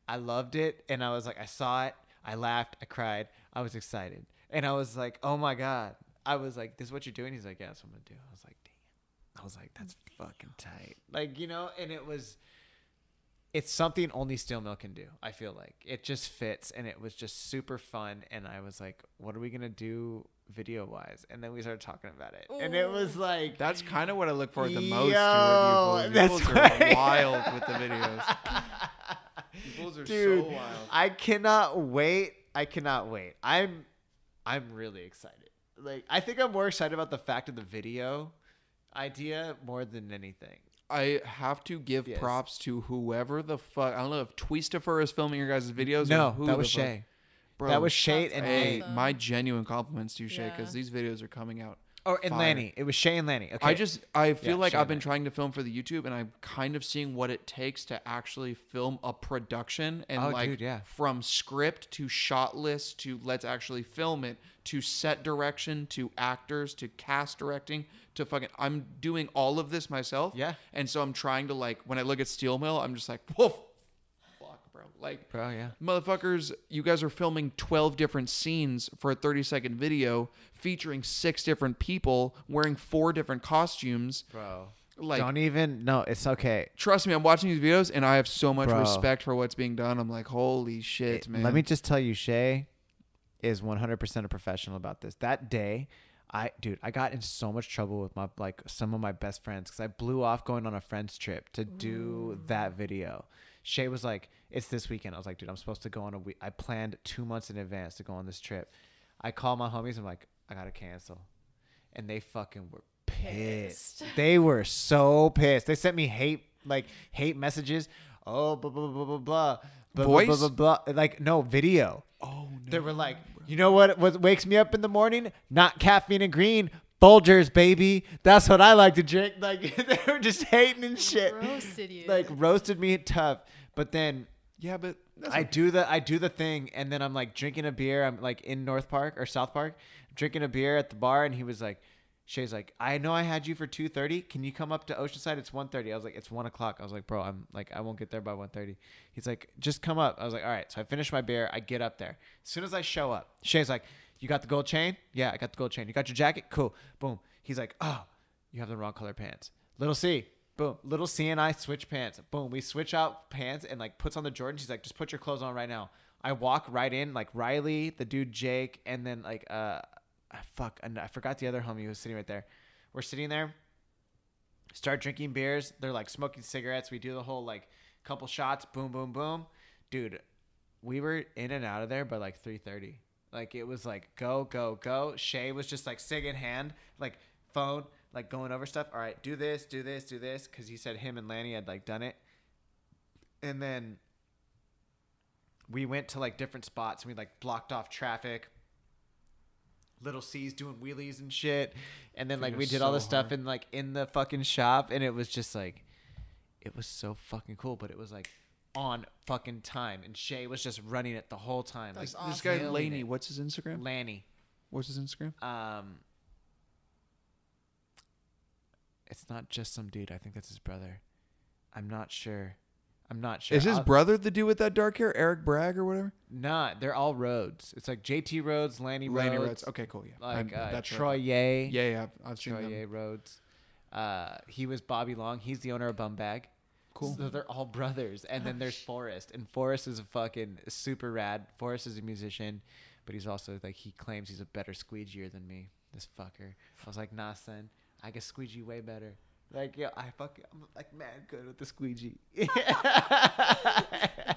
I loved it. And I was like, I saw it. I laughed. I cried. I was excited. And I was like, oh my God. I was like, this is what you're doing? He's like, yeah, that's what I'm going to do. I was like, damn. I was like, that's fucking tight. Like, and it's something only Steel Mill can do. I feel like it just fits, and it was just super fun. And I was like, what are we going to do video wise? And then we started talking about it. And it was like, That's kind of what I look for the most. Yo, You that's fools are right. wild with the videos. You fools are dude, so wild. I cannot wait. I'm really excited. Like, I think I'm more excited about the fact of the video idea more than anything. I have to give Yes. props to whoever the fuck. I don't know if Tweestifer is filming your guys' videos. No, or who that was the fuck. Shay. Bro, That was Shay That's and Hey, awesome. my genuine compliments to you, Shay, because Yeah. these videos are coming out. Oh, and Fire. Lanny. It was Shay and Lanny. Okay. I feel Yeah, like Shay I've and been Lanny. trying to film for the YouTube, and I'm kind of seeing what it takes to actually film a production, and Oh, like dude, yeah. from script to shot list to let's actually film it to set direction to actors to cast directing to fucking. I'm doing all of this myself. Yeah. And so I'm trying to like when I look at Steel Mill, I'm just like, whoa, fuck, bro. Like, Bro, yeah. motherfuckers, you guys are filming 12 different scenes for a 30-second video featuring 6 different people wearing 4 different costumes. Bro. Like, Don't even. No, it's okay. trust me, I'm watching these videos and I have so much Bro. respect for what's being done. I'm like, holy shit, man. Let me just tell you, Shay is 100% a professional about this. That day, I got in so much trouble with some of my best friends because I blew off going on a friend's trip to do that video. Shay was like, it's this weekend. I was like, dude, I'm supposed to go on a week. I planned 2 months in advance to go on this trip. I call my homies. I'm like, I got to cancel. And they fucking were pissed. They were so pissed. They sent me hate messages. Oh, blah, blah, blah, blah, blah. Blah, Voice? blah, blah, blah, blah. Like, no, video. Oh, no. They were like, you know what wakes me up in the morning? Not caffeine and green. Folgers, baby. That's what I like to drink. Like, they were just hating and shit. Roasted you. Like, roasted me tough. But then Yeah, but that's I do the thing, and then I'm like drinking a beer. I'm like in North Park or South Park, drinking a beer at the bar, and he was like, Shay's like, I know I had you for 2:30. Can you come up to Oceanside? It's 1:30. I was like, it's 1 o'clock. I was like, bro, I'm like, I won't get there by 1:30. He's like, just come up. I was like, all right. So I finish my beer. I get up there. As soon as I show up, Shay's like, you got the gold chain? Yeah, I got the gold chain. You got your jacket? Cool. Boom. He's like, oh, you have the wrong color pants. Little C. Boom. Little C and I switch pants. Boom. We switch out pants and like puts on the Jordans. He's like, just put your clothes on right now. I walk right in, like Riley, the dude Jake, and then like I forgot the other homie who was sitting right there. We're sitting there, start drinking beers. They're like smoking cigarettes. We do the whole like couple shots. Boom, boom, boom. Dude, we were in and out of there by like 3:30. Like it was like go, go, go. Shay was just like cig in hand, like phone, like going over stuff. All right, do this, do this, do this. Because he said him and Lanny had like done it. And then we went to like different spots and we like blocked off traffic. Little C's doing wheelies and shit. And then like we did all this stuff in like in the fucking shop, and it was just like it was so fucking cool, but it was like on fucking time, and Shay was just running it the whole time. That's like This guy killing Laney, it. what's his Instagram? Lanny. What's his Instagram? It's not just some dude. I think that's his brother. I'm not sure. Is his brother the dude with that dark hair, Eric Bragg or whatever? Nah, they're all Rhodes. It's like JT Rhodes, Lanny Laney Rhodes. Rhodes. Okay, cool. Yeah, Like that's Troy right. Ye. Yeah, I've seen Troy them. Ye Rhodes. He was Bobby Long. He's the owner of Bum Bag. Cool. So they're all brothers. And then there's Forrest. And Forrest is a fucking super rad. Forrest is a musician, but he's also like, he claims he's a better squeegeer than me. This fucker. I was like, nah, son. I can squeegee way better. Like, yo, I'm like mad good with the squeegee.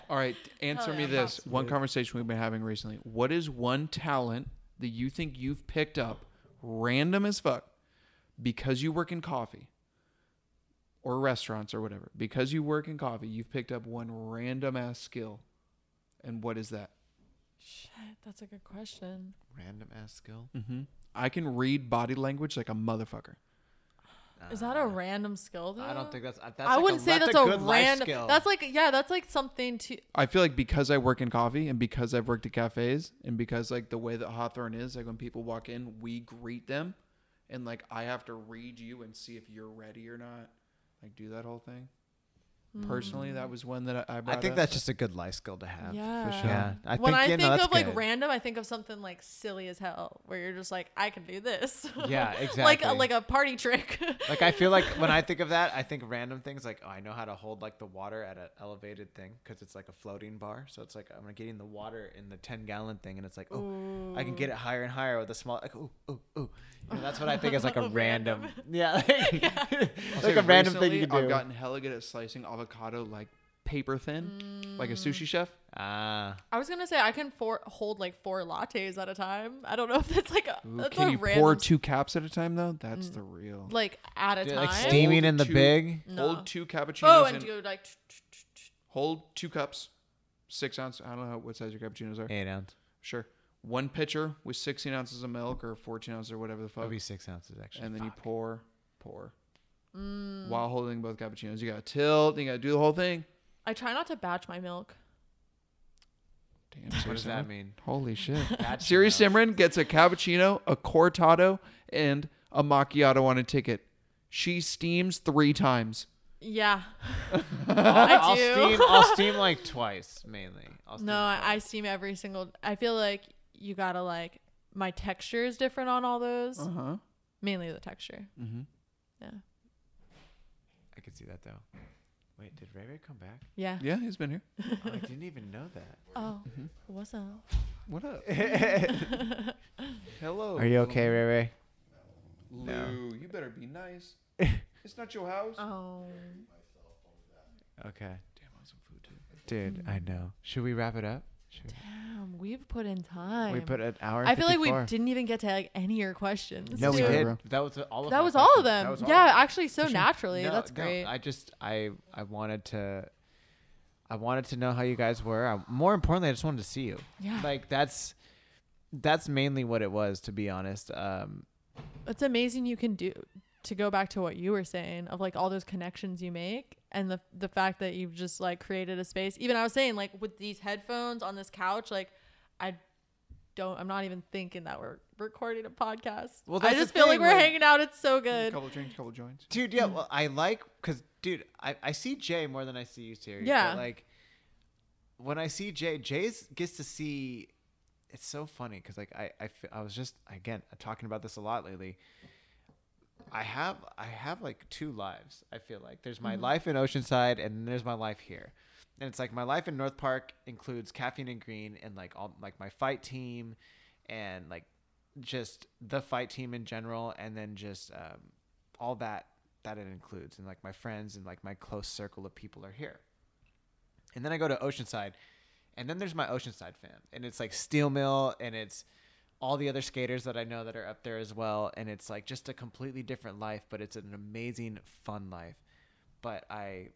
All right, answer Hell me yeah, this. props. One conversation we've been having recently. What is one talent that you think you've picked up, random as fuck, because you work in coffee or restaurants or whatever. Because you work in coffee, you've picked up one random ass skill. And what is that? Shit, that's a good question. Random ass skill. Mm-hmm. I can read body language like a motherfucker. Is that a random skill though? I don't think that's I like wouldn't say that's a a good life random skill. that's like something to I feel like because I work in coffee and because I've worked at cafes and because like the way that Hawthorn is, like when people walk in, we greet them and like I have to read you and see if you're ready or not. Like do that whole thing. Personally, that was one that I brought I think up. that's just a good life skill to have. Yeah. For sure. Yeah. When I think that's of like good. random, I think of something like silly as hell, where you're just like, I can do this. Yeah, exactly. like a party trick. Like I feel like when I think of that, I think random things like, oh, I know how to hold like the water at an elevated thing because it's like a floating bar. So it's like I'm getting the water in the 10-gallon thing, and it's like, oh, I can get it higher and higher with a small like, ooh, ooh, ooh. You know, that's what I think is like a random. Yeah, like a random thing you can do. I've gotten hella good at slicing avocado like paper thin, like a sushi chef. I was gonna say I can hold like 4 lattes at a time. I don't know if that's like that's Can a you random pour 2 caps at a time though? That's the real. like at a Dude, time. like steaming in the two- big. No. Hold 2 cappuccinos. Oh, and do like hold 2 cups, 6 ounce. I don't know what size your cappuccinos are. 8 ounce. Sure. 1 pitcher with 16 ounces of milk or 14 ounces or whatever the fuck. That'd be 6 ounces actually. And then you pour. While holding both cappuccinos. You gotta tilt. You gotta do the whole thing. I try not to batch my milk. Damn, What does that mean? Holy shit. That's Siri enough. Simran gets a cappuccino, a cortado, and a macchiato on a ticket. She steams 3 times. Yeah. I'll do. I'll steam like twice mainly. No, I steam every single. I feel like you gotta like my texture is different on all those. Uh-huh. Mainly the texture. Mm-hmm. Yeah. I could see that though. Wait, did Ray Ray come back? Yeah. Yeah, he's been here. Oh, I didn't even know that. Oh, what's up? What up? Hello. Are you okay, Ray Ray? Lou, you better be nice. It's not your house. Oh. Okay. Damn, I want some food too. Dude, I know. Should we wrap it up? Damn, we've put in time. We put an hour. I feel like we 54. didn't even get to like any of your questions. No, we dude. Sorry, did. bro. That was all of That my was all of questions. them. That was all Yeah, of them. actually, so For sure. naturally. No, That's no, great. I wanted to know how you guys were. More importantly, I just wanted to see you. Yeah. Like that's mainly what it was, to be honest. It's amazing you can do, to go back to what you were saying of like all those connections you make and the fact that you've just like created a space. Even I was saying like with these headphones on this couch, like I'm not even thinking that we're recording a podcast. Well, I that's just the feel like thing, we're like- hanging out. It's so A good. couple drinks, couple joints. Dude, yeah, well, I like, because, dude, I see Jay more than I see you, Siri. Yeah. But, like, when I see Jay, gets to see, it's so funny, because, like, I was just, again, talking about this a lot lately. I have, like, 2 lives, I feel like. There's my life in Oceanside, and then there's my life here. And it's, like, my life in North Park includes Caffeine and Green, and, like, all, like, my fight team, and, like, just the fight team in general, and then just all that it includes, and like my friends and like my close circle of people are here. And then I go to Oceanside, and then there's my Oceanside fam, and it's like Steel Mill, and it's all the other skaters that I know that are up there as well, and it's like just a completely different life, but it's an amazing fun life. But I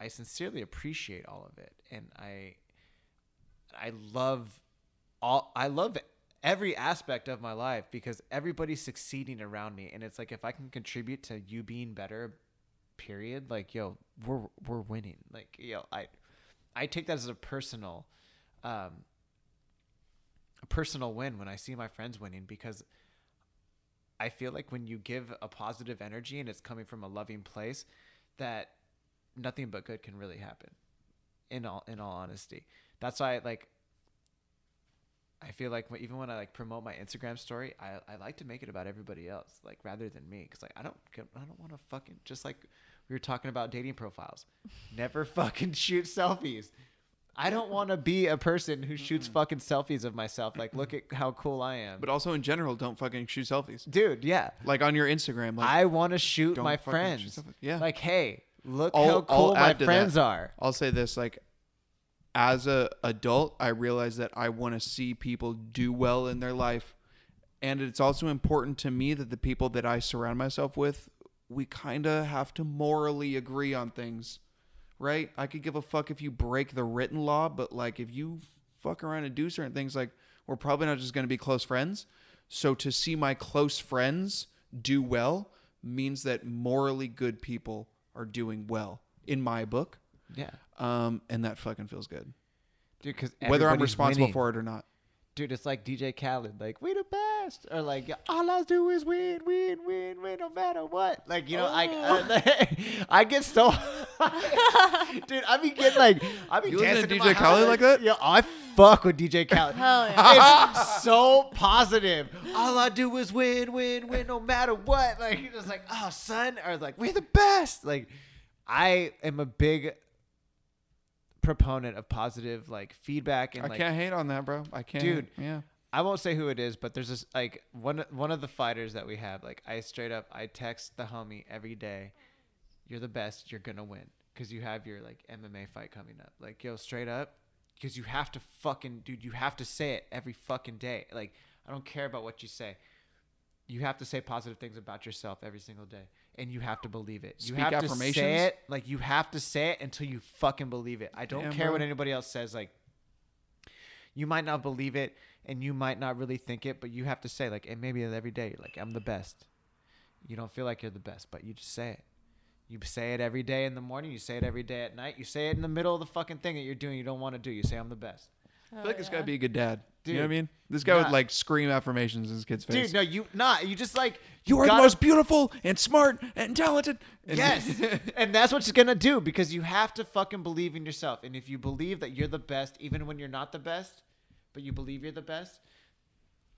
sincerely appreciate all of it, and I love every aspect of my life because everybody's succeeding around me, and it's like if I can contribute to you being better, period, like yo, we're winning. Like yo, I take that as a personal win when I see my friends winning, because I feel like when you give a positive energy and it's coming from a loving place, that nothing but good can really happen. In all honesty, that's why I feel like even when I like promote my Instagram story, I like to make it about everybody else, like rather than me, because like I don't want to fucking, just like we were talking about dating profiles, never fucking shoot selfies. I don't want to be a person who shoots fucking selfies of myself. Like, look at how cool I am. But also in general, don't fucking shoot selfies. Dude, yeah. Like on your Instagram. Like, I want to shoot don't my fucking friends. shoot selfies. Yeah. Like, hey, look I'll how cool my add to friends that. are. I'll say this, like, as a adult, I realize that I want to see people do well in their life. And it's also important to me that the people that I surround myself with, we kind of have to morally agree on things, right? I could give a fuck if you break the written law, but like if you fuck around and do certain things, like we're probably not just going to be close friends. So to see my close friends do well means that morally good people are doing well in my book. Yeah. And that fucking feels good. Dude, because whether I'm responsible for it or not. Dude, it's like DJ Khaled, like, we the best. Or like, all I do is win, no matter what. Like, you know, I get so, dude, I be getting like, I be you dancing listen to in DJ my Khaled house. like that? Yo, I fuck with DJ Khaled. Hell yeah. It's so positive. All I do is win, no matter what. Like, you're just like, oh, son. Or like, we're the best. Like, I am a big proponent of positive like feedback, and I can't hate on that, bro. I can't, dude. Yeah, I won't say who it is, but there's this like one of the fighters that we have. Like, I text the homie every day, you're the best, you're gonna win, because you have your like MMA fight coming up. Like, yo, straight up, because you have to fucking, dude, you have to say it every fucking day. Like, I don't care about what you say. You have to say positive things about yourself every single day. And you have to believe it. You have to say it. Like, you have to say it until you fucking believe it. I don't care what anybody else says. Like, you might not believe it and you might not really think it, but you have to say, like, and maybe every day, you're like, I'm the best. You don't feel like you're the best, but you just say it. You say it every day in the morning. You say it every day at night. You say it in the middle of the fucking thing that you're doing you don't want to do. You say, I'm the best. I feel like this guy would be a good dad. Dude, you know what I mean? This guy would like scream affirmations in his kid's face. Dude, no, you just like, you are the most beautiful and smart and talented. And yes. And that's what you're going to do, because you have to fucking believe in yourself. And if you believe that you're the best, even when you're not the best, but you believe you're the best,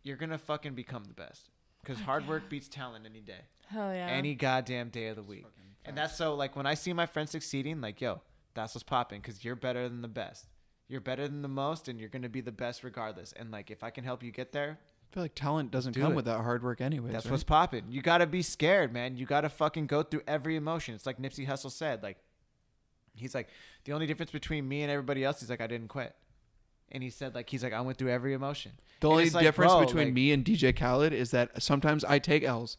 you're going to fucking become the best. Because hard work beats talent any day. Hell yeah. Any goddamn day of the week. And that's so, like, when I see my friends succeeding, like, yo, that's what's popping, because you're better than the best. You're better than the most, and you're going to be the best regardless. And, like, if I can help you get there, I feel like talent doesn't come with that hard work anyways. that's right? what's popping. You got to be scared, man. You got to fucking go through every emotion. It's like Nipsey Hussle said. Like, he's like, the only difference between me and everybody else is, like, I didn't quit. And he said, like, I went through every emotion. The only difference between me and DJ Khaled is that sometimes I take L's.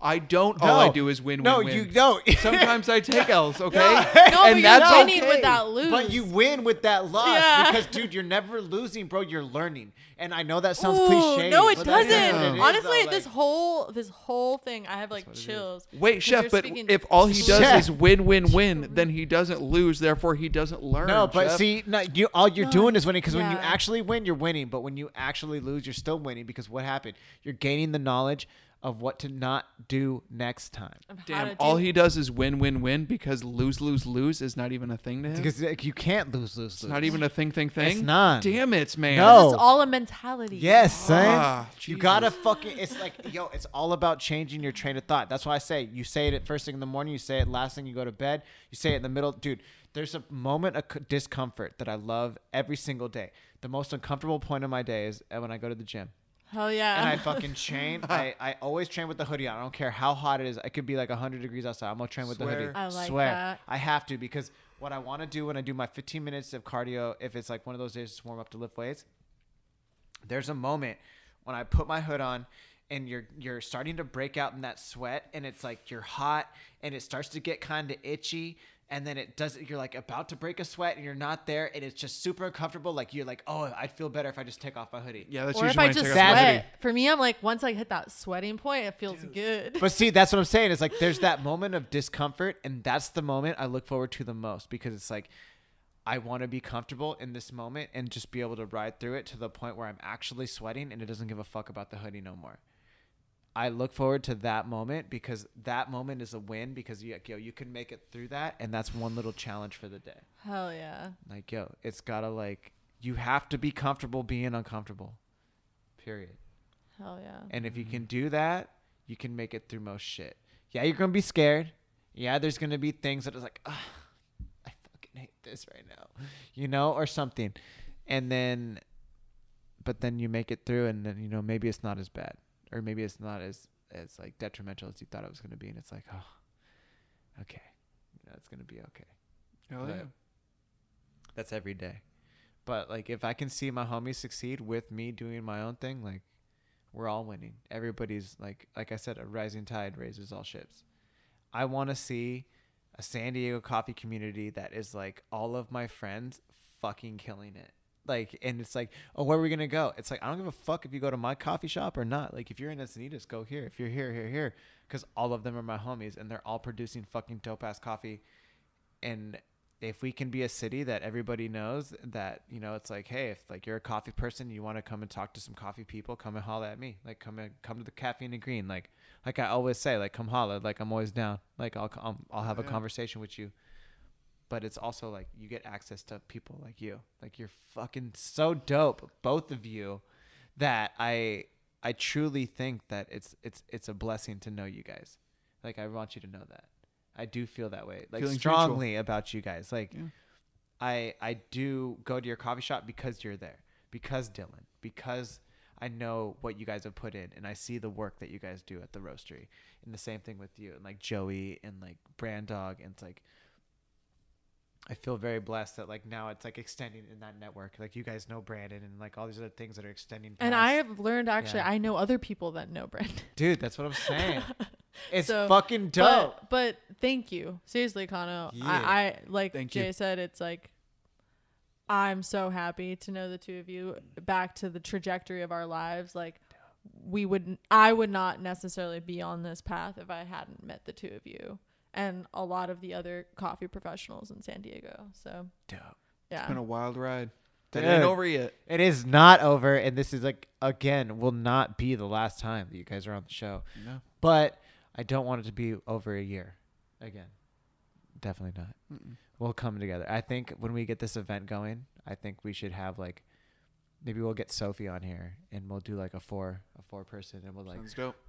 I don't. All I do is win. You don't. Sometimes I take L's. Okay, No, and but that's you're okay. winning with that lose. But you win with that loss because, dude, you're never losing, bro. You're learning. And I know that sounds cliche. No, it but that is doesn't. what it is, Honestly, though, this whole thing, I have like chills. Wait, Chef, but if all he does is win, then he doesn't lose. Therefore, he doesn't learn. No, but Chef. see, all you're doing is winning, because when you actually win, you're winning. But when you actually lose, you're still winning, because what happened? You're gaining the knowledge of what to not do next time. Damn, all he does is win, because lose is not even a thing to him. Because like, you can't lose. It's not even a thing. It's not. Damn it, man. No. It's all a mentality. Yes, son. You Jesus. gotta fucking. It's like, yo, it's all about changing your train of thought. That's why I say you say it at first thing in the morning. You say it last thing you go to bed. You say it in the middle, dude. There's a moment of discomfort that I love every single day. The most uncomfortable point of my day is when I go to the gym. Hell yeah. And I fucking train. I always train with the hoodie on. I don't care how hot it is. It could be like 100 degrees outside. I'm going to train with the hoodie. I like Swear. that. I have to, because what I want to do when I do my 15 minutes of cardio, if it's like one of those days to warm up to lift weights, there's a moment when I put my hood on and you're starting to break out in that sweat, and it's like you're hot and it starts to get kind of itchy. And then you're like about to break a sweat and you're not there, and it's just super uncomfortable. Like, you're like, oh, I'd feel better if I just take off my hoodie. Yeah, that's or if usually I when I just take off my hoodie. sweat. For me, I'm like, once I hit that sweating point, it feels good. But see, that's what I'm saying. It's like there's that moment of discomfort, and that's the moment I look forward to the most, because it's like I want to be comfortable in this moment and just be able to ride through it to the point where I'm actually sweating and it doesn't give a fuck about the hoodie no more. I look forward to that moment, because that moment is a win, because you can make it through that, and that's one little challenge for the day. Hell yeah. Like, yo, it's gotta, like, you have to be comfortable being uncomfortable. Period. Hell yeah. And if you can do that, you can make it through most shit. Yeah, you're gonna be scared. Yeah, there's gonna be things that is like, I fucking hate this right now, or something. And then, but then you make it through, and then, maybe it's not as bad. Or maybe it's not as like detrimental as you thought it was going to be. And it's like, oh, okay. It's going to be okay. Hell yeah. That's every day. But like, if I can see my homies succeed with me doing my own thing, like, we're all winning. Everybody's like I said, a rising tide raises all ships. I want to see a San Diego coffee community that is like all of my friends fucking killing it. Like, and it's like, oh, where are we going to go? It's like, I don't give a fuck if you go to my coffee shop or not. Like, if you're in Encinitas, go here. If you're here. Because all of them are my homies and they're all producing fucking dope ass coffee. And if we can be a city that everybody knows that, you know, it's like, hey, if like you're a coffee person, you want to come and talk to some coffee people, come and holla at me. Like, come to the Caffeine and Green. Like I always say, like, come holla. Like, I'm always down. Like, I'll have a conversation with you. But it's also like you get access to people like you. Like, you're fucking so dope, both of you, that I truly think that it's a blessing to know you guys. Like, I want you to know that. I do feel that way, like, feeling strongly mutual about you guys. Like, I do go to your coffee shop because you're there, because Dylan, because I know what you guys have put in, and I see the work that you guys do at the roastery. And the same thing with you and like Joey and like Brand Dog. And it's like, I feel very blessed that like now it's like extending in that network. Like, you guys know Brandon and like all these other things that are extending. And I have learned, actually, I know other people that know Brandon. Dude, that's what I'm saying. It's fucking dope. But thank you. Seriously, Kano. Yeah. I like thank Jay said, it's like, I'm so happy to know the two of you back to the trajectory of our lives. Like, I would not necessarily be on this path if I hadn't met the two of you and a lot of the other coffee professionals in San Diego. So dope. Yeah. It's been a wild ride. That ain't over yet. It is not over. And this is like, again, will not be the last time that you guys are on the show. No. But I don't want it to be over a year again. Definitely not. Mm-mm. We'll come together. I think when we get this event going, I think we should have like, maybe we'll get Sophie on here and we'll do like a four person and we'll like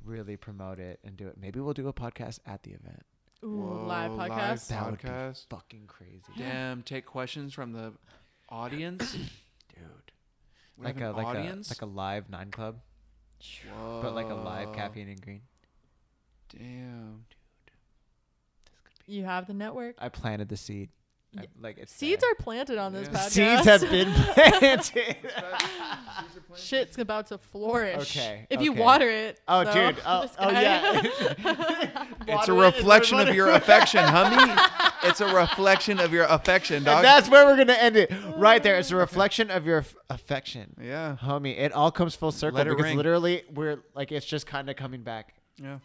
really promote it and do it. Maybe we'll do a podcast at the event. Ooh, whoa, live podcast. That would be fucking crazy. Damn, take questions from the audience. Dude. Like a live 9 Club. Whoa. But like a live Caffeine and Green. Damn, dude. You have the network. I planted the seed. Seeds are planted on this podcast. Seeds have been planted. Shit's about to flourish. Okay. If you water it. Oh, so, dude. Oh yeah. It's a reflection of your affection, homie. It's a reflection of your affection, dog. And that's where we're gonna end it. Right there. It's a reflection of your affection. Yeah, homie. It all comes full circle because literally we're like, it's just kind of coming back. Yeah.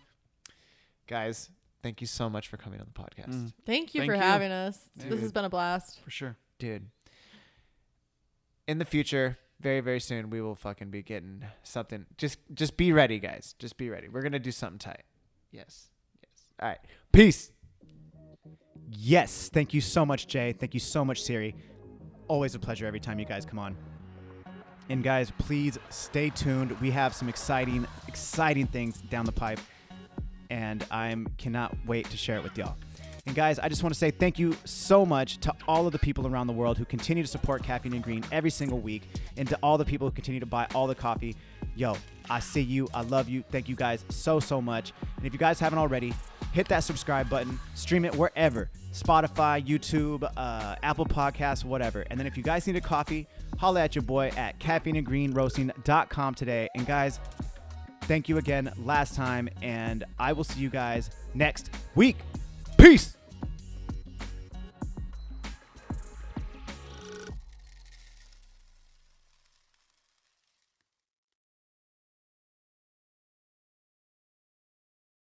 Guys, thank you so much for coming on the podcast. Thank you for having us. Dude. This has been a blast. For sure. Dude. In the future, very, very soon, we will fucking be getting something. Just be ready, guys. Just be ready. We're going to do something tight. Yes. All right. Peace. Yes. Thank you so much, Jay. Thank you so much, Siri. Always a pleasure every time you guys come on. And guys, please stay tuned. We have some exciting things down the pipe. And I cannot wait to share it with y'all. And guys, I just want to say thank you so much to all of the people around the world who continue to support Caffeine and Green every single week, and to all the people who continue to buy all the coffee. Yo, I see you. I love you. Thank you guys so much. And if you guys haven't already, hit that subscribe button. Stream it wherever. Spotify, YouTube, Apple Podcasts, whatever. And then if you guys need a coffee, holla at your boy at caffeineandgreenroasting.com today. And guys, thank you again last time, and I will see you guys next week. Peace.